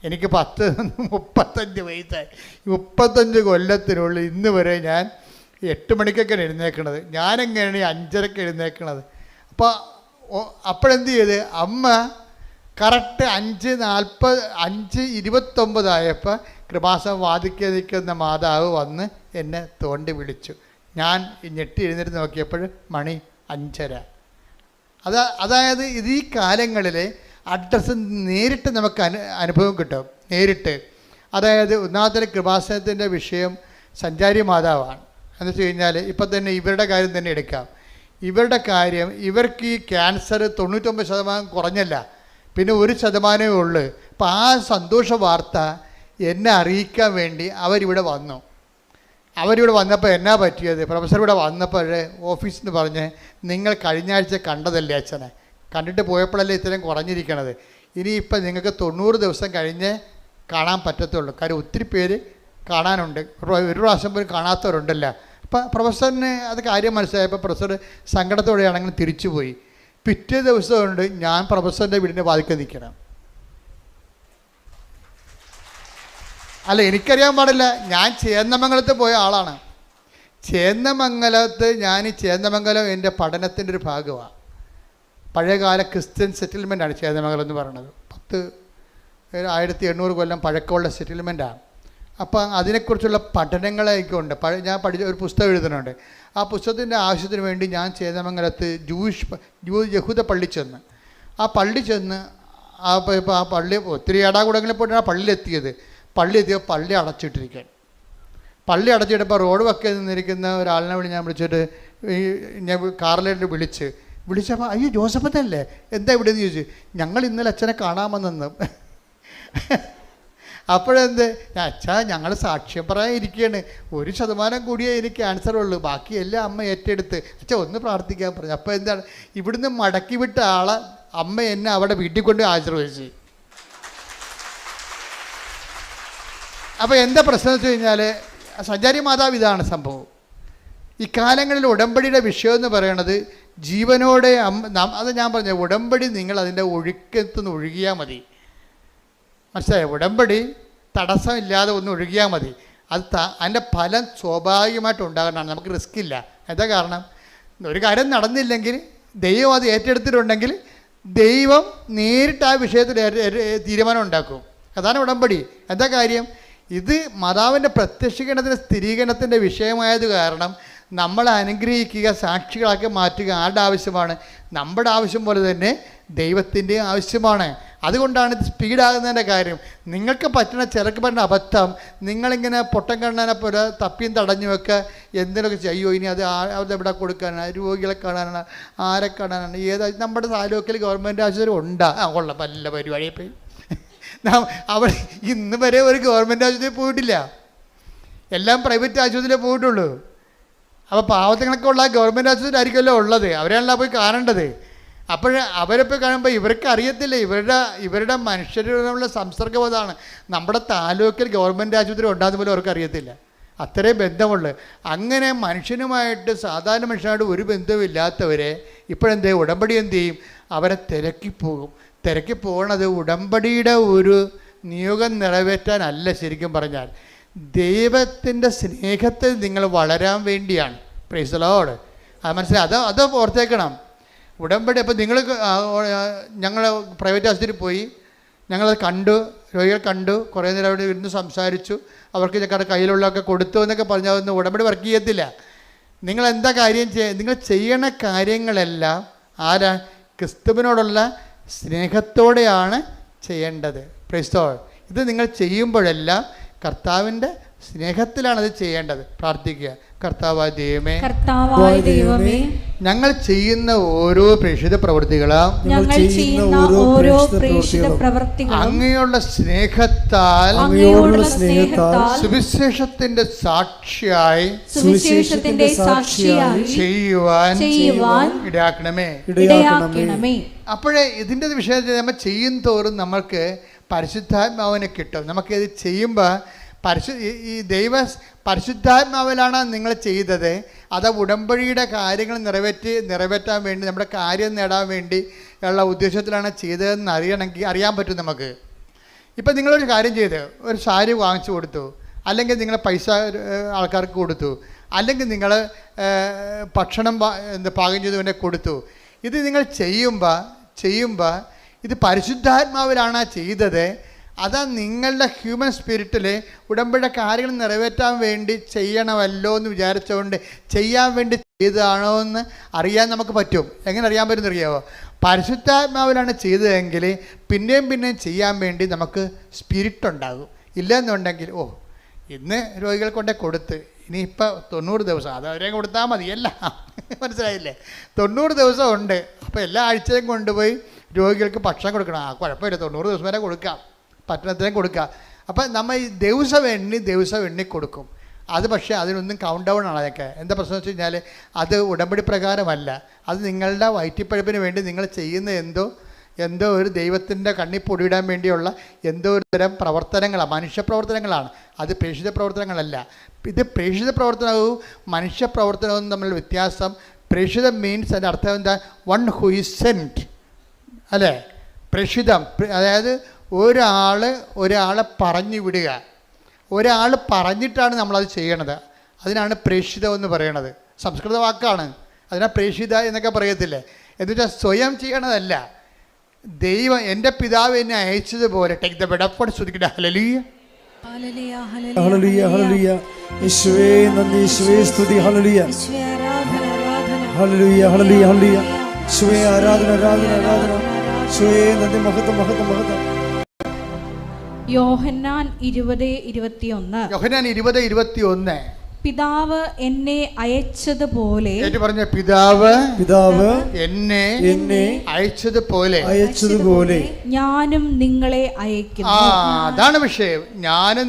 എനിക്ക് 35 വയസ്സായി. 35 കൊല്ലത്തിനുള്ളിൽ ഇന്ന് വരെ ഞാൻ 8 മണിക്കൊക്കെയാണ് എഴുന്നേൽക്കണത്. ഞാനെങ്ങനെയാണ് 5:30 എഴുന്നേൽക്കണത്? അപ്പോഴെന്ത് ചെയ്ത് അമ്മ കറക്റ്റ് 5:29 ആയപ്പോൾ കൃപാസം വാദിക്കെ നിൽക്കുന്ന മാതാവ് വന്ന് എന്നെ തോണ്ടി വിളിച്ചു. ഞാൻ ഞെട്ടി എഴുന്നേറ്റ് നോക്കിയപ്പോൾ മണി 5:30. അതായത് ഇത് ഈ കാലങ്ങളിൽ അഡ്രസ്സ് നേരിട്ട് നമുക്ക് അനുഭവം കിട്ടും. നേരിട്ട് അതായത് ഒന്നാമത്തെ കൃപാസനത്തിൻ്റെ വിഷയം സഞ്ചാരി മാതാവാണ്. എന്ന് വെച്ച് കഴിഞ്ഞാൽ ഇപ്പം തന്നെ ഇവരുടെ കാര്യം തന്നെ എടുക്കാം. ഇവർക്ക് ഈ ക്യാൻസർ 99% കുറഞ്ഞല്ല, പിന്നെ 1% ഉള്ളു. അപ്പം ആ സന്തോഷ വാർത്ത എന്നെ അറിയിക്കാൻ വേണ്ടി അവരിവിടെ വന്നപ്പോൾ എന്നാ പറ്റിയത്? പ്രൊഫസർ ഇവിടെ വന്നപ്പോൾ ഓഫീസിൽ നിന്ന് പറഞ്ഞ്, നിങ്ങൾ കഴിഞ്ഞ ആഴ്ച കണ്ടതല്ലേ അച്ഛനെ, കണ്ടിട്ട് പോയപ്പോഴല്ലേ ഇത്രയും കുറഞ്ഞിരിക്കണത്, ഇനിയിപ്പം നിങ്ങൾക്ക് 90 ദിവസം കഴിഞ്ഞ് കാണാൻ പറ്റത്തുള്ളൂ. കാര്യം ഒത്തിരി പേര് കാണാനുണ്ട്, ഒരു പ്രാവശ്യം പോലും കാണാത്തവരുണ്ടല്ലോ. അപ്പം പ്രൊഫസറിന് അത് കാര്യം മനസ്സിലായപ്പോൾ പ്രൊഫസർ സങ്കടത്തോടെയാണെങ്കിൽ തിരിച്ചുപോയി. പിറ്റേ ദിവസം കൊണ്ട് ഞാൻ പ്രൊഫസറിൻ്റെ വീടിൻ്റെ വാതിൽക്കൽ നിൽക്കണം. അല്ല, എനിക്കറിയാൻ പാടില്ല, ഞാൻ ചേന്നമംഗലത്ത് പോയ ആളാണ്. ചേന്നമംഗലത്ത് ഞാൻ ഈ ചേന്നമംഗലം എൻ്റെ പഠനത്തിൻ്റെ ഒരു ഭാഗമാണ്. പഴയകാല ക്രിസ്ത്യൻ സെറ്റിൽമെൻറ്റാണ് ചേന്നമംഗലം എന്ന് പറയുന്നത്. 1800 കൊല്ലം പഴക്കമുള്ള സെറ്റിൽമെൻറ്റാണ്. അപ്പം അതിനെക്കുറിച്ചുള്ള പഠനങ്ങളൊക്കെ ഉണ്ട്. ഞാൻ പഠിച്ച ഒരു പുസ്തകം എഴുതുന്നുണ്ട്. ആ പുസ്തകത്തിൻ്റെ ആവശ്യത്തിന് വേണ്ടി ഞാൻ ചേന്നമംഗലത്ത് യഹൂദ പള്ളി ചെന്ന് ആ പള്ളി ഒത്തിരി ഏടാകൂടങ്ങളിൽ പോയിട്ടാണ് പള്ളി എത്തിയപ്പോൾ പള്ളി അടച്ചിട്ടിരിക്കാൻ. പള്ളി അടച്ചിട്ടപ്പോൾ റോഡ് വക്കെ നിന്നിരിക്കുന്ന ഒരാളിനെ ഞാൻ വിളിച്ചിട്ട് ഞാൻ കാറിലേക്ക് വിളിച്ചപ്പോൾ അയ്യോ ജോസഫത്തല്ലേ, എന്താ ഇവിടെ എന്ന് ചോദിച്ചു. ഞങ്ങൾ ഇന്നലെ അച്ഛനെ കാണാമെന്നു. അപ്പോഴെന്ത്, അച്ഛാ ഞങ്ങൾ സാക്ഷ്യം പറയാൻ ഇരിക്കുകയാണ്, 1% കൂടിയേ എനിക്ക് ക്യാൻസർ ഉള്ളൂ, ബാക്കിയെല്ലാം അമ്മ ഏറ്റെടുത്ത്, അച്ഛാ ഒന്ന് പ്രാർത്ഥിക്കാൻ പറഞ്ഞു. അപ്പോൾ എന്താണ്, ഇവിടുന്ന് മടക്കി വിട്ട ആളെ അമ്മ എന്നെ അവിടെ വീട്ടിൽ കൊണ്ട് ആശീർവദിച്ചു. അപ്പോൾ എന്താ പ്രശ്നം എന്ന് വെച്ച് കഴിഞ്ഞാൽ, സഞ്ചാരി മാതാവ് ഇതാണ് സംഭവം. ഇക്കാലങ്ങളിൽ ഉടമ്പടിയുടെ വിഷയം എന്ന് പറയുന്നത് ജീവനോടെ അത് ഞാൻ പറഞ്ഞു, ഉടമ്പടി നിങ്ങൾ അതിൻ്റെ ഒഴുക്കത്തുനിന്ന് ഒഴുകിയാൽ മതി. മനസ്സിലായോ? ഉടമ്പടി തടസ്സമില്ലാതെ ഒന്ന് ഒഴുകിയാൽ മതി. അതിൻ്റെ ഫലം സ്വാഭാവികമായിട്ട് ഉണ്ടാകണമെന്നാണ്. നമുക്ക് റിസ്ക് ഇല്ല. എന്താ കാരണം, ഒരു കാര്യം നടന്നില്ലെങ്കിൽ ദൈവം അത് ഏറ്റെടുത്തിട്ടുണ്ടെങ്കിൽ ദൈവം നേരിട്ട് ആ വിഷയത്തിൽ തീരുമാനം ഉണ്ടാക്കും. അതാണ് ഉടമ്പടി. എന്താ കാര്യം, ഇത് മാതാവിൻ്റെ പ്രത്യക്ഷീകരണത്തിൻ്റെ സ്ഥിരീകരണത്തിൻ്റെ വിഷയമായത് കാരണം നമ്മളെ അനുഗ്രഹിക്കുക, സാക്ഷികളാക്കി മാറ്റുക ആരുടെ ആവശ്യമാണ്? നമ്മുടെ ആവശ്യം പോലെ തന്നെ ദൈവത്തിൻ്റെ ആവശ്യമാണ്. അതുകൊണ്ടാണ് ഇത് സ്പീഡാകുന്നതിൻ്റെ കാര്യം. നിങ്ങൾക്ക് ചിലർക്ക് പറ്റുന്ന അബദ്ധം, നിങ്ങളിങ്ങനെ പൊട്ടം കണ്ണാനെ പോലെ തപ്പിയും തടഞ്ഞുമൊക്കെ എന്തെങ്കിലുമൊക്കെ ചെയ്യോ, ഇനി അത് എവിടെ കൊടുക്കാനാണ്, രോഗികളെ കാണാനാണ്, ആരെ കാണാനാണ്, നമ്മുടെ താലൂക്കിൽ ഗവൺമെൻറ് ആശുപത്രി ഉണ്ടാ കൊള്ളാം, നല്ല പരിപാടിയെ പോയി. അവിടെ ഇന്ന് വരെ ഒരു ഗവൺമെൻറ് ആശുപത്രി പോയിട്ടില്ല, എല്ലാം പ്രൈവറ്റ് ആശുപത്രിയിലേ പോയിട്ടുള്ളൂ. അപ്പോൾ പാവത്തങ്ങളൊക്കെ ഉള്ള ഗവൺമെൻറ് ആശുപത്രി ആയിരിക്കുമല്ലോ ഉള്ളത്, അവരെല്ലാം പോയി കാണേണ്ടത്. അപ്പോൾ അവരെ പോയി കാണുമ്പോൾ ഇവർക്ക് അറിയത്തില്ല, ഇവരുടെ മനുഷ്യരുടെ സംസർഗം അതാണ്. നമ്മുടെ താലൂക്കിൽ ഗവൺമെൻറ് ആശുപത്രി ഉണ്ടാകുന്ന പോലും അവർക്ക് അറിയത്തില്ല, അത്രയും ബന്ധമുള്ളു. അങ്ങനെ മനുഷ്യനുമായിട്ട്, സാധാരണ മനുഷ്യനായിട്ട് ഒരു ബന്ധമില്ലാത്തവരെ ഇപ്പോഴെന്ത് ഉടമ്പടി എന്ത് ചെയ്യും, അവരെ തിരക്കി പോകണത് ഉടമ്പടിയുടെ ഒരു നിയോഗം നിറവേറ്റാനല്ല. ശരിക്കും പറഞ്ഞാൽ ദൈവത്തിൻ്റെ സ്നേഹത്തിൽ നിങ്ങൾ വളരാൻ വേണ്ടിയാണ്. Price the Lord. അത് മനസ്സിലായി, അത് ഓർത്തേക്കണം. ഉടമ്പടി അപ്പോൾ ഞങ്ങൾ പ്രൈവറ്റ് ആശുപത്രിയിൽ പോയി, ഞങ്ങളത് കണ്ടു, രോഗികൾ കണ്ടു, കുറേ നേരം അവിടെ ഇരുന്ന് സംസാരിച്ചു, അവർക്ക് ഞങ്ങളുടെ കയ്യിലുള്ളതൊക്കെ കൊടുത്തു എന്നൊക്കെ പറഞ്ഞാൽ ഒന്നും ഉടമ്പടി വർക്ക് ചെയ്യത്തില്ല. നിങ്ങളെന്താ കാര്യം നിങ്ങൾ ചെയ്യണ കാര്യങ്ങളെല്ലാം ആരാ? ക്രിസ്തുവിനോടുള്ള സ്നേഹത്തോടെയാണ് ചെയ്യേണ്ടത്. Price the Lord. ഇത് നിങ്ങൾ ചെയ്യുമ്പോഴെല്ലാം കർത്താവിൻ്റെ സ്നേഹത്തിലാണത് ചെയ്യേണ്ടത്. പ്രാർത്ഥിക്കുക. കർത്താവായ ദൈവമേ, ഞങ്ങൾ ചെയ്യുന്ന ഓരോ പ്രേക്ഷിത പ്രവൃത്തികളും അങ്ങയുള്ള സ്നേഹത്താൽ സുവിശേഷത്തിന്റെ സാക്ഷിയായി ചെയ്യുവാൻ ഇടയാക്കണമേ. അപ്പോഴേ ഇതിൻ്റെ വിഷയത്തിൽ നമ്മൾ ചെയ്യും തോറും നമ്മൾക്ക് പരിശുദ്ധാത്മാവിനെ കിട്ടും. നമുക്കിത് ചെയ്യുമ്പോൾ ഈ പരിശുദ്ധാത്മാവിലാണ് നിങ്ങൾ ചെയ്തത്, അത് ഉടമ്പടിയുടെ കാര്യങ്ങൾ നിറവേറ്റാൻ വേണ്ടി, നമ്മുടെ കാര്യം നേടാൻ വേണ്ടി ഉള്ള ഉദ്ദേശത്തിലാണ് ചെയ്തതെന്ന് അറിയാൻ പറ്റും നമുക്ക്. ഇപ്പം നിങ്ങളൊരു കാര്യം ചെയ്ത് ഒരു സാരി വാങ്ങിച്ചു കൊടുത്തു, അല്ലെങ്കിൽ നിങ്ങൾ പൈസ ആൾക്കാർക്ക് കൊടുത്തു, അല്ലെങ്കിൽ നിങ്ങൾ ഭക്ഷണം പാകം ചെയ്ത് വേണ്ടി കൊടുത്തു. ഇത് നിങ്ങൾ ചെയ്യുമ്പോൾ ഇത് പരിശുദ്ധാത്മാവിലാണ് ചെയ്തത്. അതാ നിങ്ങളുടെ ഹ്യൂമൻ സ്പിരിറ്റിൽ ഉടമ്പടിയുടെ കാര്യങ്ങൾ നിറവേറ്റാൻ വേണ്ടി ചെയ്യണമല്ലോ എന്ന് വിചാരിച്ചുകൊണ്ട് ചെയ്യാൻ വേണ്ടി ചെയ്തതാണോ എന്ന് അറിയാൻ നമുക്ക് പറ്റും. എങ്ങനെ അറിയാൻ പറ്റുമെന്ന് അറിയാമോ? പരിശുദ്ധാത്മാവിലാണ് ചെയ്തതെങ്കിൽ പിന്നെയും ചെയ്യാൻ വേണ്ടി നമുക്ക് സ്പിരിറ്റ് ഉണ്ടാകും. ഇല്ലെന്നുണ്ടെങ്കിൽ ഇന്ന് രോഗികൾ കൊണ്ടേ കൊടുത്ത് ഇനിയിപ്പോൾ 90 ദിവസം അത് അവരെ കൊടുത്താൽ മതിയല്ല. മനസ്സിലായില്ലേ? 90 ദിവസം ഉണ്ട്. അപ്പോൾ എല്ലാ ആഴ്ചയും കൊണ്ടുപോയി രോഗികൾക്ക് ഭക്ഷണം കൊടുക്കണം. കുഴപ്പമില്ല, 90 ദിവസം വരെ കൊടുക്കാം, പട്ടണത്തിനും കൊടുക്കുക. അപ്പം നമ്മൾ ഈ ദിവസം എണ്ണി കൊടുക്കും. അത് പക്ഷേ അതിനൊന്നും കൗണ്ട് ഡൗൺ ആണ്. അതൊക്കെ എന്താ പ്രശ്നം വെച്ച് കഴിഞ്ഞാൽ അത് ഉടമ്പടി പ്രകാരമല്ല. അത് നിങ്ങളുടെ വയറ്റിപ്പഴുപ്പിന് വേണ്ടി നിങ്ങൾ ചെയ്യുന്ന എന്തോ എന്തോ ഒരു ദൈവത്തിൻ്റെ കണ്ണിൽ പൊടിയിടാൻ വേണ്ടിയുള്ള എന്തോ ഒരു തരം പ്രവർത്തനങ്ങളാണ്, മനുഷ്യപ്രവർത്തനങ്ങളാണ്. അത് പ്രേക്ഷിത പ്രവർത്തനങ്ങളല്ല. ഇത് പ്രേക്ഷിത പ്രവർത്തനവും മനുഷ്യ പ്രവർത്തനവും തമ്മിലുള്ള വ്യത്യാസം. പ്രേക്ഷിത മീൻസ് അതിൻ്റെ അർത്ഥം എന്താ? വൺ ഹു ഈസ് സെൻറ്റ്, അല്ലേ? പ്രേക്ഷിതം അതായത് ഒരാളെ പറഞ്ഞു വിടുക. ഒരാൾ പറഞ്ഞിട്ടാണ് നമ്മളത് ചെയ്യണത്. അതിനാണ് പ്രേക്ഷിതം എന്ന് പറയണത്. സംസ്കൃത വാക്കാണ്, അതിനാ പ്രേക്ഷിത എന്നൊക്കെ പറയത്തില്ലേ. എന്നുവെച്ചാൽ സ്വയം ചെയ്യണതല്ല. ദൈവം എൻ്റെ പിതാവ് എന്നെ അയച്ചതുപോലെ ടേക്ക് ദ ബെഡ് അപ്പ് ശ്രദ്ധിക്കട്ടെ. ഹല്ലേലൂയ ഹല്ലേലൂയ ഹല്ലേലൂയ. യേശുവേ നന്ദി, യേശുവേ സ്തുതി. ഹല്ലേലൂയ ഹല്ലേലൂയ ഹല്ലേലൂയ ഹല്ലേലൂയ. യേശുവേ ആരാധന ആരാധന ആരാധന. യേശുവേ നന്ദി, മഹത്വം മഹത്വം മഹത്വം. യോഹന്നാൻ 20:21. യോഹന്നാൻ 20:21. പിതാവ് എന്നെ അയച്ചതുപോലെ, പറഞ്ഞ പിതാവ് എന്നെ അയച്ചതുപോലെ ഞാനും നിങ്ങളെ അയക്കുന്നു. അതാണ് വിഷയം. ഞാനും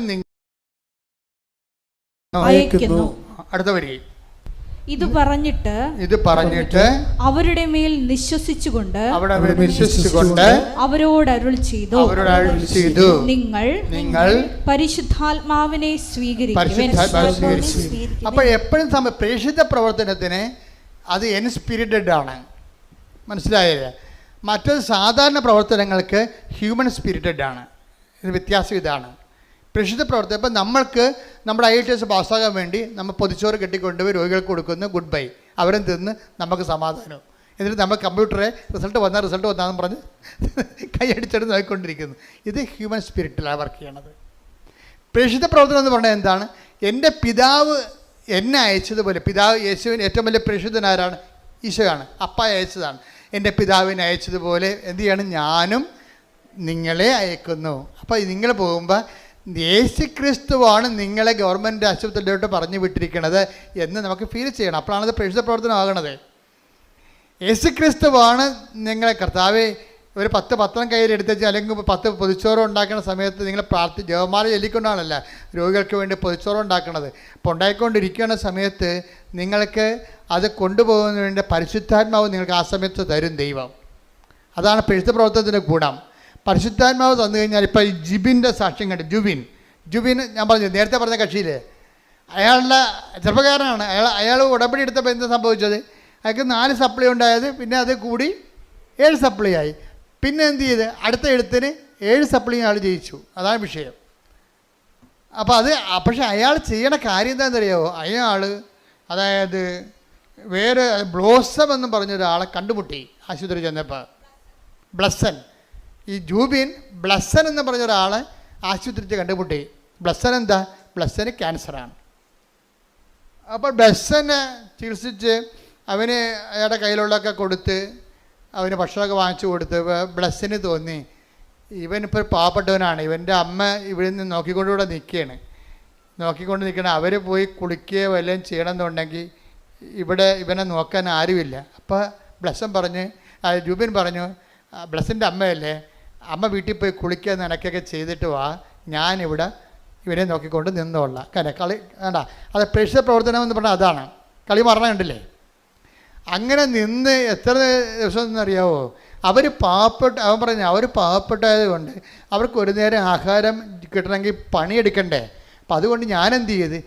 അയക്കുന്നു. അടുത്ത വരി. ഇത് പറഞ്ഞിട്ട് അവരുടെ മേൽ വിശ്വസിച്ചുകൊണ്ട് അവരോട് അരുൾ ചെയ്തു, നിങ്ങൾ പരിശുദ്ധാത്മാവിനെ സ്വീകരിക്കുവിൻ. അപ്പോൾ എപ്പോഴും പ്രേക്ഷിത പ്രവർത്തനത്തിന് അത് എൻസ്പിരിറ്റഡ് ആണ്, മനസ്സിലായില്ലേ? മറ്റൊരു സാധാരണ പ്രവർത്തനങ്ങൾക്ക് ഹ്യൂമൻ സ്പിരിറ്റഡ് ആണ്. ഇത് വ്യത്യാസം ഇതാണ്. പ്രേക്ഷിത പ്രവർത്തനം. ഇപ്പം നമ്മൾക്ക് നമ്മുടെ IELTS പാസ്സാകാൻ വേണ്ടി നമ്മൾ പൊതിച്ചോറ് കെട്ടിക്കൊണ്ടുപോയി രോഗികൾക്ക് കൊടുക്കുന്നു, ഗുഡ് ബൈ, അവരും തിന്ന് നമുക്ക് സമാധാനം. എന്നിട്ട് നമ്മൾ കമ്പ്യൂട്ടറെ റിസൾട്ട് വന്നാന്ന് പറഞ്ഞ് കൈയടിച്ചെടുത്ത് നോക്കിക്കൊണ്ടിരിക്കുന്നു. ഇത് ഹ്യൂമൻ സ്പിരിറ്റിലാണ് വർക്ക് ചെയ്യണത്. പ്രേക്ഷിത പ്രവർത്തനം എന്ന് പറഞ്ഞാൽ എന്താണ്? എൻ്റെ പിതാവ് എന്നെ അയച്ചതുപോലെ. പിതാവ് യേശുവിന് ഏറ്റവും വലിയ പ്രേക്ഷിതനാരാണ്? ഈശോയാണ്. അപ്പ അയച്ചതാണ്. എൻ്റെ പിതാവിനെ അയച്ചതുപോലെ എന്ത് ചെയ്യണം? ഞാനും നിങ്ങളെ അയക്കുന്നു. അപ്പോൾ നിങ്ങൾ പോകുമ്പോൾ യേശുക്രിസ്തുവാണ് നിങ്ങളെ ഗവൺമെൻറ് ആശുപത്രിയിലോട്ട് പറഞ്ഞു വിട്ടിരിക്കുന്നത് എന്ന് നമുക്ക് ഫീൽ ചെയ്യണം. അപ്പോഴാണത് പ്രേക്ഷിത പ്രവർത്തനം ആകണത്. യേശുക്രിസ്തുവാണ് നിങ്ങളെ. കർത്താവേ, ഒരു 10 പത്രം കയ്യിലെടുത്ത് അല്ലെങ്കിൽ 10 പൊതിച്ചോറ് ഉണ്ടാക്കുന്ന സമയത്ത് നിങ്ങൾ ജപമാല ചൊല്ലിക്കൊണ്ടാണല്ല രോഗികൾക്ക് വേണ്ടി പൊതിച്ചോറ് ഉണ്ടാക്കുന്നത്. അപ്പോൾ ഉണ്ടായിക്കൊണ്ടിരിക്കുന്ന സമയത്ത് നിങ്ങൾക്ക് അത് കൊണ്ടുപോകുന്നതിന് വേണ്ടി പരിശുദ്ധാത്മാവ് നിങ്ങൾക്ക് ആ സമയത്ത് തരും ദൈവം. അതാണ് പ്രേക്ഷിത പ്രവർത്തനത്തിൻ്റെ ഗുണം. പരിശുദ്ധാത്മാവ് തന്നു കഴിഞ്ഞാൽ ഇപ്പോൾ ഈ ജിബിൻ്റെ സാക്ഷ്യം കണ്ട് ജുബിൻ ഞാൻ പറഞ്ഞു നേരത്തെ പറഞ്ഞ കക്ഷിയില്ലേ, അയാളുടെ ചെറുപ്പക്കാരനാണ്. അയാൾ ഉടമ്പടി എടുത്തപ്പോൾ എന്താ സംഭവിച്ചത്? അയാൾക്ക് 4 സപ്ലൈ ഉണ്ടായത്, പിന്നെ അത് കൂടി 7 സപ്ലൈ ആയി. പിന്നെ എന്ത് ചെയ്ത്? അടുത്ത എഴുത്തിന് 7 സപ്ലൈ ആൾ ജയിച്ചു. അതാണ് വിഷയം. അപ്പോൾ പക്ഷേ അയാൾ ചെയ്യണ കാര്യം എന്താണെന്നറിയാമോ? അതായത് വേറെ ബ്ലോസം എന്ന് പറഞ്ഞൊരാളെ കണ്ടുമുട്ടി ആശുപത്രി ചെന്നപ്പോൾ. ബ്ലസ്സൻ, ഈ ജൂബിൻ ബ്ലസ്സൻ എന്ന് പറഞ്ഞ ഒരാളെ ആശുപത്രിയിൽ കണ്ടുമുട്ടി. ബ്ലസ്സൻ എന്താ? ബ്ലസ്സന് ക്യാൻസറാണ്. അപ്പോൾ ബ്ലസ്സനെ ചികിത്സിച്ച് അവന് അയാളുടെ കയ്യിലുള്ളതൊക്കെ കൊടുത്ത് അവന് ഭക്ഷണമൊക്കെ വാങ്ങിച്ചു കൊടുത്ത് ബ്ലസ്സിന് തോന്നി ഇവനിപ്പോൾ പാവപ്പെട്ടവനാണ്, ഇവൻ്റെ അമ്മ ഇവിടെ നിന്ന് നോക്കിക്കൊണ്ടുകൂടെ നോക്കിക്കൊണ്ട് നിൽക്കണം. അവർ പോയി കുളിക്കുകയോ വല്ലതും ചെയ്യണമെന്നുണ്ടെങ്കിൽ ഇവിടെ ഇവനെ നോക്കാൻ ആരുമില്ല. അപ്പോൾ ജൂബിൻ പറഞ്ഞു, ബ്ലസ്സിൻ്റെ അമ്മയല്ലേ, അമ്മ വീട്ടിൽ പോയി കുളിക്കുക നിനക്കൊക്കെ ചെയ്തിട്ട് വാ, ഞാനിവിടെ ഇവനെ നോക്കിക്കൊണ്ട് നിന്നോളാം. കളി വേണ്ട, അത് പ്രേക്ഷിത പ്രവർത്തനം എന്ന് പറഞ്ഞാൽ അതാണ്. കളി മറന്ന കണ്ടില്ലേ? അങ്ങനെ നിന്ന് എത്ര ദിവസം എന്നറിയാവോ? അവൻ പാവപ്പെട്ടായത് കൊണ്ട് അവർക്ക് ഒരു നേരം ആഹാരം കിട്ടണമെങ്കിൽ പണിയെടുക്കണ്ടേ. അപ്പം അതുകൊണ്ട് ഞാൻ എന്ത് ചെയ്ത്,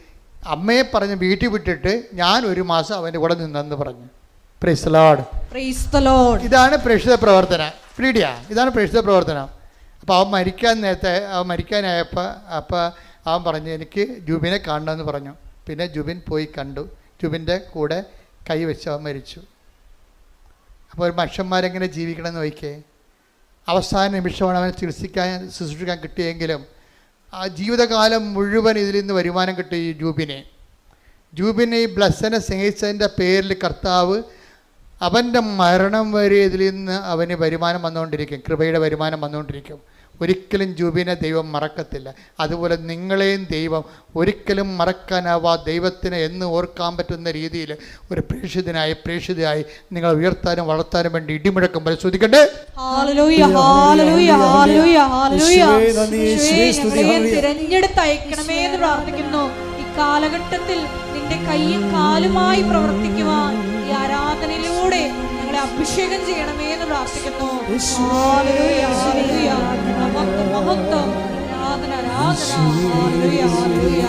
അമ്മയെ പറഞ്ഞ് വീട്ടിൽ വിട്ടിട്ട് ഞാൻ 1 മാസം അവൻ്റെ കൂടെ നിന്നെന്ന് പറഞ്ഞു. Price the Lord. ഇതാണ് പ്രേക്ഷിത പ്രവർത്തനം. ഇതാണ് പ്രേക്ഷിത പ്രവർത്തനം. അപ്പോൾ അവൻ മരിക്കാനായപ്പോൾ അവൻ പറഞ്ഞു, എനിക്ക് ജൂബിനെ കാണണമെന്ന് പറഞ്ഞു. പിന്നെ ജൂബിൻ പോയി കണ്ടു. ജൂബിൻ്റെ കൂടെ കൈവച്ച് അവൻ മരിച്ചു. അപ്പോൾ ഒരു മനുഷ്യന്മാരെങ്ങനെ ജീവിക്കണമെന്ന് നോക്കിയേ. അവസാന നിമിഷമാണ് അവനെ ശുശ്രൂഷിക്കാൻ കിട്ടിയെങ്കിലും ആ ജീവിതകാലം മുഴുവൻ ഇതിൽ നിന്ന് വരുമാനം കിട്ടി. ഈ ജൂബിനെ ഈ ബ്ലസ്സനെ സ്നേഹിച്ചതിൻ്റെ പേരിൽ കർത്താവ് അവൻ്റെ മരണം വരെ ഇതിൽ നിന്ന് അവന് വരുമാനം വന്നുകൊണ്ടിരിക്കും, കൃപയുടെ വരുമാനം വന്നുകൊണ്ടിരിക്കും. ഒരിക്കലും ജൂബിനെ ദൈവം മറക്കത്തില്ല. അതുപോലെ നിങ്ങളെയും ദൈവം ഒരിക്കലും മറക്കാനാവാ ദൈവത്തിന് എന്ന് ഓർക്കാൻ പറ്റുന്ന രീതിയിൽ ഒരു പ്രേക്ഷിതയായി നിങ്ങൾ ഉയർത്താനും വളർത്താനും വേണ്ടി ഇടിമുഴക്കം പരിശോധിക്കണ്ടേ. തിരഞ്ഞെടുത്തയക്കണമേ എന്ന് പ്രാർത്ഥിക്കുന്നു. ഈ കാലഘട്ടത്തിൽ നിന്റെ കൈയും കാലുമായി പ്രവർത്തിക്കുവാൻ ഈ ആരാധനയിലൂടെ ഞങ്ങളെ അഭിഷേകം ചെയ്യണമേ എന്ന് പ്രാർത്ഥിക്കുന്നു. Hallelujah, hallelujah. മഹത്വം, മഹത്വം. ആരാധന, ആരാധന. ഹല്ലേലൂയ, ഹല്ലേലൂയ.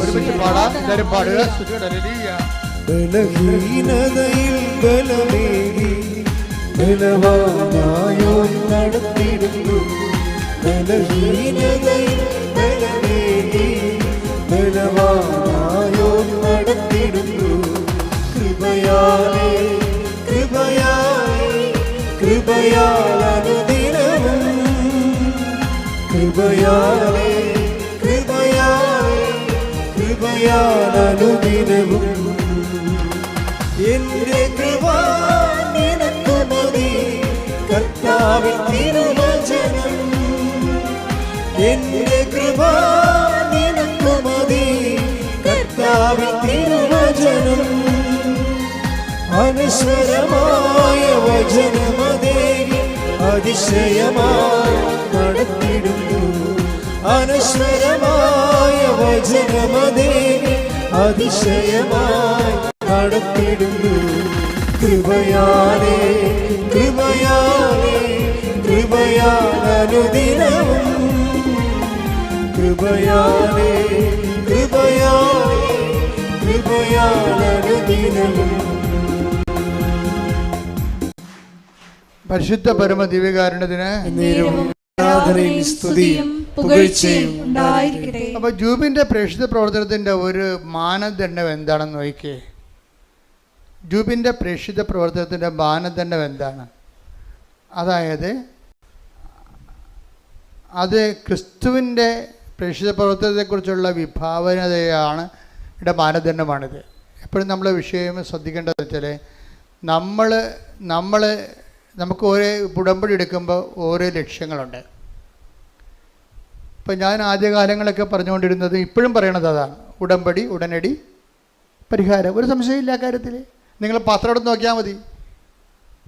ഒരുമിച്ച് പാടാം. എല്ലാവരും പാടുക. ഹല്ലേലൂയ. ബലഹീനതയിൽ ബലമേകി ബലവാനായോ നടത്തിടുന്നു. ബലഹീനതയിൽ ബലമേകി ബലവാനായോ നടത്തിടുന്നു. കൃപയാലേ കൃപയാലേ കൃപയാലനുദിനവും കൃപയാലേ കൃപയാലേ കൃപയാലനുദിനവും എന്റെ കൃപ നിനക്കു മതി കർത്താവിൻ തിരുവചനം. എന്റെ കൃപ നിനക്കു മതി കർത്താവിൻ തിരുവചനം. അനശ്വരമായ വചനമതേകി അതിശയമായി നടത്തിടുന്നു. അനശ്വരമായ വചനമതേകി അതിശയമായി നടത്തിടുന്നു. കൃപയാലേ കൃപയാലേ കൃപയാലനുദിനവും കൃപയാലേ കൃപയാലേ കൃപയാലനുദിനവും. പരിശുദ്ധ പരമ ദിവ്യകാരുണ്യത്തിന് ആരാധനയും സ്തുതിയും പുകഴ്ചയും ഉണ്ടായിരിക്കട്ടെ. അപ്പൊ ജൂബിന്റെ പ്രേക്ഷിത പ്രവർത്തനത്തിന്റെ ഒരു മാനദണ്ഡം എന്താണെന്ന് നോക്കിയേ. ജൂബിന്റെ പ്രേക്ഷിത പ്രവർത്തനത്തിന്റെ മാനദണ്ഡം എന്താണ്? അതായത് അത് ക്രിസ്തുവിൻ്റെ പ്രേക്ഷിത പ്രവർത്തനത്തെക്കുറിച്ചുള്ള വിഭാവനതയാണ് ഇവിടെ മാനദണ്ഡമാണിത്. എപ്പോഴും നമ്മൾ വിഷയം ശ്രദ്ധിക്കേണ്ടത് വെച്ചാൽ നമുക്ക് ഓരോ ഉടമ്പടി എടുക്കുമ്പോൾ ഓരോ ലക്ഷ്യങ്ങളുണ്ട്. ഇപ്പം ഞാൻ ആദ്യകാലങ്ങളൊക്കെ പറഞ്ഞുകൊണ്ടിരുന്നത് ഇപ്പോഴും പറയണത് അതാണ്. ഉടമ്പടി, ഉടനടി, പരിഹാരം. ഒരു സംശയമില്ല കാര്യത്തിൽ. നിങ്ങൾ പത്രം എടുത്ത് നോക്കിയാൽ മതി.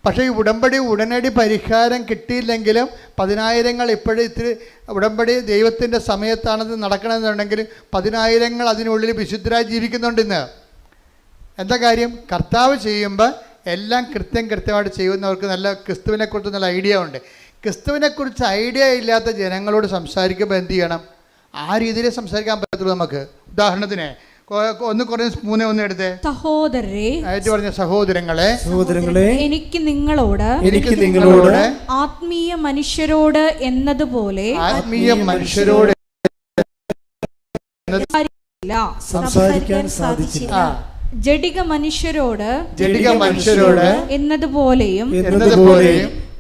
പക്ഷേ ഈ ഉടമ്പടി, ഉടനടി പരിഹാരം കിട്ടിയില്ലെങ്കിലും 10,000 ഇപ്പോഴും ഇത്തിരി ഉടമ്പടി ദൈവത്തിൻ്റെ സമയത്താണത് നടക്കണമെന്നുണ്ടെങ്കിൽ 10,000 അതിനുള്ളിൽ വിശുദ്ധരായി ജീവിക്കുന്നുണ്ട് ഇന്ന്. എന്താ കാര്യം? കർത്താവ് ചെയ്യുമ്പോൾ എല്ലാം കൃത്യമായിട്ട് ചെയ്യുന്നവർക്ക് നല്ല ക്രിസ്തുവിനെക്കുറിച്ച് നല്ല ഐഡിയ ഉണ്ട്. ക്രിസ്തുവിനെക്കുറിച്ച് ഐഡിയ ഇല്ലാത്ത ജനങ്ങളോട് സംസാരിക്കുമ്പോൾ എന്ത് ചെയ്യണം? ആ രീതിയിൽ സംസാരിക്കാൻ പറ്റത്തുള്ളൂ നമുക്ക്. ഉദാഹരണത്തിന് 1 Corinthians 3:1 എടുത്തേ. സഹോദരങ്ങളെ എനിക്ക് നിങ്ങളോട് ആത്മീയ മനുഷ്യരോട് എന്നതുപോലെ സംസാരിക്കാൻ സാധിച്ചില്ല. ജഡിക മനുഷ്യരോട് എന്നതുപോലെയും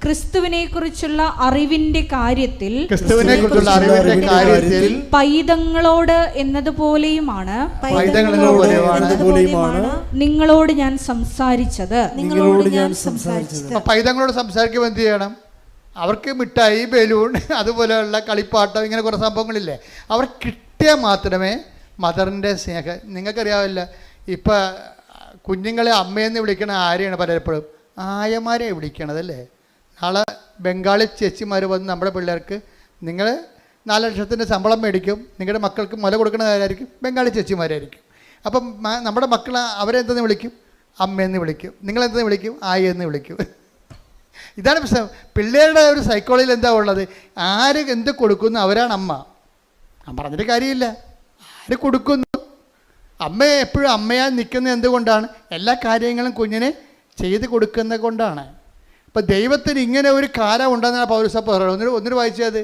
ക്രിസ്തുവിനെ കുറിച്ചുള്ള അറിവിന്റെ കാര്യത്തിൽ പൈതങ്ങളോട് എന്നതുപോലെയുമാണ് നിങ്ങളോട് ഞാൻ സംസാരിച്ചത്. പൈതങ്ങളോട് സംസാരിക്കുമ്പോൾ എന്ത് ചെയ്യണം? അവർക്ക് മിഠായി, ബലൂൺ, അതുപോലെയുള്ള കളിപ്പാട്ടം, ഇങ്ങനെ കുറേ സംഭവങ്ങളില്ലേ, അവർ കിട്ടിയാൽ മാത്രമേ മദറിൻ്റെ സ്നേഹം. നിങ്ങൾക്കറിയാവില്ല, ഇപ്പം കുഞ്ഞുങ്ങളെ അമ്മയെന്ന് വിളിക്കണ ആരെയാണ്? പലപ്പോഴും ആയമാരെ വിളിക്കണതല്ലേ. നാളെ ബംഗാളി ചേച്ചിമാർ വന്ന് നമ്മുടെ പിള്ളേർക്ക് നിങ്ങൾ 4 ലക്ഷത്തിൻ്റെ ശമ്പളം മേടിക്കും, നിങ്ങളുടെ മക്കൾക്ക് മുല കൊടുക്കുന്നതായിരിക്കും ബംഗാളി ചേച്ചിമാരായിരിക്കും. അപ്പം നമ്മുടെ മക്കൾ അവരെന്തെന്ന് വിളിക്കും? അമ്മയെന്ന് വിളിക്കും. നിങ്ങളെന്തെന്ന് വിളിക്കും? ആയെന്ന് വിളിക്കും. ഇതാണ് പ്രശ്നം. പിള്ളേരുടെ ഒരു സൈക്കോളജിയിൽ എന്താ ഉള്ളത്? ആര് എന്ത് കൊടുക്കുന്നു അവരാണ് അമ്മ. ഞാൻ പറഞ്ഞിട്ട് കാര്യമില്ല. ആര് കൊടുക്കുന്നു? അമ്മയെ എപ്പോഴും അമ്മയാൽ നിൽക്കുന്നത് എന്തുകൊണ്ടാണ്? എല്ലാ കാര്യങ്ങളും കുഞ്ഞിനെ ചെയ്ത് കൊടുക്കുന്നത് കൊണ്ടാണ്. ഇപ്പം ദൈവത്തിന് ഇങ്ങനെ ഒരു കാലം ഉണ്ടെന്നാണ് പൗലോസ് പറയുന്നത്. ഒന്നിനു വായിച്ചത്.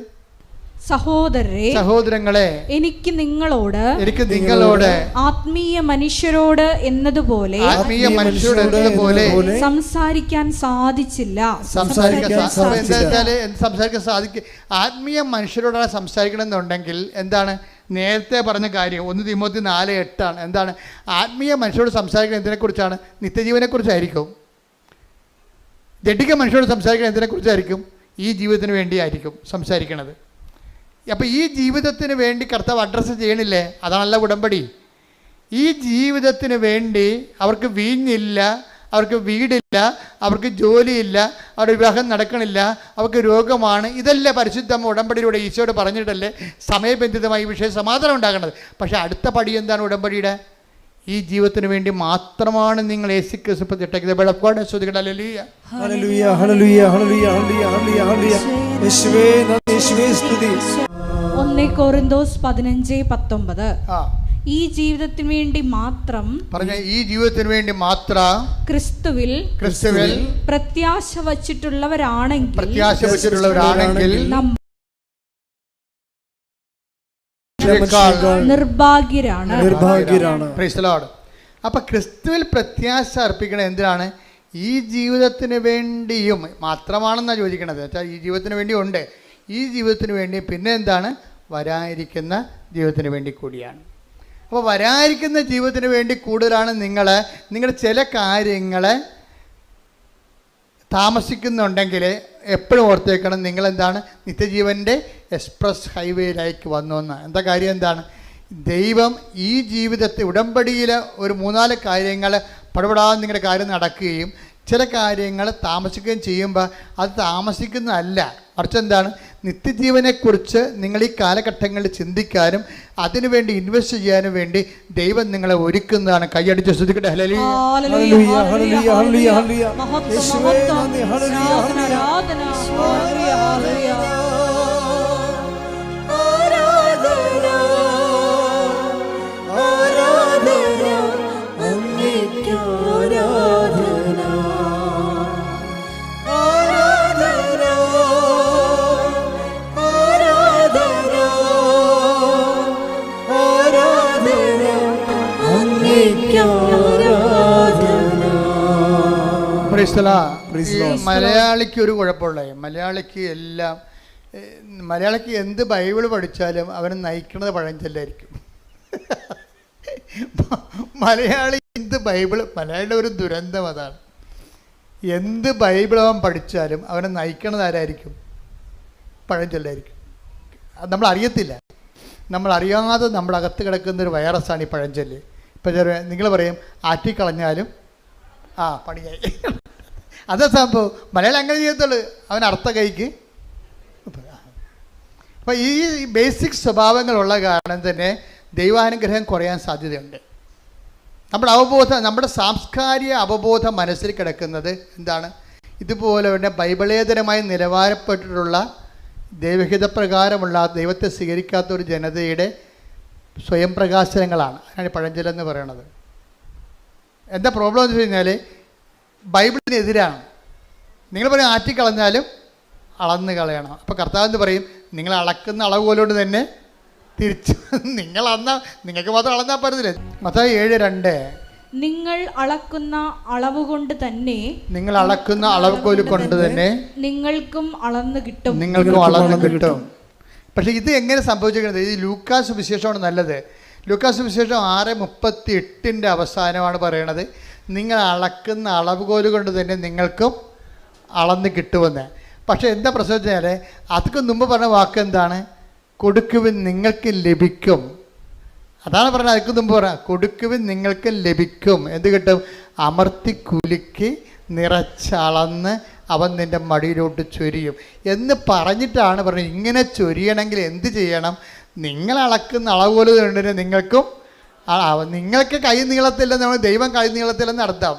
സഹോദരങ്ങളെ എനിക്ക് നിങ്ങളോട് ആത്മീയ മനുഷ്യരോട് എന്നതുപോലെ സംസാരിക്കാൻ സാധിച്ചില്ല. സംസാരിക്കാൻ സാധിക്കും. ആത്മീയ മനുഷ്യരോടാണ് സംസാരിക്കണമെന്നുണ്ടെങ്കിൽ എന്താണ്? നേരത്തെ പറഞ്ഞ കാര്യം 1 തിമോത്തി 4:8 എന്താണ്? ആത്മീയ മനുഷ്യരോട് സംസാരിക്കുന്നത് എന്തിനെക്കുറിച്ചാണ്? നിത്യജീവനെക്കുറിച്ചായിരിക്കും. ജഡിക മനുഷ്യരോട് സംസാരിക്കുന്നത് എന്തിനെക്കുറിച്ചായിരിക്കും? ഈ ജീവിതത്തിന് വേണ്ടിയായിരിക്കും സംസാരിക്കണത്. അപ്പോൾ ഈ ജീവിതത്തിന് വേണ്ടി കർത്താവ് അഡ്രസ്സ് ചെയ്യണില്ലേ? അതാണല്ല ഉടമ്പടി. ഈ ജീവിതത്തിന് വേണ്ടി അവർക്ക് വീഞ്ഞില്ല, അവർക്ക് വീടില്ല, അവർക്ക് ജോലിയില്ല, അവരുടെ വിവാഹം നടക്കണില്ല, അവർക്ക് രോഗമാണ്. ഇതല്ലേ പരിശുദ്ധ ഉടമ്പടിയിലൂടെ ഈശോയോട് പറഞ്ഞിട്ടല്ലേ സമയബന്ധിതമായി ഈ വിഷയം സമാധാനം ഉണ്ടാകേണ്ടത്. പക്ഷേ അടുത്ത പടി എന്താണ് ഉടമ്പടിയുടെ? ഈ ജീവിതത്തിന് വേണ്ടി മാത്രമാണ് നിങ്ങൾ യേശുക്രിസ്തു പ്രതിഷ്ഠിക്കുന്നത്. വെള്ളപ്പാട് ശ്രദ്ധിക്കട്ടെ. ഹല്ലേലൂയ ഹല്ലേലൂയ ഹല്ലേലൂയ ഹല്ലേലൂയ ഹല്ലേലൂയ ഹല്ലേലൂയ. യേശുവേ നന്ദി, യേശുവേ സ്തുതി. 1 കൊരിന്തോസ് 15:19. ആ ഈ ജീവിതത്തിന് വേണ്ടി മാത്രം പറഞ്ഞ ഈ ജീവിതത്തിന് വേണ്ടി മാത്രം ക്രിസ്തുവിൽ പ്രത്യാശ വച്ചിട്ടുള്ളവരാണെങ്കിൽ നിർഭാഗ്യരാണ്. Praise the Lord. അപ്പൊ ക്രിസ്തുവിൽ പ്രത്യാശ അർപ്പിക്കണത് എന്തിനാണ്? ഈ ജീവിതത്തിന് വേണ്ടിയും മാത്രമാണെന്നാണ് ചോദിക്കണത്. വെച്ചാൽ ഈ ജീവിതത്തിന് വേണ്ടി ഉണ്ട്, ഈ ജീവിതത്തിന് വേണ്ടി, പിന്നെ എന്താണ്, വരാനിരിക്കുന്ന ജീവിതത്തിന് വേണ്ടി കൂടിയാണ്. അപ്പോൾ വരാനിരിക്കുന്ന ജീവിതത്തിന് വേണ്ടി കൂടുതലാണ് നിങ്ങൾ ചില കാര്യങ്ങൾ താമസിക്കുന്നുണ്ടെങ്കിൽ എപ്പോഴും ഓർത്തേക്കണം, നിങ്ങളെന്താണ്, നിത്യജീവൻ്റെ എക്സ്പ്രസ് ഹൈവേയിലേക്ക് വന്നു എന്ന്. എന്താ കാര്യം എന്താണ്? ദൈവം ഈ ജീവിതത്തെ ഉടമ്പടിയിൽ ഒരു 3-4 കാര്യങ്ങൾ പടപെടാതെ നിങ്ങളുടെ കാര്യം നടക്കുകയും ചില കാര്യങ്ങൾ താമസിക്കുകയും ചെയ്യുമ്പോൾ അത് താമസിക്കുന്നതല്ല, മറിച്ച് എന്താണ്, നിത്യജീവനെക്കുറിച്ച് നിങ്ങൾ ഈ കാലഘട്ടങ്ങളിൽ ചിന്തിക്കാനും അതിനുവേണ്ടി ഇൻവെസ്റ്റ് ചെയ്യാനും വേണ്ടി ദൈവം നിങ്ങളെ ഒരുക്കുന്നതാണ്. കൈയടിച്ച് ശ്രദ്ധിക്കട്ടെ. ഹല്ലേലൂയ ഹല്ലേലൂയ ഹല്ലേലൂയ ഹല്ലേലൂയ ഹല്ലേലൂയ. യേശുവേ നന്ദി. ഹല്ലേലൂയ ഹല്ലേലൂയ. മലയാളിക്ക് ഒരു കുഴപ്പമുള്ള, മലയാളിക്ക് എന്ത് ബൈബിൾ പഠിച്ചാലും അവനെ നയിക്കുന്നത് പഴഞ്ചൊല്ലായിരിക്കും. മലയാളിയുടെ ഒരു ദുരന്തം അതാണ്. എന്ത് ബൈബിൾ അവൻ പഠിച്ചാലും അവനെ നയിക്കണത് ആരായിരിക്കും? പഴഞ്ചൊല്ലായിരിക്കും. അത് നമ്മൾ അറിയത്തില്ല. നമ്മൾ അറിയാതെ നമ്മുടെ അകത്ത് കിടക്കുന്നൊരു വൈറസാണ് ഈ പഴഞ്ചൊല്ല്. ഇപ്പം നിങ്ങൾ പറയും ആറ്റിക്കളഞ്ഞാലും പണിയായി. അതേ സംഭവം മലയാളം അങ്ങനെ ചെയ്യത്തുള്ളൂ, അവൻ അർത്ഥ കൈക്ക്. അപ്പം ഈ ബേസിക് സ്വഭാവങ്ങളുള്ള കാരണം തന്നെ ദൈവാനുഗ്രഹം കുറയാൻ സാധ്യതയുണ്ട്. നമ്മുടെ സാംസ്കാരിക അവബോധം മനസ്സിൽ കിടക്കുന്നത് എന്താണ്? ഇതുപോലെ തന്നെ ബൈബിളേതരമായി നിലവാരപ്പെട്ടിട്ടുള്ള ദൈവഹിതപ്രകാരമുള്ള ദൈവത്തെ സ്വീകരിക്കാത്ത ഒരു ജനതയുടെ സ്വയം പ്രകാശനങ്ങളാണ്. അതിനാണ് പഴഞ്ചൊല്ലെന്ന് പറയണത്. എന്താ പ്രോബ്ലം എന്ന് വെച്ച് കഴിഞ്ഞാൽ ബൈബിളിനെതിരാണ്. നിങ്ങൾ പറയും ആറ്റിക്കളഞ്ഞാലും അളന്ന് കളയണം. അപ്പോൾ കർത്താവ് എന്ന് പറയും, നിങ്ങൾ അളക്കുന്ന അളവ് പോലോട്ട് തന്നെ തിരിച്ചു നിങ്ങൾക്ക് മാത്രം അളന്നാൽ പറ്റുന്നില്ല. മത്തായി 7:2. നിങ്ങൾ അളക്കുന്ന അളവ് കൊണ്ട് തന്നെ നിങ്ങൾക്കും അളന്ന് കിട്ടും. പക്ഷെ ഇത് എങ്ങനെ സംഭവിച്ചിരിക്കുന്നത്? ഈ ലൂക്കാസ് വിശേഷമാണ് നല്ലത്. ലൂക്കാസ് വിശേഷം 6:38 അവസാനമാണ് പറയണത്, നിങ്ങൾ അളക്കുന്ന അളവുകോല് കൊണ്ട് തന്നെ നിങ്ങൾക്കും അളന്ന് കിട്ടുമെന്ന്. പക്ഷേ എന്താ പ്രശ്നം വെച്ചാൽ അതൊക്കെ മുമ്പ് പറഞ്ഞ വാക്ക് എന്താണ്? കൊടുക്കുവിൻ നിങ്ങൾക്ക് ലഭിക്കും. അതാണ് പറഞ്ഞത്. അതിക്ക് മുമ്പ് പറയാം, കൊടുക്കുവിൻ നിങ്ങൾക്ക് ലഭിക്കും. എന്ത് കിട്ടും? അമർത്തി കുലുക്കി നിറച്ചളന്ന് അവൻ നിൻ്റെ മടിയിലോട്ട് ചൊരിയും എന്ന് പറഞ്ഞിട്ടാണ് പറഞ്ഞത്. ഇങ്ങനെ ചൊരിയണമെങ്കിൽ എന്ത് ചെയ്യണം? നിങ്ങൾ അളക്കുന്ന അളവുകോല് കൊണ്ടിട്ട് നിങ്ങൾക്ക് കൈ നീളത്തില്ലെന്ന് നമ്മൾ ദൈവം കൈ നീളത്തില്ലെന്ന് അർത്ഥം.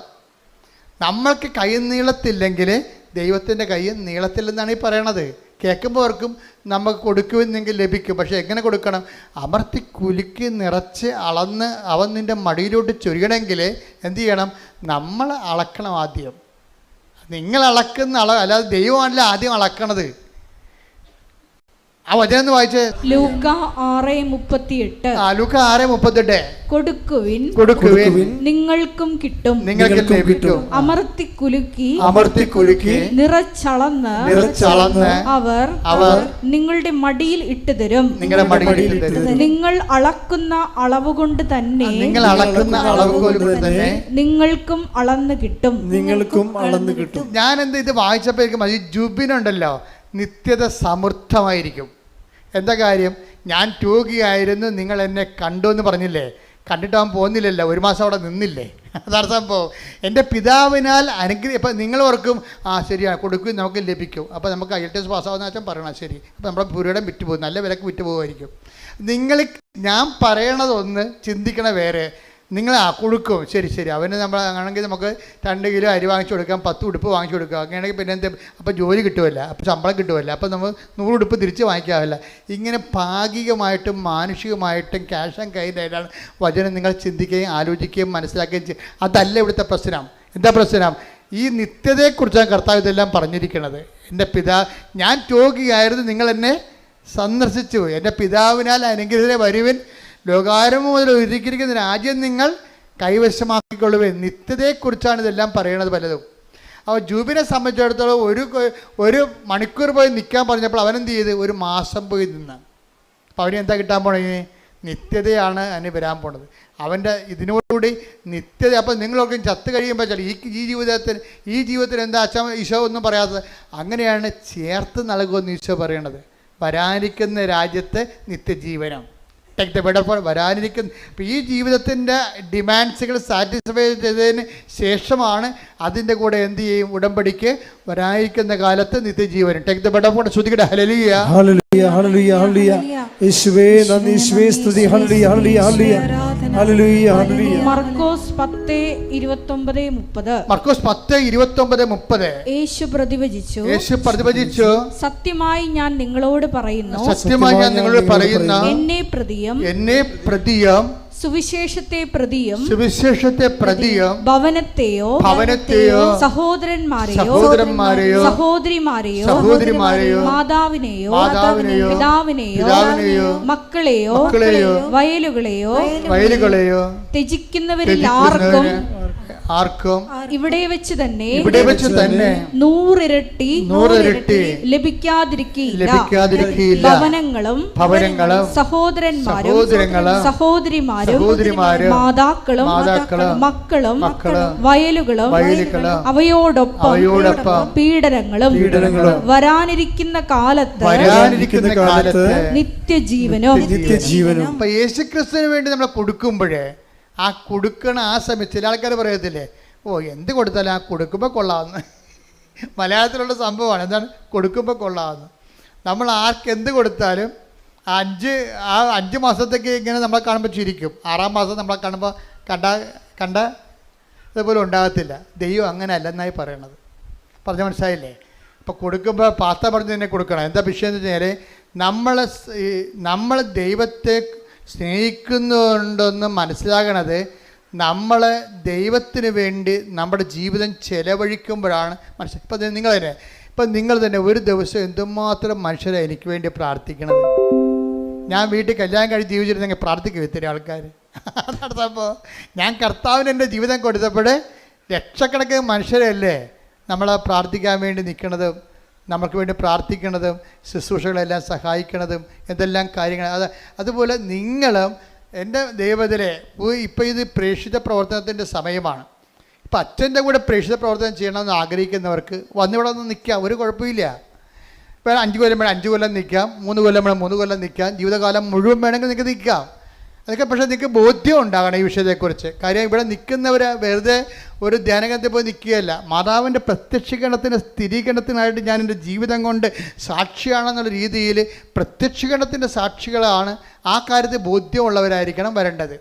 നമ്മൾക്ക് കൈ നീളത്തില്ലെങ്കിൽ ദൈവത്തിൻ്റെ കൈ നീളത്തില്ലെന്നാണ് ഈ പറയണത്. കേൾക്കുമ്പോൾ ഓർക്കും നമുക്ക് കൊടുക്കുമെന്നെങ്കിൽ ലഭിക്കും. പക്ഷേ എങ്ങനെ കൊടുക്കണം? അമർത്തി കുലുക്കി നിറച്ച് അളന്ന് അവൻ നിൻ്റെ മടിയിലോട്ട് ചൊരിയണമെങ്കിൽ എന്ത് ചെയ്യണം? നമ്മൾ അളക്കണം ആദ്യം. നിങ്ങൾ അളക്കുന്ന അളവ് അല്ലാതെ ദൈവമാണല്ലോ ആദ്യം അളക്കണത്. ആ വചനം ഒന്ന് വായിച്ചേ. ലൂക്ക 6:38. കൊടുക്കുവിൻ നിങ്ങൾക്കും കിട്ടും, അമർത്തി കുലുക്കി നിറച്ചളന്ന് അവർ നിങ്ങളുടെ മടിയിൽ ഇട്ട് തരും. നിങ്ങൾ അളക്കുന്ന അളവ് കൊണ്ട് തന്നെ നിങ്ങൾക്കും അളന്ന് കിട്ടും. ഞാൻ ഇത് വായിച്ചപ്പോഴേക്കും ഈ ജുബിനുണ്ടല്ലോ, നിത്യത സമൃദ്ധമായിരിക്കും. എന്താ കാര്യം? ഞാൻ രോഗിയായിരുന്നു, നിങ്ങൾ എന്നെ കണ്ടു എന്ന് പറഞ്ഞില്ലേ? കണ്ടിട്ടാൻ പോകുന്നില്ലല്ലോ, 1 മാസം അവിടെ നിന്നില്ലേ? അതാണ് സംഭവം. എൻ്റെ പിതാവിനാൽ ഇപ്പം നിങ്ങൾ ഓർക്കും ശരിയാണ്, കൊടുക്കും നമുക്ക് ലഭിക്കും. അപ്പോൾ നമുക്ക് IELTS പാസ്സാവുന്ന വെച്ചാൽ പറയണം, ശരി. അപ്പോൾ നമ്മുടെ പുരയിടം വിറ്റുപോകും, നല്ല വിലക്ക് വിറ്റുപോകുമായിരിക്കും. ഞാൻ പറയണതൊന്ന്, ചിന്തിക്കണ വേറെ. നിങ്ങൾ കൊടുക്കും, ശരി ശരി, അവന് നമ്മൾ ആണെങ്കിൽ നമുക്ക് 2 കിലോ അരി വാങ്ങിച്ചു കൊടുക്കാം, 10 ഉടുപ്പ് വാങ്ങിച്ചു കൊടുക്കാം, അങ്ങനെയാണെങ്കിൽ പിന്നെ എന്ത്, അപ്പോൾ ജോലി കിട്ടുമല്ല, അപ്പോൾ ശമ്പളം കിട്ടുമല്ല, അപ്പോൾ നമ്മൾ 100 ഉടുപ്പ് തിരിച്ച് വാങ്ങിക്കാമല്ല. ഇങ്ങനെ ഭാഗികമായിട്ടും മാനുഷികമായിട്ടും ക്യാഷ് ആൻഡ് കയ്യിലാണ് വചനം നിങ്ങൾ ചിന്തിക്കുകയും ആലോചിക്കുകയും മനസ്സിലാക്കുകയും ചെയ്യും. അതല്ല ഇവിടുത്തെ പ്രശ്നം. എന്താ പ്രശ്നം? ഈ നിത്യതയെക്കുറിച്ചാണ് കർത്താവ് ഇതെല്ലാം പറഞ്ഞിരിക്കുന്നത്. എൻ്റെ ഞാൻ രോഗിയായിരുന്നു, നിങ്ങൾ എന്നെ സന്ദർശിച്ചു, എൻ്റെ പിതാവിനാൽ അനുഗ്രഹീതരെ വരുവിൻ, ലോകാരംഭം മുതൽ ഒരുക്കിയിരിക്കുന്ന രാജ്യം നിങ്ങൾ കൈവശമാക്കിക്കൊള്ളുവിൻ. നിത്യതയെക്കുറിച്ചാണ് ഇതെല്ലാം പറയണത് പലതും. അപ്പോൾ ജൂബിനെ സംബന്ധിച്ചിടത്തോളം ഒരു മണിക്കൂർ പോയി നിൽക്കാൻ പറഞ്ഞപ്പോൾ അവനെന്ത് ചെയ്ത്? 1 മാസം പോയി നിന്ന്. അപ്പോൾ അവന് എന്താ കിട്ടാൻ പോണത്? നിത്യതയാണ് അതിന് വരാൻ പോണത്. അവൻ്റെ ഇതിനോടുകൂടി നിത്യത. അപ്പോൾ നിങ്ങളൊക്കെ ചത്ത് കഴിയുമ്പോൾ ചില ഈ ജീവിതത്തിൽ എന്താ ഈശോ ഒന്നും പറയാത്തത്? അങ്ങനെയാണ് ചേർത്ത് നൽകുമെന്ന് ഈശോ പറയണത്. വരാനിരിക്കുന്ന രാജ്യത്തെ നിത്യജീവനം. ടേക്ക് ദ ബെറ്റർ ഫോർ വരാനിരിക്കുന്ന. അപ്പോൾ ഈ ജീവിതത്തിൻ്റെ ഡിമാൻഡ്സുകൾ സാറ്റിസ്ഫൈ ചെയ്തതിന് ശേഷമാണ് അതിൻ്റെ കൂടെ എന്ത് ചെയ്യും? ഉടമ്പടിക്ക് വരാനിരിക്കുന്ന കാലത്ത് നിത്യജീവനം. Take the better for. ശ്രുതികട ഹല്ലേലൂയ ഹല്ലേലൂയ ഹല്ലേലൂയ ഹല്ലേലൂയ. യേശുവേ നന്ദി, യേശുവേ സ്തുതി. ഹല്ലേലൂയ ഹല്ലേലൂയ ഹല്ലേലൂയ ഹല്ലേലൂയ ഹല്ലേലൂയ. മർക്കോസ് 10:29-30. മർക്കോസ് 10:29-30. യേശു പ്രതിവചിച്ചു, സത്യമായി ഞാൻ നിങ്ങളോട് പറയുന്നു, എന്നെ പ്രതിയും സുവിശേഷത്തെ പ്രതിയും ഭവനത്തെയോ സഹോദരന്മാരെയോ സഹോദരിമാരെയോ മാതാവിനെയോ പിതാവിനെയോ മക്കളെയോ വയലുകളെയോ ത്യജിക്കുന്നവരിൽ ആർക്കും ഇവിടെ വെച്ച് തന്നെ 100 ഇരട്ടി ലഭിക്കാതിരിക്കില്ല. ഭവനങ്ങളും സഹോദരന്മാരും സഹോദരിമാരും മാതാക്കളും മക്കളും വയലുകളും അവയോടൊപ്പം പീഡനങ്ങളും വരാനിരിക്കുന്ന കാലത്ത് നിത്യജീവനും. യേശുക്രിസ്തുവിന് വേണ്ടി നമ്മൾ കൊടുക്കുമ്പോഴേ ആ കൊടുക്കണ ആ സമയത്ത് ചില ആൾക്കാർ പറയത്തില്ലേ, എന്ത് കൊടുത്താലും ആ കൊടുക്കുമ്പോൾ കൊള്ളാമെന്ന്. മലയാളത്തിലുള്ള സംഭവമാണ്. എന്താണ് കൊടുക്കുമ്പോൾ കൊള്ളാമെന്ന്? നമ്മൾ ആർക്കെന്ത് കൊടുത്താലും 5 മാസത്തേക്ക് ഇങ്ങനെ നമ്മളെ കാണുമ്പോൾ ചിരിക്കും. 6-ാം മാസം നമ്മളെ കാണുമ്പോൾ കണ്ട ഇതുപോലെ ഉണ്ടാകത്തില്ല. ദൈവം അങ്ങനെ അല്ലെന്നായി പറയണത്. പറഞ്ഞ മനസ്സിലായില്ലേ? അപ്പോൾ കൊടുക്കുമ്പോൾ പാത്ത പറഞ്ഞ് തന്നെ കൊടുക്കണം. എന്താ വിഷയം എന്ന് വെച്ചാൽ നമ്മൾ ദൈവത്തെ സ്നേഹിക്കുന്നുണ്ടെന്ന് മനസ്സിലാകണത് നമ്മൾ ദൈവത്തിന് വേണ്ടി നമ്മുടെ ജീവിതം ചെലവഴിക്കുമ്പോഴാണ് മനസ്സിലായി. ഇപ്പം നിങ്ങൾ തന്നെ ഒരു ദിവസം എന്തുമാത്രം മനുഷ്യരെ എനിക്ക് വേണ്ടി പ്രാർത്ഥിക്കണത്. ഞാൻ വീട്ടിൽ കല്യാണം കഴിച്ച് ജീവിച്ചിരുന്നെങ്കിൽ പ്രാർത്ഥിക്കും ഇത്തിരി ആൾക്കാർ. നടത്തപ്പോൾ ഞാൻ കർത്താവിന് എൻ്റെ ജീവിതം കൊടുത്തപ്പോൾ ലക്ഷക്കണക്കിന് മനുഷ്യരല്ലേ നമ്മളെ പ്രാർത്ഥിക്കാൻ വേണ്ടി നിൽക്കണതും നമുക്ക് വേണ്ടി പ്രാർത്ഥിക്കണതും ശുശ്രൂഷകളെല്ലാം സഹായിക്കണതും എന്തെല്ലാം കാര്യങ്ങൾ. അതുപോലെ നിങ്ങളും എൻ്റെ ദൈവത്തിലെ ഇപ്പോൾ ഇത് പ്രേക്ഷിത പ്രവർത്തനത്തിൻ്റെ സമയമാണ്. ഇപ്പം അച്ഛൻ്റെ കൂടെ പ്രേക്ഷിത പ്രവർത്തനം ചെയ്യണമെന്ന് ആഗ്രഹിക്കുന്നവർക്ക് വന്നിവിടെ ഒന്ന് നിൽക്കാം, ഒരു കുഴപ്പമില്ല. ഇപ്പോൾ 5 കൊല്ലം വേണം 5 കൊല്ലം നിൽക്കാം, 3 കൊല്ലം വേണം 3 കൊല്ലം നിൽക്കാം, ജീവിതകാലം മുഴുവൻ വേണമെങ്കിൽ നിങ്ങൾക്ക് നിൽക്കാം. അതൊക്കെ പക്ഷേ നിങ്ങൾക്ക് ബോധ്യം ഉണ്ടാകണം ഈ വിഷയത്തെക്കുറിച്ച്. കാര്യം ഇവിടെ നിൽക്കുന്നവർ വെറുതെ ഒരു ധ്യാനകത്തിൽ പോയി നിൽക്കുകയല്ല. മാതാവിൻ്റെ പ്രത്യക്ഷീകരണത്തിന് സ്ഥിരീകരണത്തിനായിട്ട് ഞാൻ എൻ്റെ ജീവിതം കൊണ്ട് സാക്ഷിയാണെന്നുള്ള രീതിയിൽ പ്രത്യക്ഷീകരണത്തിൻ്റെ സാക്ഷികളാണ്. ആ കാര്യത്തിൽ ബോധ്യമുള്ളവരായിരിക്കണം വരേണ്ടത്.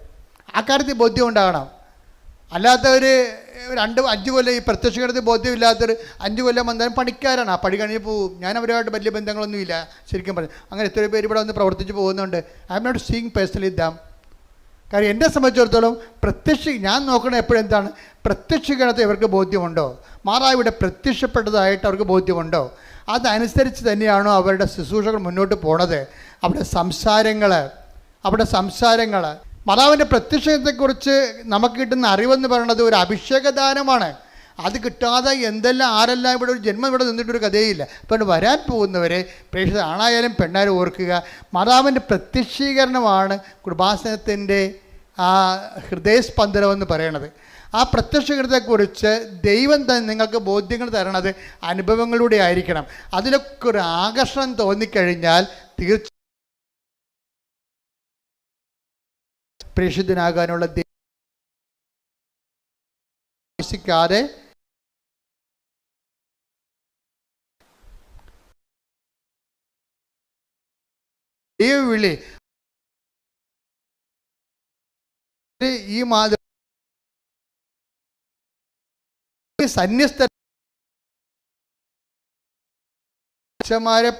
ആ കാര്യത്തിൽ ബോധ്യം ഉണ്ടാകണം. അല്ലാത്തവർ 5 കൊല്ലം ഈ പ്രത്യക്ഷീകരണത്തിൽ ബോധ്യമില്ലാത്തവർ 5 കൊല്ലം വന്നാലും പണിക്കാരാണ്. ആ പണി കഴിഞ്ഞ് പോവും. ഞാൻ അവരുമായിട്ട് വലിയ ബന്ധങ്ങളൊന്നുമില്ല ശരിക്കും പറഞ്ഞു. അങ്ങനെ എത്രയോ പേര് ഇവിടെ വന്ന് പ്രവർത്തിച്ച് പോകുന്നുണ്ട്. I am not seeing personally them. കാര്യം എന്നെ സംബന്ധിച്ചിടത്തോളം ഞാൻ നോക്കണത് എപ്പോഴും എന്താണ്? പ്രത്യക്ഷീകരണത്തെ ഇവർക്ക് ബോധ്യമുണ്ടോ? മാതാവിടെ പ്രത്യക്ഷപ്പെട്ടതായിട്ട് അവർക്ക് ബോധ്യമുണ്ടോ? അതനുസരിച്ച് തന്നെയാണോ അവരുടെ ശുശ്രൂഷകൾ മുന്നോട്ട് പോണത്? അവിടെ സംസാരങ്ങൾ മാതാവിൻ്റെ പ്രത്യക്ഷത്തെക്കുറിച്ച് നമുക്ക് കിട്ടുന്ന അറിവെന്ന് പറയുന്നത് ഒരു അഭിഷേകദാനമാണ്. അത് കിട്ടാതെ ആരെല്ലാം ഇവിടെ ഒരു ജന്മം ഇവിടെ നിന്നിട്ടൊരു കഥയില്ല. അപ്പോൾ വരാൻ പോകുന്നവരെ പ്രേക്ഷിത ആണായാലും പെണ്ണായാലും ഓർക്കുക, മാതാവിൻ്റെ പ്രത്യക്ഷീകരണമാണ് കൃപാസനത്തിൻ്റെ ആ ഹൃദയസ്പന്ദനമെന്ന് പറയണത്. ആ പ്രത്യക്ഷീകരണത്തെക്കുറിച്ച് ദൈവം തന്നെ നിങ്ങൾക്ക് ബോധ്യങ്ങൾ തരണത് അനുഭവങ്ങളിലൂടെ ആയിരിക്കണം. അതിലൊക്കെ ഒരു ആകർഷണം തോന്നിക്കഴിഞ്ഞാൽ തീർച്ചയായും പ്രേക്ഷിതനാകാനുള്ള ാതെ ദൈവവിളി ഈ മാതൃ സന്യസ്ത അച്ഛന്മാരെ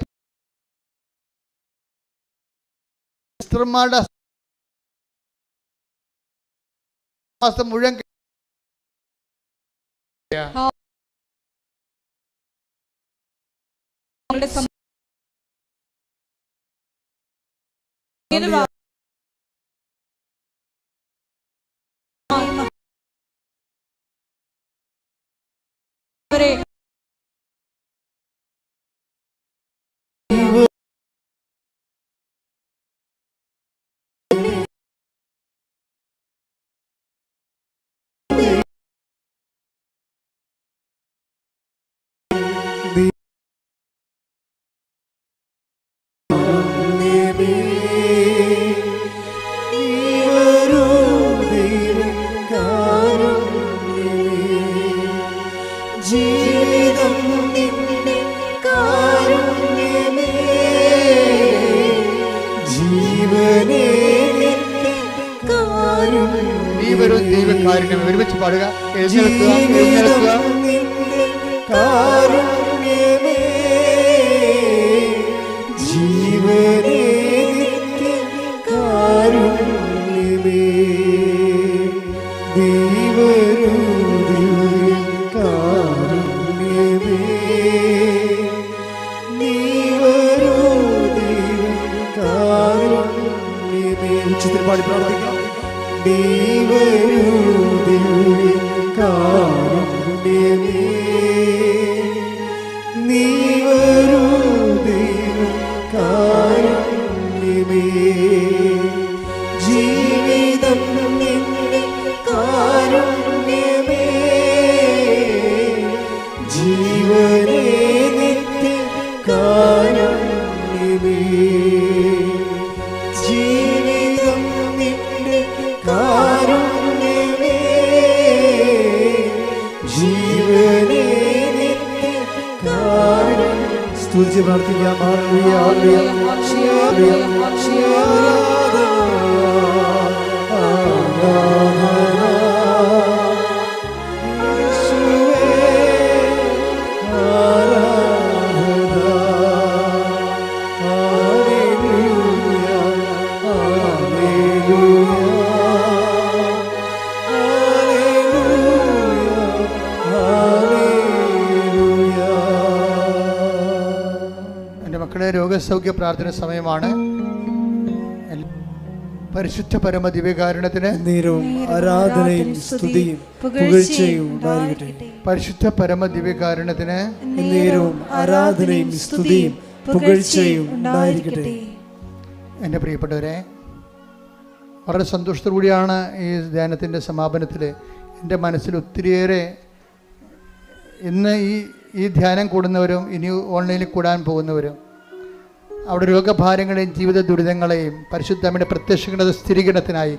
സിസ്റ്റർമാരുടെ മാസം മുഴുവൻ ജീവിതം നിന്റെ കാരുണ്യമേ, ജീവനേ നിന്റെ കാരുണ്യമേ. നീ വരും ദൈവകാരുണ്യം. ഒരുമിച്ച് പാടുക. എഴുന്നേൽക്കുക. നിന്റെ കാരുണ്യമേ, ജീവനേ നിന്റെ കാരുണ്യമേ. ഉച്ചത്തിൽ പാടി പ്രാർത്ഥിക്കാം. കാരുണ്യമേ, നീ വരൂ കാരുണ്യമേ, ജീവിതം നിന്റെ കാരുണ്യമേ, ജീവനേ നിത്യ കാരുണ്യമേ, ജീവിതം നിന്റെ കാരുണ്യമേ, ജീവനേ നിത്യ കാരുണ്യമേ. സ്തുതിച്ച് പ്രാർത്ഥിക്കാം. ഹല്ലേലൂയ, ഹല്ലേലൂയ, രോഗസൗഖ്യ പ്രാർത്ഥന സമയമാണ്. പരിശുദ്ധ പരമ ദിവ്യകാരുണ്യത്തിന് നേരവും ആരാധനയും സ്തുതിയും പുകഴ്ചയും ഉണ്ടായിരിക്കട്ടെ. പരിശുദ്ധ പരമ ദിവ്യകാരുണ്യത്തിന് നേരവും ആരാധനയും സ്തുതിയും പുകഴ്ചയും ഉണ്ടായിരിക്കട്ടെ. എൻ്റെ പ്രിയപ്പെട്ടവരെ, വളരെ സന്തോഷത്തോടുകൂടിയാണ് ഈ ധ്യാനത്തിൻ്റെ സമാപനത്തിൽ എൻ്റെ മനസ്സിൽ ഒത്തിരിയേറെ ഇന്ന് ഈ ധ്യാനം കൂടുന്നവരും ഇനി ഓൺലൈനിൽ കൂടാൻ പോകുന്നവരും അവിടെ രോഗഭാരങ്ങളെയും ജീവിത ദുരിതങ്ങളെയും പരിശുദ്ധാത്മാവിന്റെ പ്രത്യക്ഷങ്ങളുടെ സ്ഥിരീകരണത്തിനായി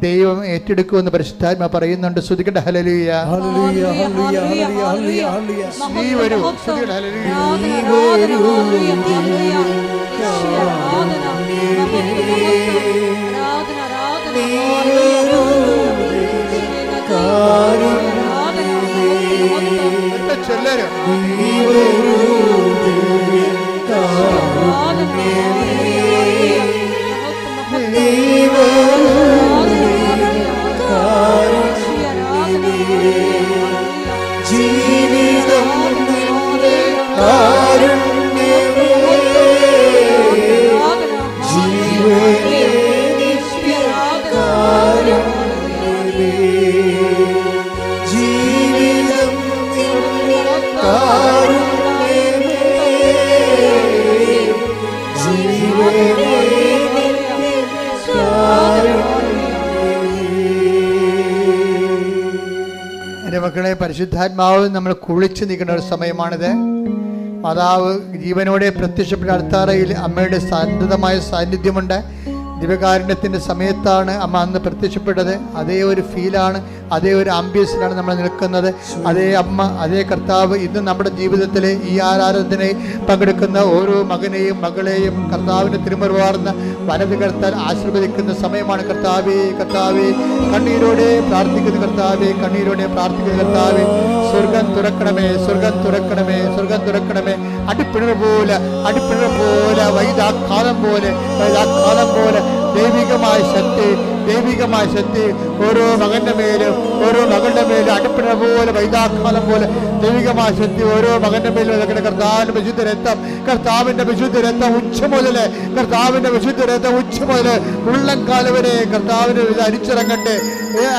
ദൈവം ഏറ്റെടുക്കുമെന്ന് പരിശുദ്ധാത്മ പറയുന്നുണ്ട്. സ്തുതിക്കട്ടെ. ഹല്ലേലൂയ, ഹല്ലേലൂയ, ഹല്ലേലൂയ, ഹല്ലേലൂയ, ഹല്ലേലൂയ. നീ വരൂ. സ്തുതിക്കട്ടെ. ഹല്ലേലൂയ. ജീവിതം നിന്റെ കാരുണ്യമേ, ജീവനേ നിത്യ കാരുണ്യമേ, ജീവിതം നിന്റെ കാരുണ്യമേ, ജീവനേ നിത്യ കാരുണ്യമേ. എൻ്റെ മക്കളെ, പരിശുദ്ധാത്മാവ് നമ്മൾ കുളിച്ച് നിൽക്കുന്ന ഒരു സമയമാണിത്. മാതാവ് ജീവനോടെ പ്രത്യക്ഷപ്പെട്ട അൾത്താരയിൽ അമ്മയുടെ ശാന്തമായ സാന്നിധ്യമുണ്ട്. ദിവ്യകാരുണ്യത്തിൻ്റെ സമയത്താണ് അമ്മ അന്ന് പ്രത്യക്ഷപ്പെട്ടത്. അതേ ഒരു ഫീലാണ്, അതേ ഒരു ആംബിയൻസിലാണ് നമ്മൾ നിൽക്കുന്നത്. അതേ അമ്മ, അതേ കർത്താവ് ഇന്ന് നമ്മുടെ ജീവിതത്തിലെ ഈ ആരാധനയിൽ പങ്കെടുക്കുന്ന ഓരോ മകനെയും മകളെയും കർത്താവിൻ്റെ തിരുമുറുവാർന്ന വലത് കർത്താൻ ആശീർവദിക്കുന്ന സമയമാണ്. കർത്താവേ, കർത്താവേ, കണ്ണീരോടെ പ്രാർത്ഥിക്കുന്ന കർത്താവേ, കണ്ണീരോടെ പ്രാർത്ഥിക്കുന്ന കർത്താവേ, സ്വർഗം തുറക്കണമേ, സ്വർഗം തുറക്കണമേ, സ്വർഗം തുറക്കണമേ. അടിപ്പിണർ പോലെ, അടിപ്പിണർ പോലെ, വൈദാക്കാലം പോലെ, വൈദാക്കാലം പോലെ ദൈവികമായ ശക്തി, ദൈവികമായ ശക്തി ഓരോ മകന്റെ മേലും, ഓരോ മകളുടെ മേലും അടുപ്പിട പോലെ, വൈദാക്കാലം പോലെ ദൈവികമായ ശക്തി ഓരോ മകന്റെ മേലും ഇറങ്ങുന്ന കർത്താവിന്റെ വിശുദ്ധ രക്തം, കർത്താവിന്റെ വിശുദ്ധ രക്തം ഉച്ച മുതല്, കർത്താവിന്റെ വിശുദ്ധ രക്തം ഉച്ച മുതല് ഉള്ളംകാലം വരെ കർത്താവിന് ഇത് അരിച്ചിറങ്ങട്ടെ,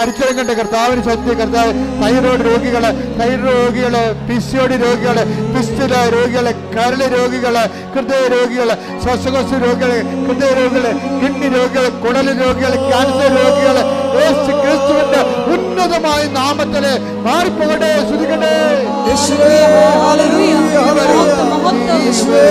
അരിച്ചിറങ്ങട്ടെ. കർത്താവിന് ശക്തി, കർത്താവ് തൈറോയ്ഡ് രോഗികള്, തൈറോയ്ഡ് രോഗികള്, പിസിഒഡി രോഗികള്, പിസ്റ്റുല രോഗികള്, കരള് രോഗികള്, ഹൃദയ രോഗികള്, ശ്വാസകോശ രോഗികള്, ഹൃദയ രോഗികള്, കിഡ്നി രോഗികള്, കുടല് രോഗികള്, ക്യാൻസർ രോഗികള്, യേശു ക്രിസ്തുവിന്റെ ഉന്നതമായ നാമത്തില് മാറിപ്പോകട്ടെ. ശ്രുതിക്കട്ടെ. യേശുവേ, ഹല്ലേലൂയ, ഹല്ലേലൂയ, യേശുവേ,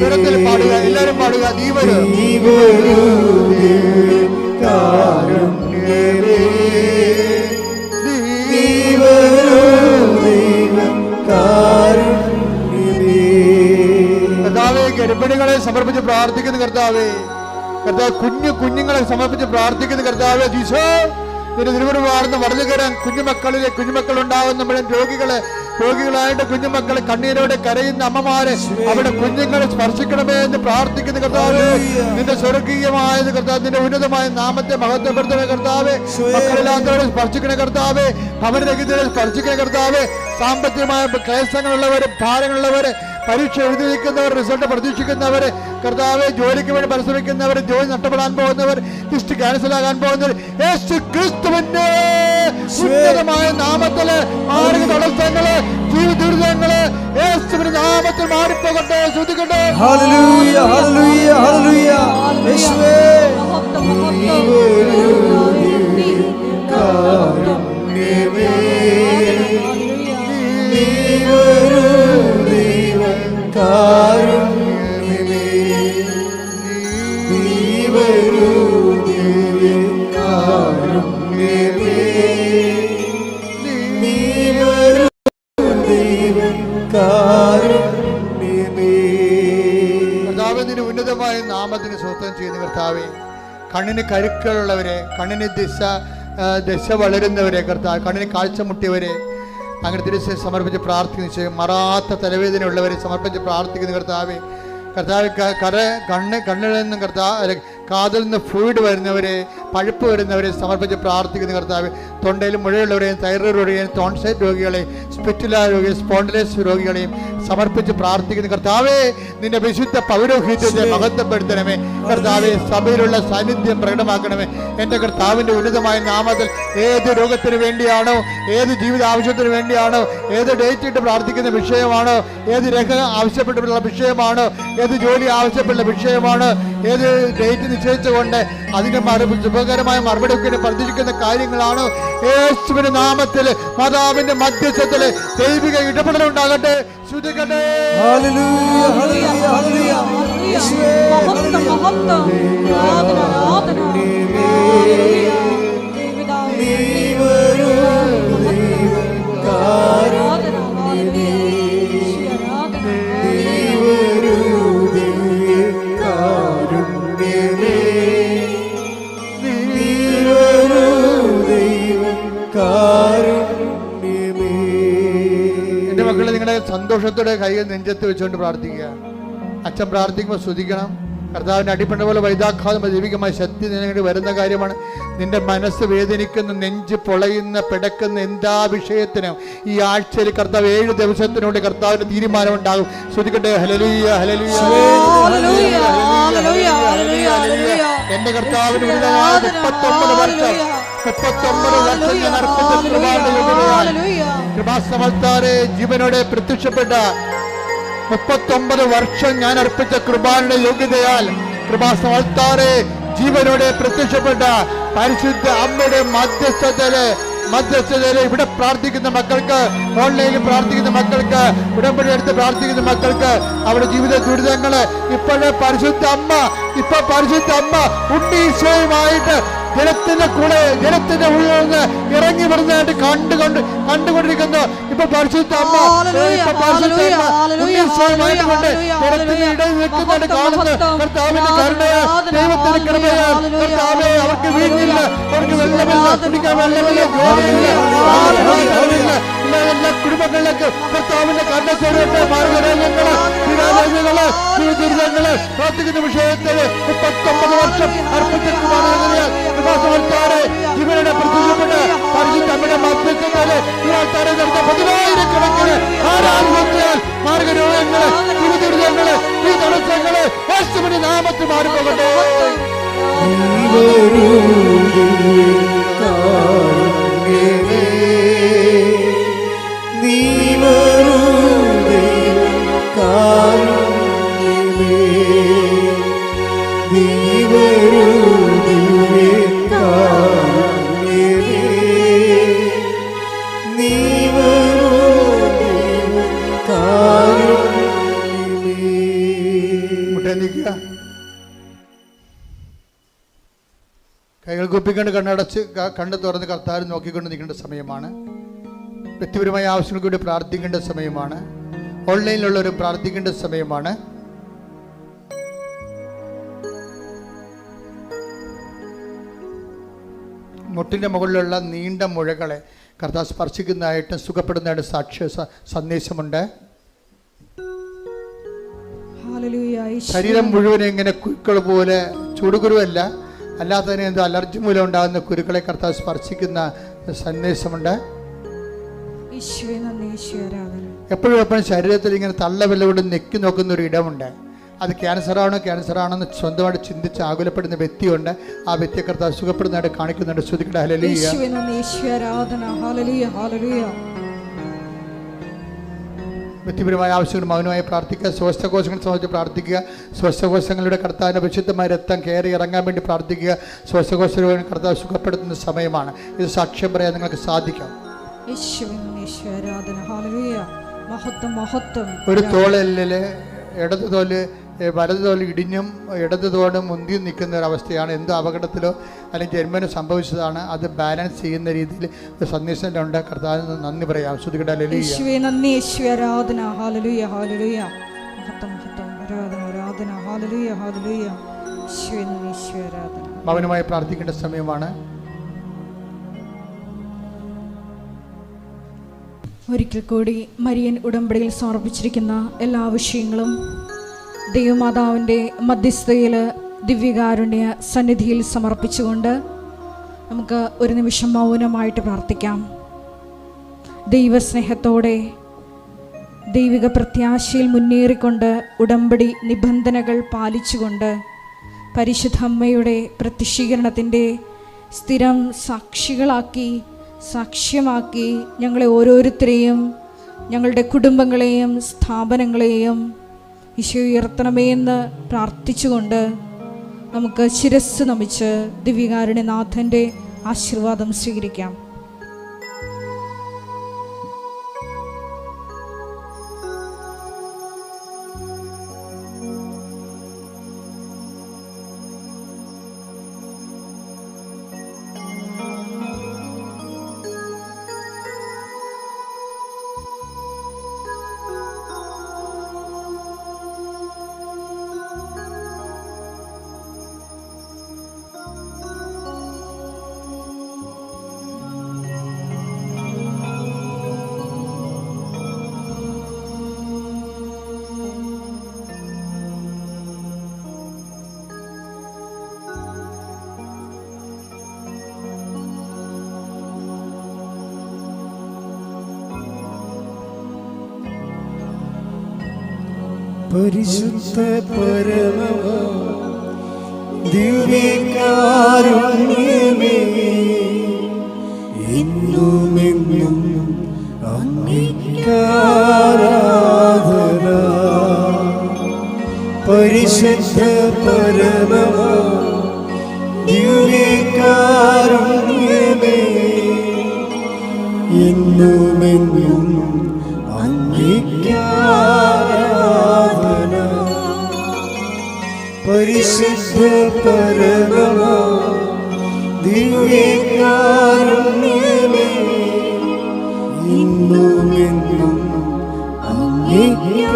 സ്വരത്തിൽ പാടുക, എല്ലാവരും പാടുക. നീ വരൂ, കർത്താവേ, ഗർഭിണികളെ സമർപ്പിച്ച് പ്രാർത്ഥിക്കുന്ന കർത്താവേ, കർത്താവ് കുഞ്ഞുങ്ങളെ സമർപ്പിച്ച് പ്രാർത്ഥിക്കുന്ന കർത്താവേ, ഈശോ നിന്റെ തിരുവരുവാർന്ന് വളർന്നു കയറാൻ കുഞ്ഞുമക്കൾ ഉണ്ടാകുന്ന രോഗികളായിട്ട് കുഞ്ഞുമക്കളെ കണ്ണീരോടെ കരയുന്ന അമ്മമാരെ അവിടെ കുഞ്ഞുങ്ങളെ സ്പർശിക്കണമേ എന്ന് പ്രാർത്ഥിക്കുന്ന കർത്താവേ, നിന്റെ സ്വർഗീയമായത് കർത്താവ്, നിന്റെ ഉന്നതമായ നാമത്തെ മഹത്വപ്പെടുത്തുന്ന കർത്താവേ, മക്കളില്ലാത്തവരെ സ്പർശിക്കണ കർത്താവേ, ഭവനരഹിതരെ സ്പർശിക്കണ കർത്താവേ, സാമ്പത്തികമായ ക്ലേശങ്ങളുള്ളവര്, ഭാരങ്ങളുള്ളവര്, പരീക്ഷ എഴുതി നിൽക്കുന്നവർ, റിസൾട്ട് പ്രതീക്ഷിക്കുന്നവർ, കർത്താവെ ജോലിക്ക് വേണ്ടി പരിശ്രമിക്കുന്നവർ, ജോലി നഷ്ടപ്പെടാൻ പോകുന്നവർ, ലിസ്റ്റ് ക്യാൻസലാകാൻ പോകുന്നവർ, യേശു ക്രിസ്തുവിന്റെ ഉന്നതമായ നാമത്തില് മാർഗ തടസ്സങ്ങള്, ജീവിതദുരിതങ്ങള് യേശുവിന്റെ നാമത്തിൽ മാറിപ്പോകട്ടെ. ശ്രുതിക്കട്ടെ. ഹല്ലേലൂയ, ഹല്ലേലൂയ, ഹല്ലേലൂയ, യേശുവേ, കർത്താവിന്റെ ഉന്നതമായ നാമത്തിന് സ്വസ്ഥം ചെയ്യുന്ന കർത്താവെ, കണ്ണിന് കരുക്കളുള്ളവരെ, കണ്ണിന് ദശ വളരുന്നവരെ, കർത്താവ് കണ്ണിന് കാഴ്ച മുട്ടിയവരെ അങ്ങനെ തിരിച്ച് സമർപ്പിച്ച് പ്രാർത്ഥിക്കുന്ന, മറാത്ത തലവേദന ഉള്ളവരെ സമർപ്പിച്ച് പ്രാർത്ഥിക്കുന്ന കർത്താവെ, കണ്ണിൽ നിന്നും കാതിൽ നിന്ന് ഫ്ലൂയിഡ് വരുന്നവരെ, പഴുപ്പ് വരുന്നവരെ സമർപ്പിച്ച് പ്രാർത്ഥിക്കുന്ന കർത്താവ്, തൊണ്ടയിൽ മുഴയുള്ളവരെയും തൈറോയ്ഡ് രോഗികളെയും ടോൺസൈറ്റ് രോഗികളെയും സ്പിറ്റുല രോഗികളെയും സ്പോണ്ടിലൈറ്റിസ് രോഗികളെയും സമർപ്പിച്ച് പ്രാർത്ഥിക്കുന്ന കർത്താവേ, നിന്റെ വിശുദ്ധ പൗരോഹിത്യത്തെ മഹത്വപ്പെടുത്തണമേ. കർത്താവെ, സഭയിലുള്ള സാന്നിധ്യം പ്രകടമാക്കണമേ. എൻ്റെ കർത്താവിൻ്റെ ഉന്നതമായ നാമത്തിൽ ഏത് രോഗത്തിന് വേണ്ടിയാണോ, ഏത് ജീവിത ആവശ്യത്തിന് വേണ്ടിയാണോ, ഏത് ഡേറ്റ് ഇട്ട് പ്രാർത്ഥിക്കുന്ന വിഷയമാണോ, ഏത് രേഖ ആവശ്യപ്പെട്ടുള്ള വിഷയമാണോ, ഏത് ജോലി ആവശ്യപ്പെട്ട വിഷയമാണോ, ഏത് ഡേറ്റ് നിശ്ചയിച്ചുകൊണ്ട് അതിന്റെ ശുഭകരമായ മറുപടി പ്രതീക്ഷിക്കുന്ന കാര്യങ്ങളാണോ, യേശുവിന്റെ നാമത്തിൽ മാതാവിന്റെ മധ്യസ്ഥത്തില് ദൈവിക ഇടപെടലുണ്ടാകട്ടെ. ശ്രുതിക്കട്ടെ. ഹല്ലേലൂയ, ഹല്ലേലൂയ, ഹല്ലേലൂയ, യേശുവേ, എന്റെ മക്കളെ, നിങ്ങളുടെ സന്തോഷത്തോടെ കൈകൾ നെഞ്ചത്ത് വെച്ചുകൊണ്ട് പ്രാർത്ഥിക്കുക. അച്ഛൻ പ്രാർത്ഥിക്കുമ്പോൾ ശ്രദ്ധിക്കണം. കർത്താവിൻ്റെ അടിപ്പണ്ട പോലെ വൈദാഘാതം ദൈവികമായ ശക്തി നിനക്ക് വരുന്ന കാര്യമാണ്. നിന്റെ മനസ്സ് വേദനിക്കുന്ന, നെഞ്ച് പൊളയുന്ന, പിടക്കുന്ന എന്താ വിഷയത്തിനും ഈ ആഴ്ചയിൽ കർത്താവ് 7 ദിവസത്തിനുള്ളിൽ കർത്താവിന്റെ തീരുമാനം ഉണ്ടാകും. ശ്രദ്ധിക്കട്ടെ. ഹല്ലേലൂയ, ഹല്ലേലൂയ, എന്റെ കർത്താവിന് 39 വർഷം ഞാൻ അർപ്പിച്ച കൃപാസമർത്താരെ ജീവനോടെ പ്രത്യക്ഷപ്പെട്ട 39 വർഷം ഞാൻ അർപ്പിച്ച കൃപാന്റെ യോഗ്യതയാൽ കൃപാസമർത്താരെ ജീവനോടെ പ്രത്യക്ഷപ്പെട്ട പരിശുദ്ധ അമ്മയുടെ മധ്യസ്ഥതയില് മധ്യസ്ഥതയിൽ ഇവിടെ പ്രാർത്ഥിക്കുന്ന മക്കൾക്ക്, ഓൺലൈനിൽ പ്രാർത്ഥിക്കുന്ന മക്കൾക്ക്, ഉടമ്പടി എടുത്ത് പ്രാർത്ഥിക്കുന്ന മക്കൾക്ക് അവരുടെ ജീവിത ദുരിതങ്ങള് ഇപ്പോഴേ പരിശുദ്ധ അമ്മ ഉണ്ണീശോയുമായിട്ട് ജലത്തിന്റെ ഉള്ളിൽ നിന്ന് ഇറങ്ങി വരുന്നതായിട്ട് കണ്ടുകൊണ്ടിരിക്കുന്നു. ഇപ്പൊ പരിശുദ്ധ അമ്മ ഉണ്ണീശോയുമായിട്ട് കൊണ്ട് ജലത്തിന്റെ ഇടയിൽ നിൽക്കുന്നതായിട്ട് കാണുന്നു. കർത്താവിന്റെ കരുണയെ, ദൈവത്തിന്റെ കൃപയെ, കർത്താവെ അവർക്ക് വീഞ്ഞില്ല, അവർക്ക് വെള്ളമില്ല, കുടിക്കാൻ വെള്ളമില്ല, ജോലിയില്ല, എല്ലാ കുടുംബങ്ങളിലേക്ക് കർത്താവിന്റെ കരുണ മാർഗങ്ങള് ദുരിതങ്ങള് പ്രാർത്ഥിക്കുന്ന വിഷയത്തിൽ 39 വർഷം ഇവരുടെ പ്രത്യക്ഷപ്പെട്ട് പരിശുദ്ധ അമ്മയുടെ മധ്യസ്ഥതയില് ഈ ആൾക്കാരെ നടത്ത 10,000-കണക്കിന് ആരാധനയാൽ മാർഗരോഗങ്ങള്, ദുരിതങ്ങള്, ഈ തടസ്സങ്ങള് യേശുവിന്റെ നാമത്തിൽ മാറിപ്പോകട്ടെ. കൈകൾ കുപ്പിക്കൊണ്ട് കണ്ണടച്ച് കണ്ണ് തുറന്ന് കർത്താവിനെ നോക്കിക്കൊണ്ട് നിൽക്കേണ്ട സമയമാണ്. വ്യക്തിപരമായ ആവശ്യങ്ങൾക്ക് വേണ്ടി പ്രാർത്ഥിക്കേണ്ട സമയമാണ്. ഓൺലൈനിലുള്ളവരും പ്രാർത്ഥിക്കേണ്ട സമയമാണ്. മുട്ടിൻ്റെ മുകളിലുള്ള നീണ്ട മുഴകളെ കർത്താവ് സ്പർശിക്കുന്നതായിട്ടും സുഖപ്പെടുന്നതായിട്ട് സാക്ഷ്യ സന്ദേശമുണ്ട്. ശരീരം മുഴുവൻ ഇങ്ങനെ കുരുക്കൾ പോലെ, ചൂടുകുരുവല്ല, അല്ലാത്തതിന് എന്തോ അലർജി മൂലം ഉണ്ടാകുന്ന കുരുക്കളെ കർത്താവ് സ്പർശിക്കുന്ന സന്ദേശമുണ്ട്. എപ്പോഴും ശരീരത്തിൽ ഇങ്ങനെ തള്ളവിലവിടെ നെക്കി നോക്കുന്ന ഒരു ഇടമുണ്ട്. അത് ക്യാൻസറാണെന്ന് സ്വന്തമായിട്ട് ചിന്തിച്ച് ആകുലപ്പെടുന്ന വ്യക്തിയുണ്ട്. ആ വ്യക്തിയെ കർത്താവ് സുഖപ്പെടുന്നതായിട്ട് കാണിക്കുന്നുണ്ട്. ശ്രുതിക്കട്ടെ ഹല്ലേലൂയ. വ്യക്തിപരമായ ആവശ്യങ്ങൾ മൗനമായി പ്രാർത്ഥിക്കുക. ശ്വാസകോശങ്ങളെ സംബന്ധിച്ച് പ്രാർത്ഥിക്കുക. ശ്വാസകോശങ്ങളുടെ കർത്താവിൻ്റെ പരിശുദ്ധമായ രക്തം കയറി ഇറങ്ങാൻ വേണ്ടി പ്രാർത്ഥിക്കുക. ശ്വാസകോശ കർത്താവ് സുഖപ്പെടുത്തുന്ന സമയമാണ്. ഇത് സാക്ഷ്യം പറയാൻ നിങ്ങൾക്ക് സാധിക്കാം. ഒരു തോളലില് ഇടത് തോല് വലത് തോല് ഇടിഞ്ഞും ഇടത് തോല് മുന്തിയും നിൽക്കുന്ന ഒരവസ്ഥയാണ്. എന്തോ അപകടത്തിലോ അല്ലെങ്കിൽ ജന്മനോ സംഭവിച്ചതാണ്. അത് ബാലൻസ് ചെയ്യുന്ന രീതിയിൽ ഒരു സന്ദേശം ഉണ്ട്. കർത്താവിന് നന്ദി പറയാം. ശ്രുതികട മൗനമായി പ്രാർത്ഥിക്കേണ്ട സമയമാണ്. ഒരിക്കൽ കൂടി മരിയൻ ഉടമ്പടിയിൽ സമർപ്പിച്ചിരിക്കുന്ന എല്ലാ വിഷയങ്ങളും ദൈവമാതാവിൻ്റെ മധ്യസ്ഥതയിൽ ദിവ്യകാരുണ്യ സന്നിധിയിൽ സമർപ്പിച്ചുകൊണ്ട് നമുക്ക് ഒരു നിമിഷം മൗനമായിട്ട് പ്രാർത്ഥിക്കാം. ദൈവസ്നേഹത്തോടെ ദൈവിക പ്രത്യാശയിൽ മുന്നേറിക്കൊണ്ട് ഉടമ്പടി നിബന്ധനകൾ പാലിച്ചുകൊണ്ട് പരിശുദ്ധ അമ്മയുടെ പ്രത്യക്ഷീകരണത്തിൻ്റെ സ്ഥിരം സാക്ഷ്യമാക്കി ഞങ്ങളെ ഓരോരുത്തരെയും, ഞങ്ങളുടെ കുടുംബങ്ങളെയും സ്ഥാപനങ്ങളെയും ഈശോ ഉയർത്തണമേ എന്ന് പ്രാർത്ഥിച്ചുകൊണ്ട് നമുക്ക് ശിരസ്സ് നമിച്ച് ദിവ്യകാരുണ്യനാഥൻ്റെ ആശീർവാദം സ്വീകരിക്കാം. പരിശുദ്ധ പരമ ദിവ്യകാരുണ്യമേ, എന്നുമെന്നും അങ്ങേക്കാരാധന. പരിശുദ്ധ പരമ ദിവ്യകാരുണ്യമേ, ദിവ്യകാരുണ്യമേ, ഇന്നും എന്നും അങ്ങേക്കാരാധന.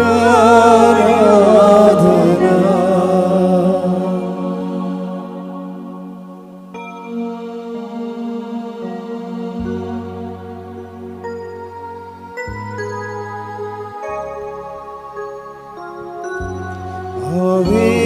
ആവേ